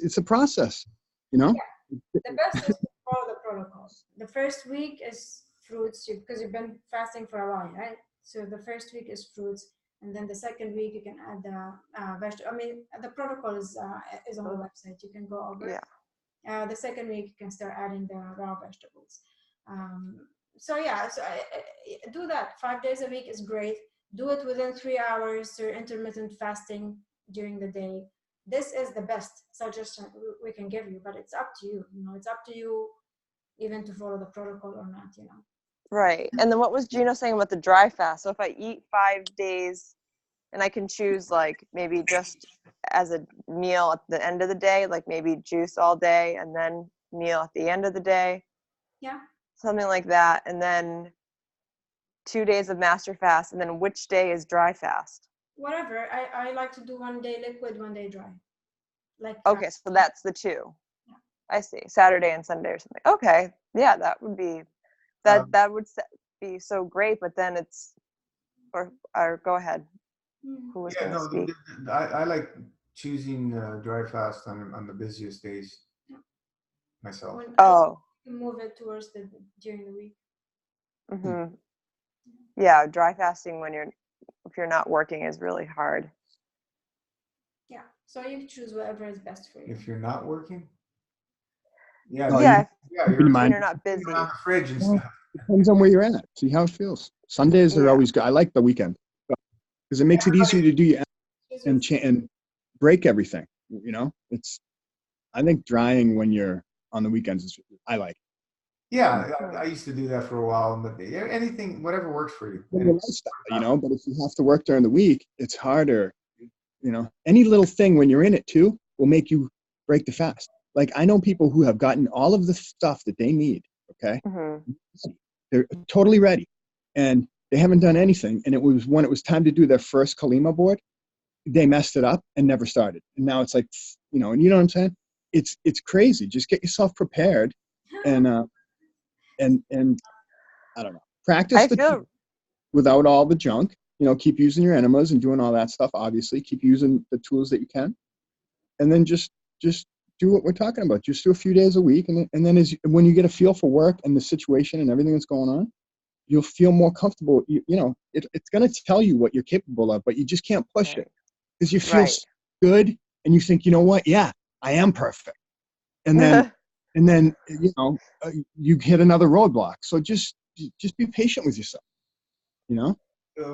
It's a process, Yeah. The best is to follow the protocol. The first week is fruits because you've been fasting for a while, right? So the first week is fruits, and then the second week you can add the vegetable. The protocol is on the website. You can go over. Yeah. The second week you can start adding the raw vegetables. Do that. 5 days a week is great. Do it within 3 hours through intermittent fasting during the day. This is the best suggestion we can give you, but it's up to you. It's up to you even to follow the protocol or not, Right. And then what was Gino saying about the dry fast? So if I eat 5 days and I can choose maybe just as a meal at the end of the day, like maybe juice all day and then meal at the end of the day. Yeah. Something like that. And then 2 days of master fast. And then which day is dry fast? Whatever. I like to do 1 day liquid, 1 day dry. Okay, so that's the two. Yeah. I see. Saturday and Sunday or something. Okay. Yeah, that would be that would be so great, but then it's or go ahead. Who was going to speak? I like choosing dry fast on the busiest days myself. You can move it towards during the week. Mm-hmm. Yeah, dry fasting if you're not working is really hard. Yeah, so you choose whatever is best for you. If you're not working, you're not busy. On the fridge and stuff. Depends on where you're at. See how it feels. Sundays are always good. I like the weekend because it makes it easier to do your and break everything. I think drying when you're on the weekends I like. Yeah, I used to do that for a while, but anything, whatever works for you. But if you have to work during the week, it's harder. Any little thing when you're in it too will make you break the fast. Like I know people who have gotten all of the stuff that they need. Okay. Mm-hmm. They're totally ready and they haven't done anything. And it was when it was time to do their first Kalima board, they messed it up and never started. And now it's like, and you know what I'm saying? It's crazy. Just get yourself prepared and I don't know, practice without all the junk, keep using your enemas and doing all that stuff. Obviously keep using the tools that you can. And then just do what we're talking about. Just do a few days a week. And then when you get a feel for work and the situation and everything that's going on, you'll feel more comfortable. It's going to tell you what you're capable of, but you just can't push it because you feel good. And you think, you know what? Yeah, I am perfect. And then, you know, you hit another roadblock. So just be patient with yourself. You know,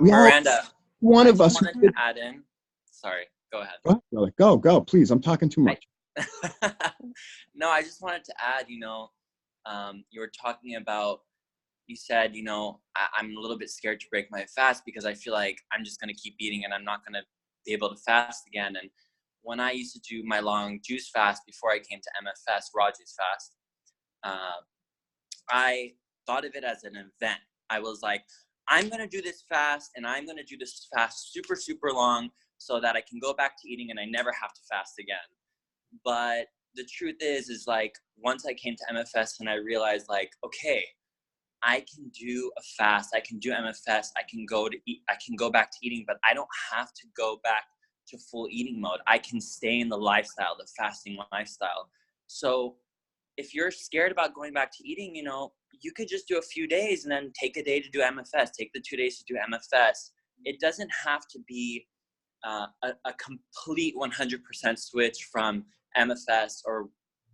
we all, Miranda, one I of just us. wanted to add in. Sorry, go ahead. Go, please. I'm talking too much. No, I just wanted to add, you know, you were talking about, you said, you know, I'm a little bit scared to break my fast because I feel like I'm just going to keep eating and I'm not going to be able to fast again. And when I used to do my long juice fast before I came to MFS, raw juice fast, I thought of it as an event. I was like, I'm going to do this fast and I'm going to do this fast super, super long so that I can go back to eating and I never have to fast again. But the truth is like, once I came to MFS and I realized like, okay, I can do a fast, I can do MFS, I can go to eat, I can go back to eating, but I don't have to go back to full eating mode. I can stay in the lifestyle, the fasting lifestyle. So if you're scared about going back to eating, you know, you could just do a few days and then take a day to do MFS, take the 2 days to do MFS. It doesn't have to be a complete 100% switch from MFS or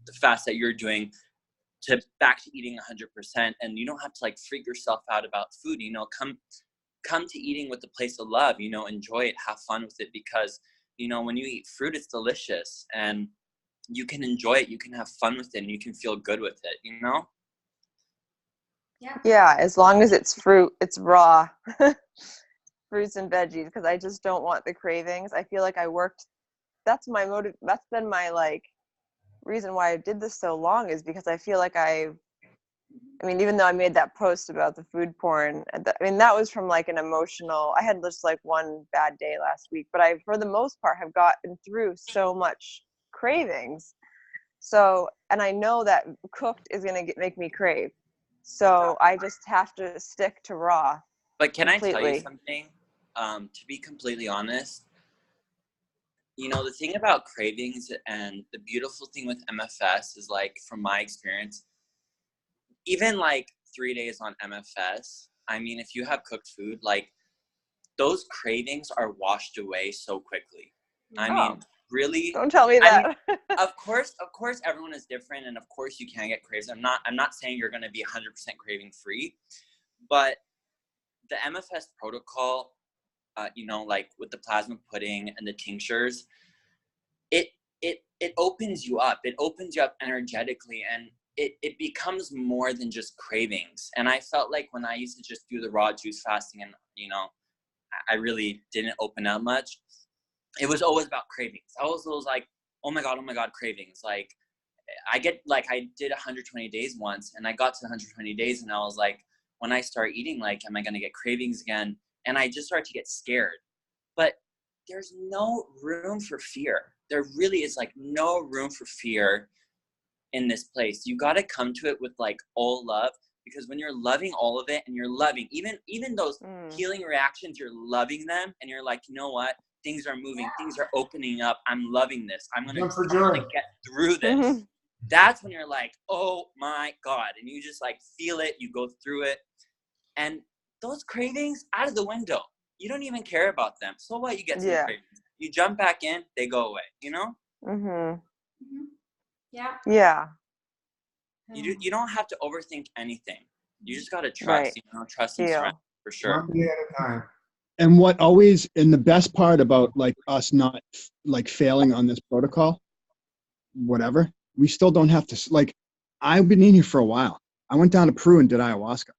the fast that you're doing to back to eating 100%. And you don't have to like freak yourself out about food. You know, come to eating with a place of love, you know, enjoy it, have fun with it, because, you know, when you eat fruit, it's delicious and you can enjoy it, you can have fun with it, and you can feel good with it, you know? Yeah, as long as it's fruit, it's raw fruits and veggies, because I just don't want the cravings. I feel like I worked, that's my motive, that's been my like reason why I did this so long, is because I feel like I mean, even though I made that post about the food porn, I mean, that was from like an emotional, I had just like one bad day last week, but I, for the most part, have gotten through so much cravings. So, and I know that cooked is going to make me crave. So I just have to stick to raw. But can completely. I tell you something? To be completely honest, you know, the thing about cravings and the beautiful thing with MFS is like, from my experience, even like 3 days on MFS, I mean, if you have cooked food, like those cravings are washed away so quickly. I mean, really, don't tell me that. I mean, of course, everyone is different, and of course you can get craves. I'm not saying you're going to be 100% craving free, but the MFS protocol, you know, like with the plasma pudding and the tinctures, it opens you up. It opens you up energetically, and it becomes more than just cravings. And I felt like when I used to just do the raw juice fasting and, you know, I really didn't open up much, it was always about cravings. I was always like, oh my God, cravings. Like I did 120 days once, and I got to 120 days and I was like, when I start eating, like, am I going to get cravings again? And I just started to get scared. But there's no room for fear. There really is like no room for fear in this place. You got to come to it with like all love, because when you're loving all of it, and you're loving even those healing reactions, you're loving them, and you're like, you know what? Things are moving. Things are opening up. I'm loving this. I'm going to get through this. That's when you're like, oh my God. And you just like feel it. You go through it. And those cravings, out of the window. You don't even care about them. So what? You get some cravings. You jump back in, they go away, you know? Yeah. You don't have to overthink anything. You just got to trust, you know, trust and surrender, for sure. One day at a time. And what always, and the best part about like us not like failing on this protocol, whatever, we still don't have to, like, I've been in here for a while. I went down to Peru and did ayahuasca.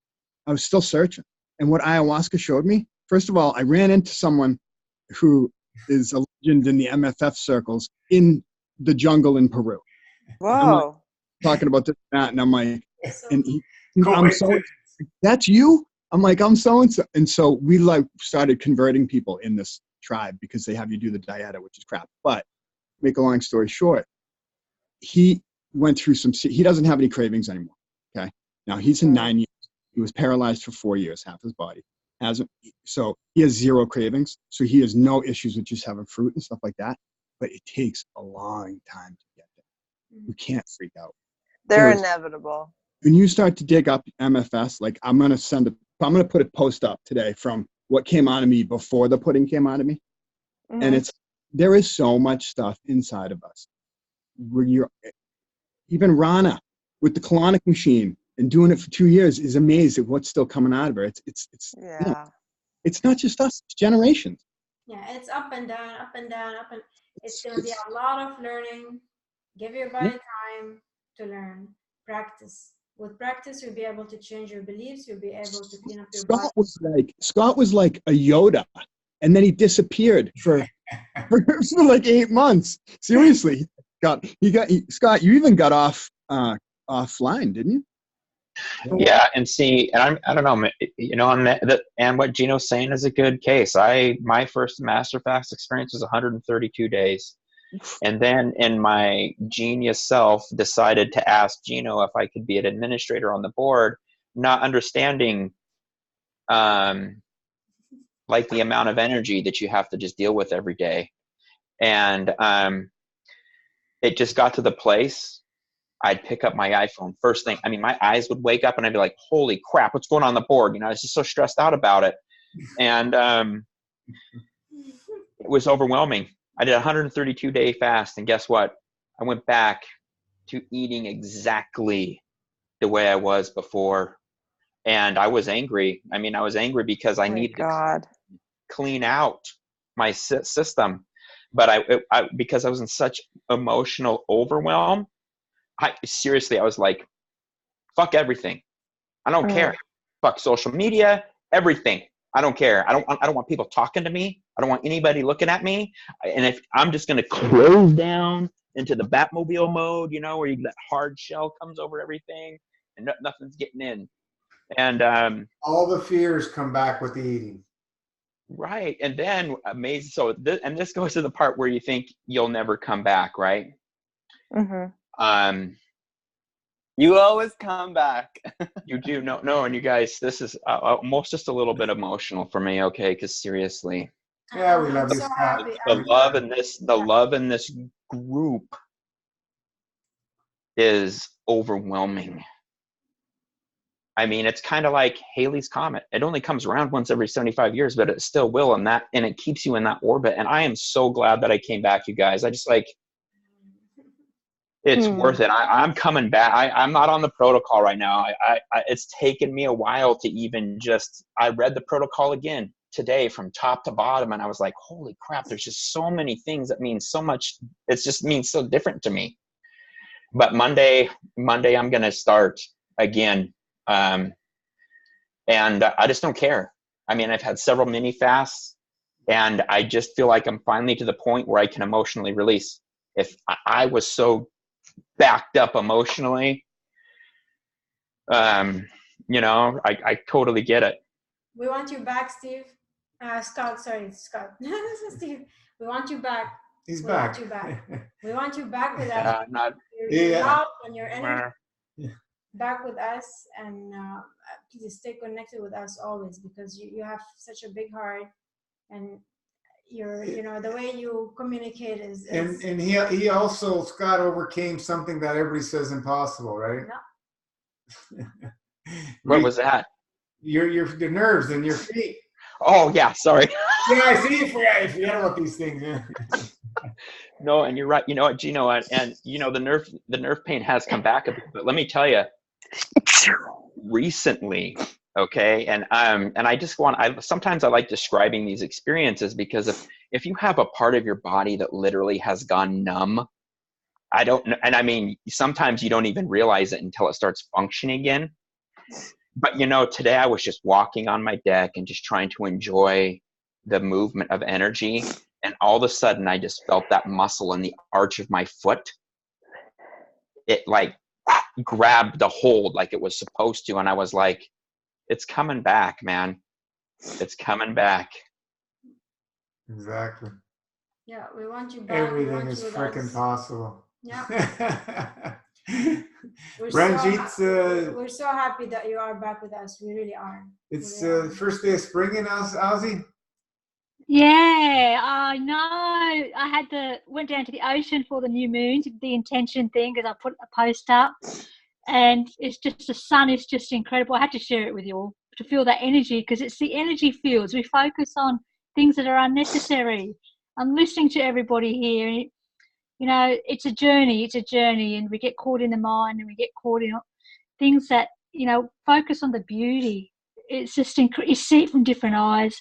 I was still searching. And what ayahuasca showed me, first of all, I ran into someone who is a legend in the MFF circles in the jungle in Peru. Whoa. Like, talking about this and that, and I'm like, I'm so, that's you? I'm like, I'm so-and-so. And so we like started converting people in this tribe because they have you do the dieta, which is crap. But make a long story short, he went through he doesn't have any cravings anymore. Okay. Now he's in 9 years. He was paralyzed for 4 years, half his body. So he has 0 cravings. So he has no issues with just having fruit and stuff like that. But it takes a long time to get there. You can't freak out. They're inevitable. When you start to dig up MFS, like I'm going to put a post up today from what came out of me before the pudding came out of me. And there is so much stuff inside of us where you're, even Rana with the colonic machine and doing it for 2 years is amazed at what's still coming out of her. It's Yeah. it's not just us, it's generations. Yeah, it's up and down, up and down, up and it's going to be a lot of learning. Give your body time to learn. Practice. With practice, you'll be able to change your beliefs. You'll be able to clean up your body. Scott was like a Yoda, and then he disappeared for like 8 months. Seriously, Scott. You even got offline, didn't you? Yeah, and see, and I don't know, you know, and what Gino's saying is a good case. My first master fast experience was 132 days. And then in my genius self decided to ask Gino if I could be an administrator on the board, not understanding like the amount of energy that you have to just deal with every day. And it just got to the place I'd pick up my iPhone first thing. I mean, my eyes would wake up and I'd be like, holy crap, what's going on the board? You know, I was just so stressed out about it. And it was overwhelming. I did a 132-day fast, and guess what? I went back to eating exactly the way I was before. And I was angry. I mean, I was angry because I needed to clean out my system. But because I was in such emotional overwhelm, I was like, fuck everything. I don't care. Fuck social media, everything. I don't care. I don't want people talking to me. I don't want anybody looking at me. And if I'm just going to close down into the Batmobile mode, you know, where that hard shell comes over everything and nothing's getting in. And all the fears come back with the eating. Right. And then amazing. So this goes to the part where you think you'll never come back, right? Mm-hmm. You always come back. You do. No. And you guys, this is almost just a little bit emotional for me. Okay. Cause seriously. Yeah, we love you, so Scott. The love in this group is overwhelming. I mean, it's kind of like Halley's Comet. It only comes around once every 75 years, but it still will. And it keeps you in that orbit. And I am so glad that I came back, you guys. I just it's worth it. I'm coming back. I'm not on the protocol right now. It's taken me a while to even I read the protocol again today from top to bottom. And I was like, holy crap, there's just so many things that mean so much. It just means so different to me. But Monday, I'm going to start again. And I just don't care. I mean, I've had several mini fasts and I just feel like I'm finally to the point where I can emotionally release. If I was so backed up emotionally, you know, I totally get it. We want you back, Steve. Scott. Steve. We want you back. He's back. Want you back. We want you back with us. Your love and your energy. Back with us, and please stay connected with us always, because you have such a big heart, and the way you communicate is and he also, Scott, overcame something that everybody says impossible, right? No. What was that? The nerves in your feet. Oh yeah, sorry. Yeah, I see you forget about these things. Yeah. No, and you're right. You know what, Gino, and you know the nerve pain has come back a bit, but let me tell you, recently, okay, and I just sometimes I like describing these experiences, because if you have a part of your body that literally has gone numb, I don't know, and I mean sometimes you don't even realize it until it starts functioning again. But you know, today I was just walking on my deck and just trying to enjoy the movement of energy. And all of a sudden I just felt that muscle in the arch of my foot. It like grabbed the hold like it was supposed to. And I was like, it's coming back, man. It's coming back. Exactly. Yeah, we want you back. Everything is freaking possible. Yeah. Ranjit, we're so happy that you are back with us. We really are. It's first day of spring in Aussie. Yeah, I know. I went down to the ocean for the new moon, the intention thing, because I put a post up, and it's just, the sun is just incredible. I had to share it with you all to feel that energy, because it's the energy fields. We focus on things that are unnecessary. I'm listening to everybody here. You know, it's a journey, and we get caught in the mind, and we get caught in things that, you know, focus on the beauty. It's just, you see it from different eyes.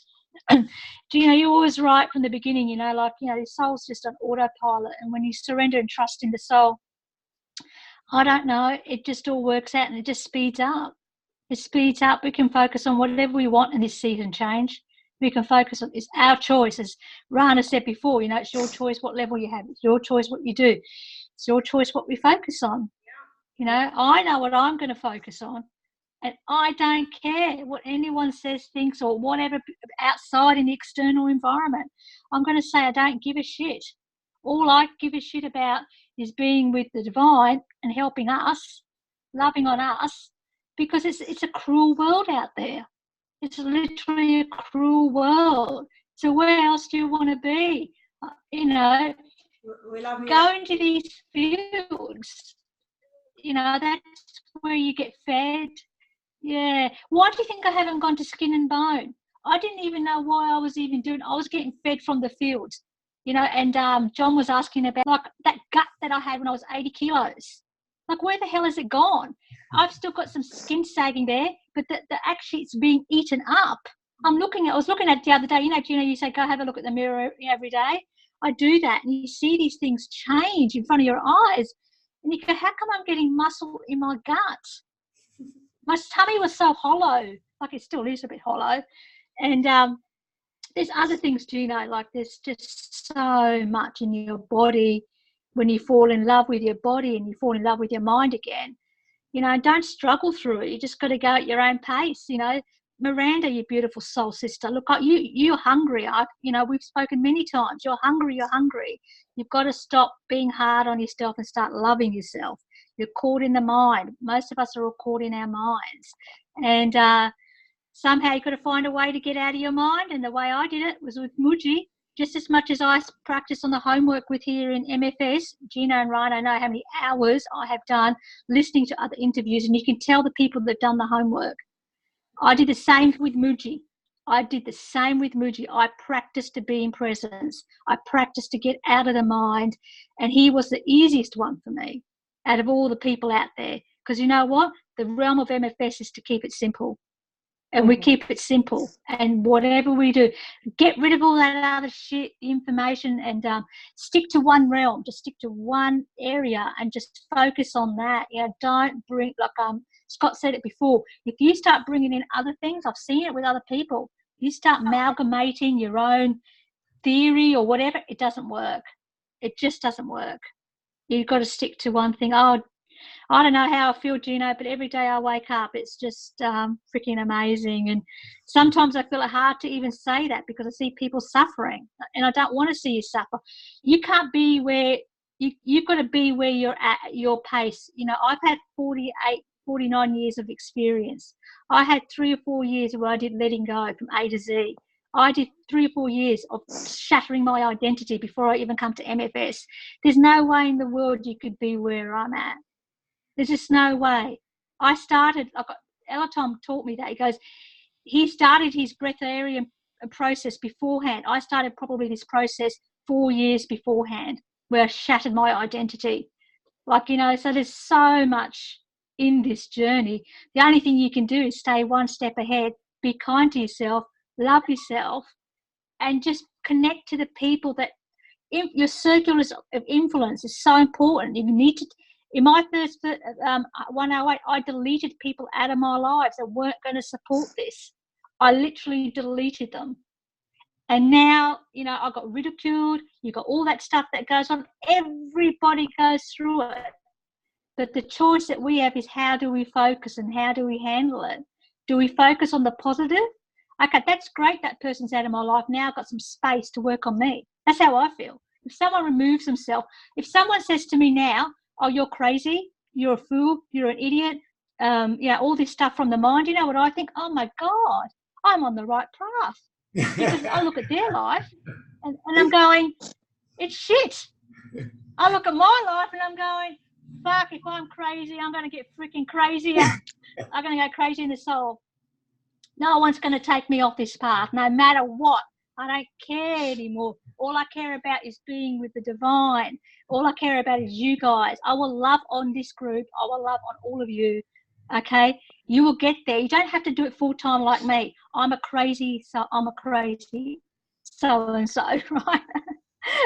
You know, you're always right from the beginning, you know, like, you know, your soul's just on autopilot. And when you surrender and trust in the soul, I don't know, it just all works out and it just speeds up. It speeds up. We can focus on whatever we want in this season change. We can focus on, it's our choice. As Rana said before, you know, it's your choice what level you have. It's your choice what you do. It's your choice what we focus on. You know, I know what I'm going to focus on. And I don't care what anyone says, thinks, or whatever outside in the external environment. I'm going to say I don't give a shit. All I give a shit about is being with the divine and helping us, loving on us, because it's a cruel world out there. It's literally a cruel world. So where else do you want to be? You know, we love you. go into these fields. You know, that's where you get fed. Yeah. Why do you think I haven't gone to Skin and Bone? I didn't even know why I was even doing. I was getting fed from the fields, you know. And John was asking about like that gut that I had when I was 80 kilos. Like, where the hell has it gone? I've still got some skin sagging there, but the actually it's being eaten up. I was looking at it the other day. You know, Gina, you say go have a look at the mirror every day. I do that, and you see these things change in front of your eyes, and you go, how come I'm getting muscle in my gut? My tummy was so hollow, like it still is a bit hollow. And there's other things too, you know, like there's just so much in your body when you fall in love with your body and you fall in love with your mind again. You know, don't struggle through it. You just got to go at your own pace, you know. Miranda, you beautiful soul sister, look, you're hungry. You know, we've spoken many times. You're hungry. You've got to stop being hard on yourself and start loving yourself. You're caught in the mind. Most of us are all caught in our minds. And somehow you've got to find a way to get out of your mind. And the way I did it was with Muji. Just as much as I practice on the homework with here in MFS, Gina and Ryan, I know how many hours I have done listening to other interviews, and you can tell the people that have done the homework. I did the same with Muji. I practiced to be in presence. I practiced to get out of the mind, and he was the easiest one for me out of all the people out there. Because you know what? The realm of MFS is to keep it simple. And we keep it simple. And whatever we do, get rid of all that other shit information and stick to one realm. Just stick to one area and just focus on that. You know, don't bring, like Scott said it before, if you start bringing in other things, I've seen it with other people, you start amalgamating your own theory or whatever, it doesn't work. It just doesn't work. You've got to stick to one thing. Oh, I don't know how I feel, Gino, but every day I wake up, it's just freaking amazing. And sometimes I feel it hard to even say that because I see people suffering, and I don't want to see you suffer. You can't be where you've got to be where you're at your pace. You know, I've had 49 years of experience. I had 3 or 4 years where I did letting go from A to Z. I did 3 or 4 years of shattering my identity before I even come to MFS. There's no way in the world you could be where I'm at. There's just no way. I started, Elatom taught me that. He goes, he started his breatharian process beforehand. I started probably this process 4 years beforehand where I shattered my identity. Like, you know, so there's so much in this journey. The only thing you can do is stay one step ahead, be kind to yourself, love yourself, and just connect to the people that your circle of influence is so important. You need to. In my first 108, I deleted people out of my lives that weren't going to support this. I literally deleted them. And now, you know, I got ridiculed. You got all that stuff that goes on. Everybody goes through it. But the choice that we have is how do we focus and how do we handle it? Do we focus on the positive? Okay, that's great. That person's out of my life. Now I've got some space to work on me. That's how I feel. If someone removes themselves, if someone says to me now, oh, you're crazy, you're a fool, you're an idiot, you know, all this stuff from the mind, you know what I think? Oh my God, I'm on the right path. Because I look at their life and I'm going, it's shit. I look at my life and I'm going, fuck, if I'm crazy, I'm going to get freaking crazier. I'm going to go crazy in the soul. No one's going to take me off this path, no matter what. I don't care anymore. All I care about is being with the divine. All I care about is you guys. I will love on this group. I will love on all of you. Okay? You will get there. You don't have to do it full time like me. I'm a crazy so-and-so, right?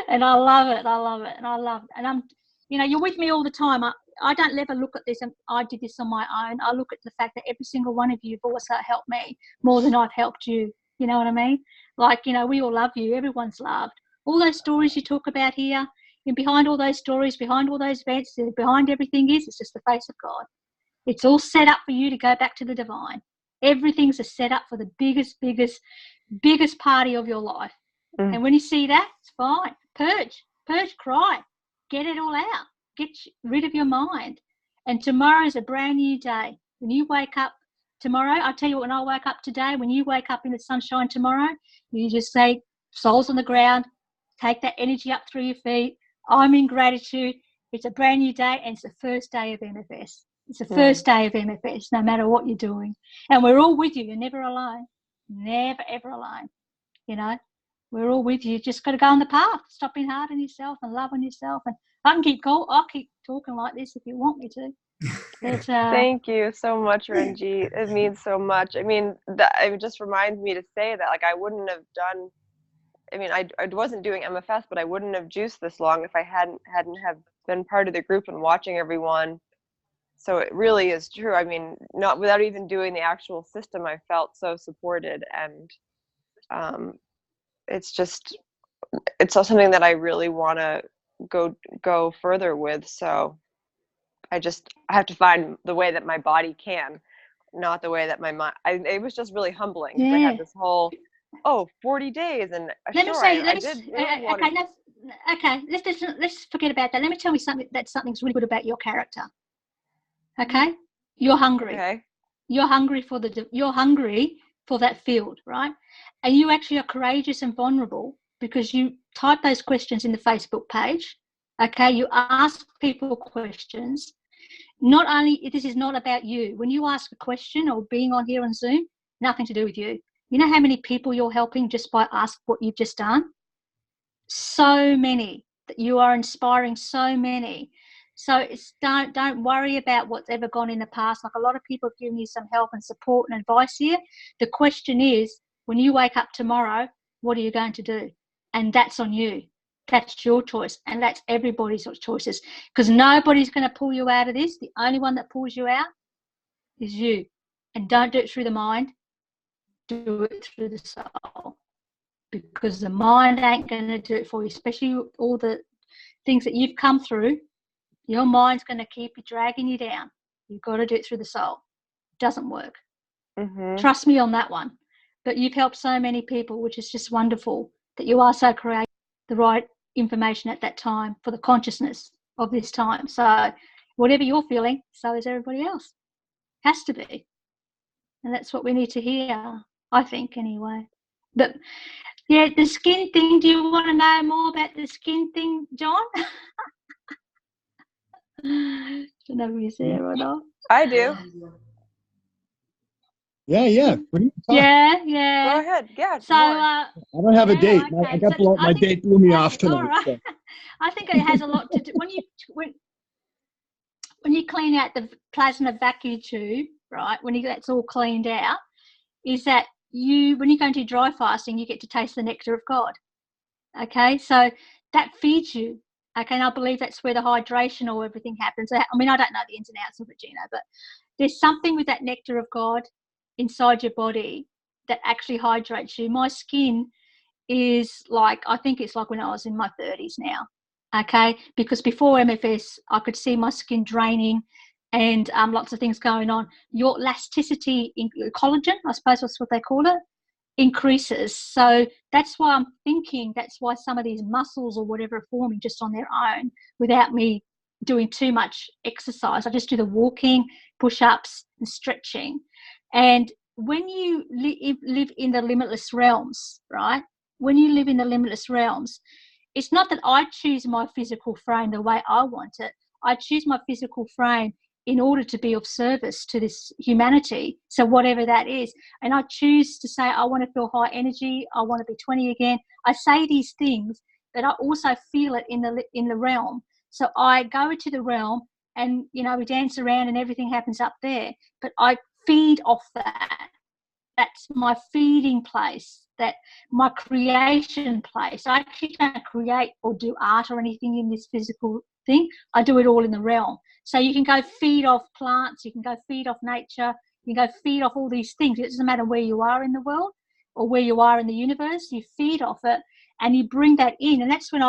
And I love it. I love it. And I love it. And I'm, you know, you're with me all the time. I don't ever look at this and I did this on my own. I look at the fact that every single one of you have also helped me more than I've helped you. You know what I mean? Like, you know, we all love you. Everyone's loved. All those stories you talk about here, and behind all those stories, behind all those events, behind everything it's just the face of God. It's all set up for you to go back to the divine. Everything's a set up for the biggest party of your life. And when you see that, it's fine. Purge, cry. Get it all out. Get rid of your mind. And tomorrow's a brand new day. When you wake up tomorrow, I'll tell you what, when I wake up today, when you wake up in the sunshine tomorrow, you just say, soles on the ground, take that energy up through your feet. I'm in gratitude. It's a brand new day, and it's the first day of MFS. It's the first day of MFS, no matter what you're doing. And we're all with you. You're never alone. Never, ever alone. You know, we're all with you. Just got to go on the path. Stop being hard on yourself and love on yourself. And I can I'll keep talking like this if you want me to. But, thank you so much, Renji. It means so much. I mean, it just reminds me to say that, like, I wouldn't have done, I mean, I wasn't doing MFS, but I wouldn't have juiced this long if I hadn't have been part of the group and watching everyone. So it really is true. I mean, not without even doing the actual system, I felt so supported, and it's something that I really want to go further with. So I have to find the way that my body can, not the way that my mind. It was just really humbling. Yeah. I had this whole 40 days, and let's forget about that. Let me tell you something. That's something's really good about your character. Okay, you're hungry. Okay. You're hungry for that field, right? And you actually are courageous and vulnerable because you type those questions in the Facebook page. Okay, you ask people questions. Not only, this is not about you. When you ask a question or being on here on Zoom, nothing to do with you. You know how many people you're helping just by asking what you've just done? So many. That you are inspiring so many. So don't worry about what's ever gone in the past. Like, a lot of people have given you some help and support and advice here. The question is, when you wake up tomorrow, what are you going to do? And that's on you. That's your choice, and that's everybody's choices, because nobody's going to pull you out of this. The only one that pulls you out is you. And don't do it through the mind. Do it through the soul, because the mind ain't going to do it for you, especially all the things that you've come through. Your mind's going to keep you, dragging you down. You've got to do it through the soul. It doesn't work. Trust me on that one. But you've helped so many people, which is just wonderful, that you are so creative, the right information at that time for the consciousness of this time. So whatever you're feeling, so is everybody else. Has to be. And that's what we need to hear, I think, anyway. But yeah, the skin thing, do you want to know more about the skin thing, John? I don't know if you're there or not. I do. Yeah. Yeah. Go ahead. Yeah. So I don't have a date. Okay. I got my date blew me off tonight. All right. So. I think it has a lot to do when you clean out the plasma vacuum tube, right? That's all cleaned out, is that when you go into dry fasting, you get to taste the nectar of God. Okay, so that feeds you. Okay, and I believe that's where the hydration or everything happens. I mean, I don't know the ins and outs of it, Gino, but there's something with that nectar of God inside your body that actually hydrates you. My skin is like, I think it's like when I was in my 30s now. Okay, because before MFS, I could see my skin draining and lots of things going on. Your elasticity in collagen, I suppose that's what they call it, increases. So that's why I'm thinking that's why some of these muscles or whatever are forming just on their own without me doing too much exercise. I just do the walking, push-ups and stretching. And when you live in the limitless realms, right? When you live in the limitless realms, it's not that I choose my physical frame the way I want it. I choose my physical frame in order to be of service to this humanity. So whatever that is, and I choose to say, I want to feel high energy. I want to be 20 again. I say these things, but I also feel it in the realm. So I go into the realm, and we dance around and everything happens up there. But I feed off that. That's my feeding place. That my creation place. I actually don't create or do art or anything in this physical thing. I do it all in the realm. So you can go feed off plants, you can go feed off nature, you can go feed off all these things. It doesn't matter where you are in the world or where you are in the universe, you feed off it and you bring that in. And that's when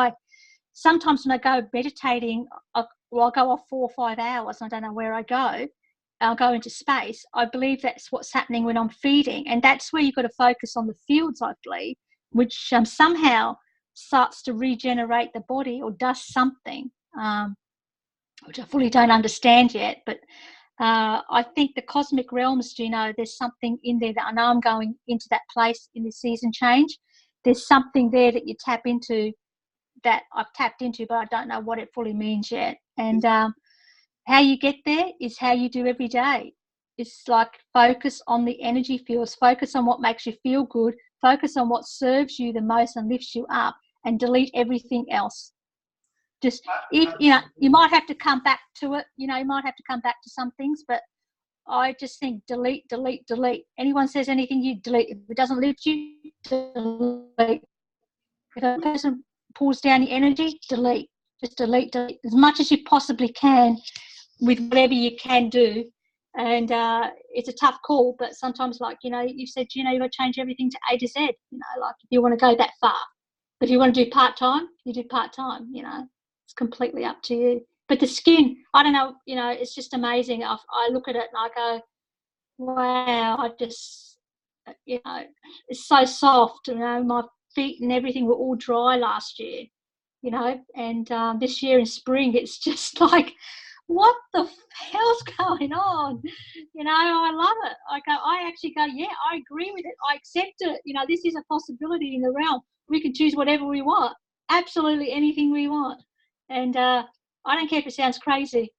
sometimes when I go meditating, I'll go off 4 or 5 hours, I don't know where I go. I'll go into space. I believe that's what's happening when I'm feeding. And that's where you've got to focus on the fields, I believe, which somehow starts to regenerate the body or does something, which I fully don't understand yet. But I think the cosmic realms, there's something in there that I know I'm going into that place in this season change. There's something there that you tap into that I've tapped into, but I don't know what it fully means yet. And how you get there is how you do every day. It's like focus on the energy fields, focus on what makes you feel good, focus on what serves you the most and lifts you up, and delete everything else. Just, if you might have to come back to it, you might have to come back to some things, but I just think delete, delete, delete. Anyone says anything, you delete. If it doesn't lift you, delete. If a person pulls down your energy, delete. Just delete, delete as much as you possibly can with whatever you can do. And it's a tough call, but sometimes, like, you said, you've got to change everything to A to Z, like if you want to go that far. But if you want to do part-time, you do part-time, it's completely up to you. But the skin, I don't know, it's just amazing. I look at it and I go, wow, I just, it's so soft, my feet and everything were all dry last year, and this year in spring, it's just like, what the hell's going on? I love it. I actually go, yeah, I agree with it. I accept it. This is a possibility in the realm. We can choose whatever we want, absolutely anything we want. And I don't care if it sounds crazy.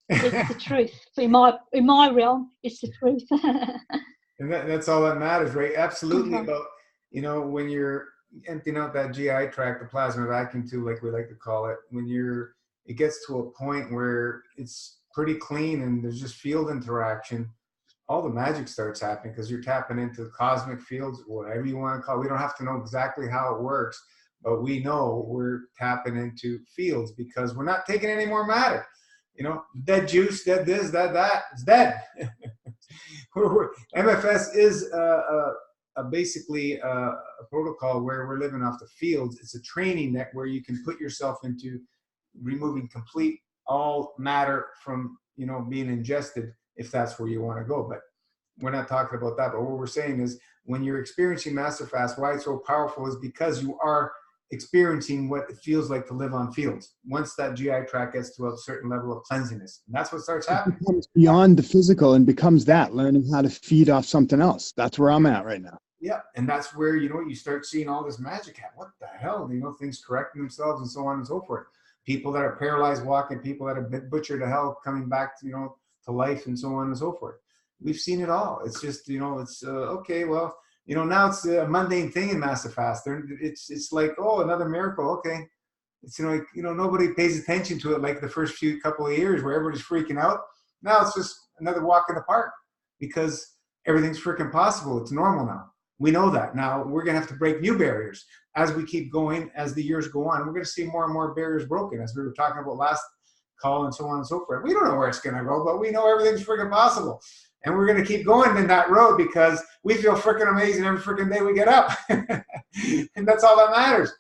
It's the truth. In my realm, it's the truth. And that's all that matters, right? Absolutely. About, when you're emptying out that GI tract, the plasma vacuum tube, like we like to call it, it gets to a point where it's pretty clean and there's just field interaction, all the magic starts happening because you're tapping into cosmic fields, whatever you want to call it. We don't have to know exactly how it works, but we know we're tapping into fields because we're not taking any more matter. Dead juice, dead this, that, it's dead. MFS is basically a protocol where we're living off the fields. It's a training that where you can put yourself into removing complete all matter from being ingested, if that's where you want to go. But we're not talking about that. But what we're saying is when you're experiencing Master Fast, why it's so powerful is because you are experiencing what it feels like to live on fields. Once that GI tract gets to a certain level of cleansiness, and that's what starts happening. It becomes beyond the physical and becomes learning how to feed off something else. That's where I'm at right now. Yeah, and that's where you start seeing all this magic happen. What the hell? Things correcting themselves and so on and so forth. People that are paralyzed walking, people that are butchered to hell coming back to life and so on and so forth. We've seen it all. It's just it's okay. Well, now it's a mundane thing in Massive Fast. It's like, oh, another miracle. Okay, it's nobody pays attention to it like the first couple of years where everybody's freaking out. Now it's just another walk in the park because everything's freaking possible. It's normal now. We know that. Now we're going to have to break new barriers as we keep going, as the years go on. We're going to see more and more barriers broken, as we were talking about last call and so on and so forth. We don't know where it's going to go, but we know everything's freaking possible. And we're going to keep going in that road because we feel freaking amazing every freaking day we get up. And that's all that matters.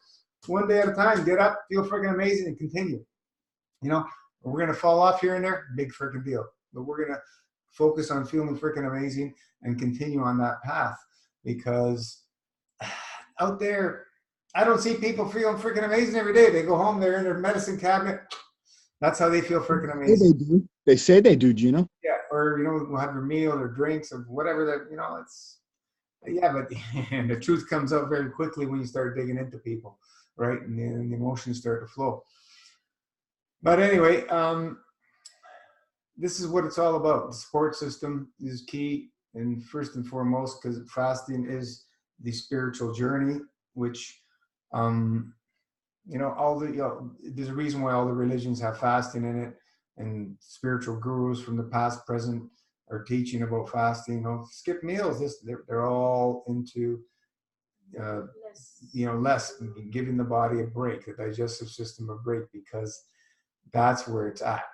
One day at a time, get up, feel freaking amazing, and continue. We're going to fall off here and there, big freaking deal. But we're going to focus on feeling freaking amazing and continue on that path. Because out there, I don't see people feeling freaking amazing every day. They go home, they're in their medicine cabinet. That's how they feel freaking amazing. They do. They say they do, Gino. Yeah, or we'll have their meal or drinks or whatever that it's. Yeah, but and the truth comes out very quickly when you start digging into people, right? And the emotions start to flow. But anyway, this is what it's all about. The support system is key, and first and foremost, because fasting is the spiritual journey, which, there's a reason why all the religions have fasting in it, and spiritual gurus from the past, present are teaching about fasting. Skip meals. They're all into, less, giving the body a break, the digestive system a break, because that's where it's at.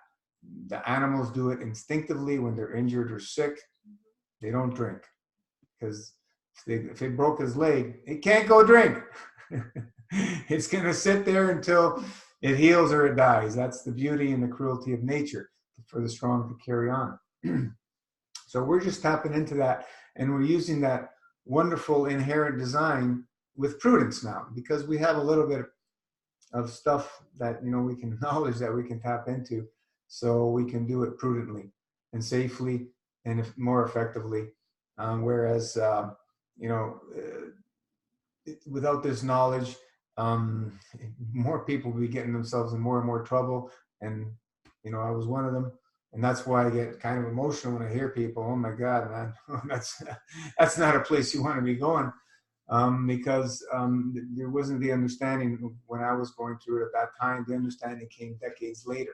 The animals do it instinctively when they're injured or sick. They don't drink, because if it broke his leg, it can't go drink. It's going to sit there until it heals or it dies. That's the beauty and the cruelty of nature, for the strong to carry on. So we're just tapping into that, and we're using that wonderful inherent design with prudence now, because we have a little bit of stuff that, we can knowledge that we can tap into, so we can do it prudently and safely and more effectively. Whereas, without this knowledge, more people will be getting themselves in more and more trouble. And, I was one of them. And that's why I get kind of emotional when I hear people, oh my God, man, that's not a place you want to be going. Because there wasn't the understanding when I was going through it at that time. The understanding came decades later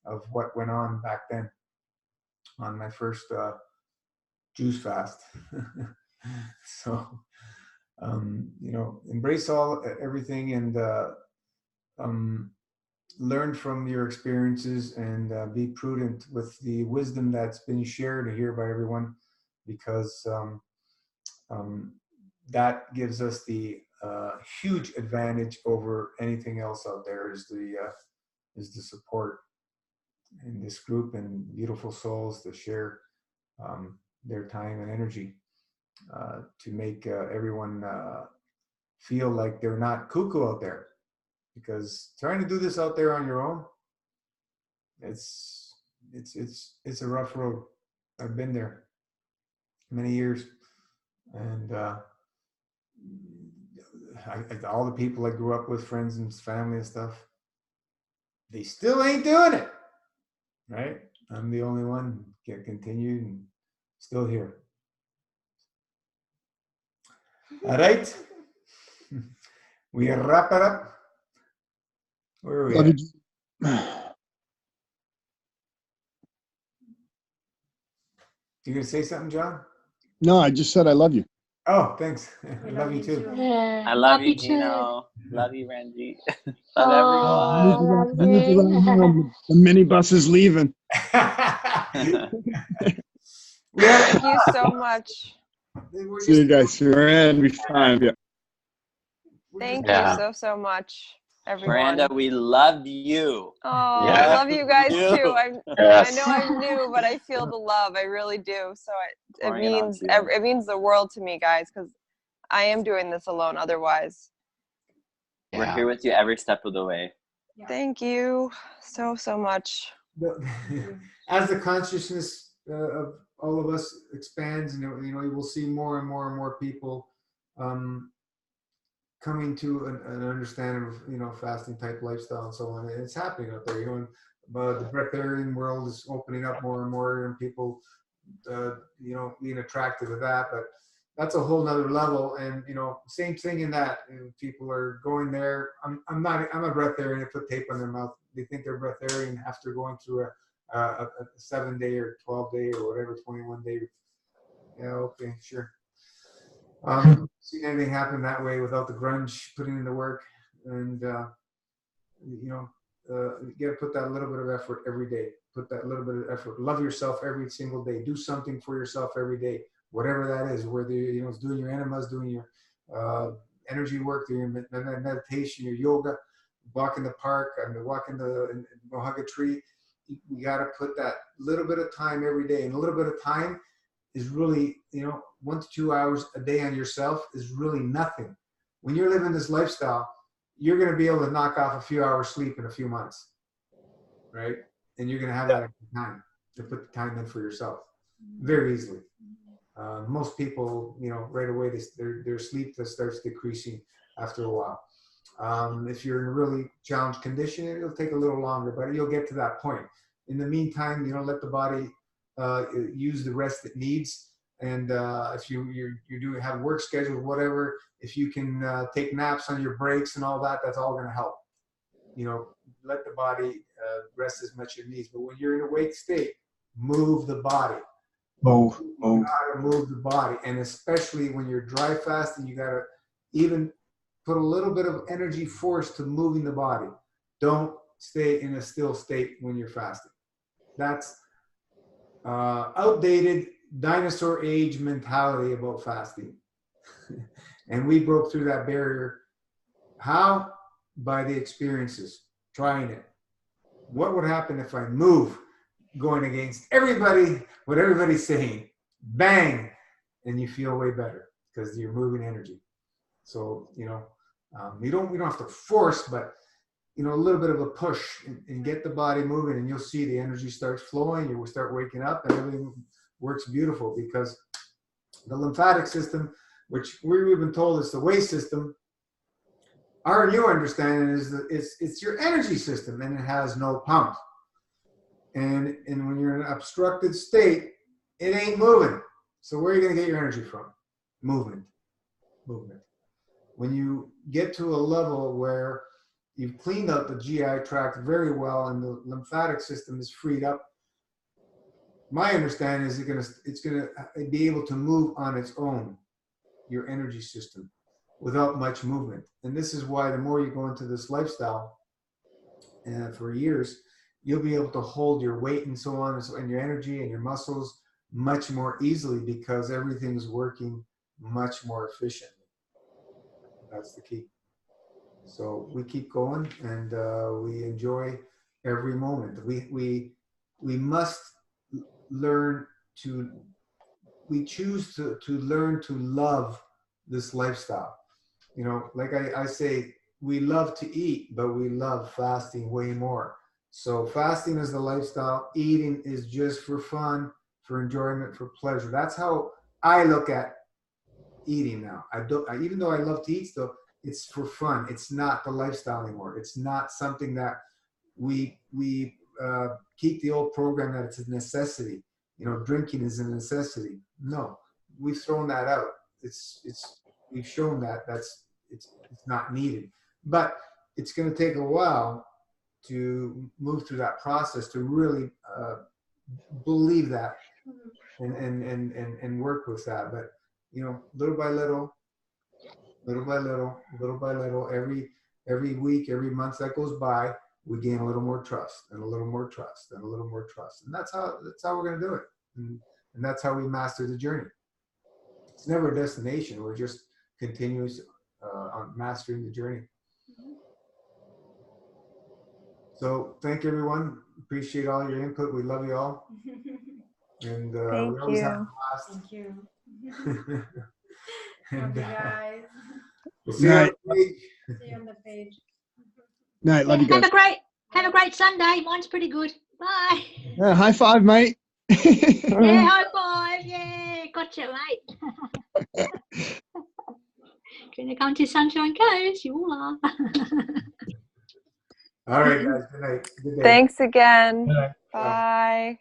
of what went on back then on my first juice fast. So, embrace everything, and learn from your experiences, and be prudent with the wisdom that's been shared here by everyone, because that gives us the huge advantage over anything else out there, is the support in this group, and beautiful souls to share their time and energy to make everyone feel like they're not cuckoo out there. Because trying to do this out there on your own, it's a rough road. I've been there many years, and all the people I grew up with, friends and family and stuff, they still ain't doing it, right? I'm the only one get continued and still here. All right, we wrap it up. Where are we at? You gonna say something, John? No, I just said I love you. Oh, thanks. I love you too. Yeah, I love you, too. Gino. Love you, Randy. Love everyone. The minibus is leaving. Thank you so much. See you guys. We're in. We fine. Yeah. Thank Yeah. you so much, everyone. Miranda, we love you. Oh, Yeah. I love you guys You. too. Yes. I know I'm new, but I feel the love. I really do. So Pouring it on it means the world to me, guys, because I am doing this alone otherwise. We're here with you every step of the way. Yeah. Thank you so much. As the consciousness of all of us expands, and you will see more and more people coming to an understanding of fasting type lifestyle and so on. And it's happening out there. But the breatharian world is opening up more and more, and people being attracted to that. But that's a whole nother level. And same thing in that people are going there. I'm a breatharian. I put tape on their mouth. They think they're breatharian after going through a 7-day or 12-day or whatever, 21-day. Yeah, okay, sure. Seen anything happen that way without the grunge putting in the work. And you got to put that little bit of effort every day. Put that little bit of effort. Love yourself every single day. Do something for yourself every day, whatever that is. Whether it's doing your enemas, doing your energy work, doing your meditation, your yoga, walk in the park, go hug a tree. You got to put that little bit of time every day, and a little bit of time is really 1 to 2 hours a day on yourself is really nothing. When you're living this lifestyle, you're going to be able to knock off a few hours sleep in a few months, right? And you're going to have that time to put the time in for yourself very easily. Most people, right away, their sleep starts decreasing after a while. If you're in a really challenged condition, it'll take a little longer, but you'll get to that point. In the meantime, you know, let the body use the rest it needs. And if you're doing have work schedule, whatever, if you can take naps on your breaks and all that, that's all going to help. You know, let the body rest as much as it needs. But when you're in a awake state, move the body. Move. You gotta move the body, and especially when you're dry fasting, you gotta even put a little bit of energy force to moving the body. Don't stay in a still state when you're fasting. That's outdated dinosaur age mentality about fasting. And we broke through that barrier. How? By the experiences, trying it. What would happen if I move, going against everybody, what everybody's saying? Bang! And you feel way better because you're moving energy. So, you know, we don't have to force, but, you know, a little bit of a push and get the body moving, and you'll see the energy starts flowing. You will start waking up, and everything works beautiful, because the lymphatic system, which we've been told is the waste system, our new understanding is that it's your energy system, and it has no pump. And when you're in an obstructed state, it ain't moving. So where are you going to get your energy from? Movement. When you get to a level where you've cleaned out the GI tract very well and the lymphatic system is freed up, my understanding is it's gonna be able to move on its own, your energy system, without much movement. And this is why the more you go into this lifestyle, and for years, you'll be able to hold your weight and so on, and your energy and your muscles much more easily, because everything's working much more efficiently. That's the key. So we keep going, and we enjoy every moment. We must learn to, we choose to learn to love this lifestyle. You know, like I say, we love to eat, but we love fasting way more. So fasting is the lifestyle. Eating is just for fun, for enjoyment, for pleasure. That's how I look at eating now. Even though I love to eat still, it's for fun. It's not the lifestyle anymore. It's not something that we keep the old program that it's a necessity. You know, drinking is a necessity. No, we've thrown that out. We've shown that it's not needed. But it's going to take a while to move through that process to really believe that and work with that. But you know, little by little, every week, every month that goes by, we gain a little more trust and a little more trust and a little more trust. And that's how we're going to do it. And that's how we master the journey. It's never a destination. We're just continuous on mastering the journey. So thank you, everyone. Appreciate all your input. We love you all. And we always have a blast. Thank you. And, love you guys. we'll see you on the page. See you on the page. Night, love you guys. Have a great Sunday. Mine's pretty good. Bye. Yeah, high five, mate. Yeah, high five. Yeah, gotcha, mate. Can you come to Sunshine Coast? You all are. All right, guys. Good night. Good day. Thanks again. Good night. Bye.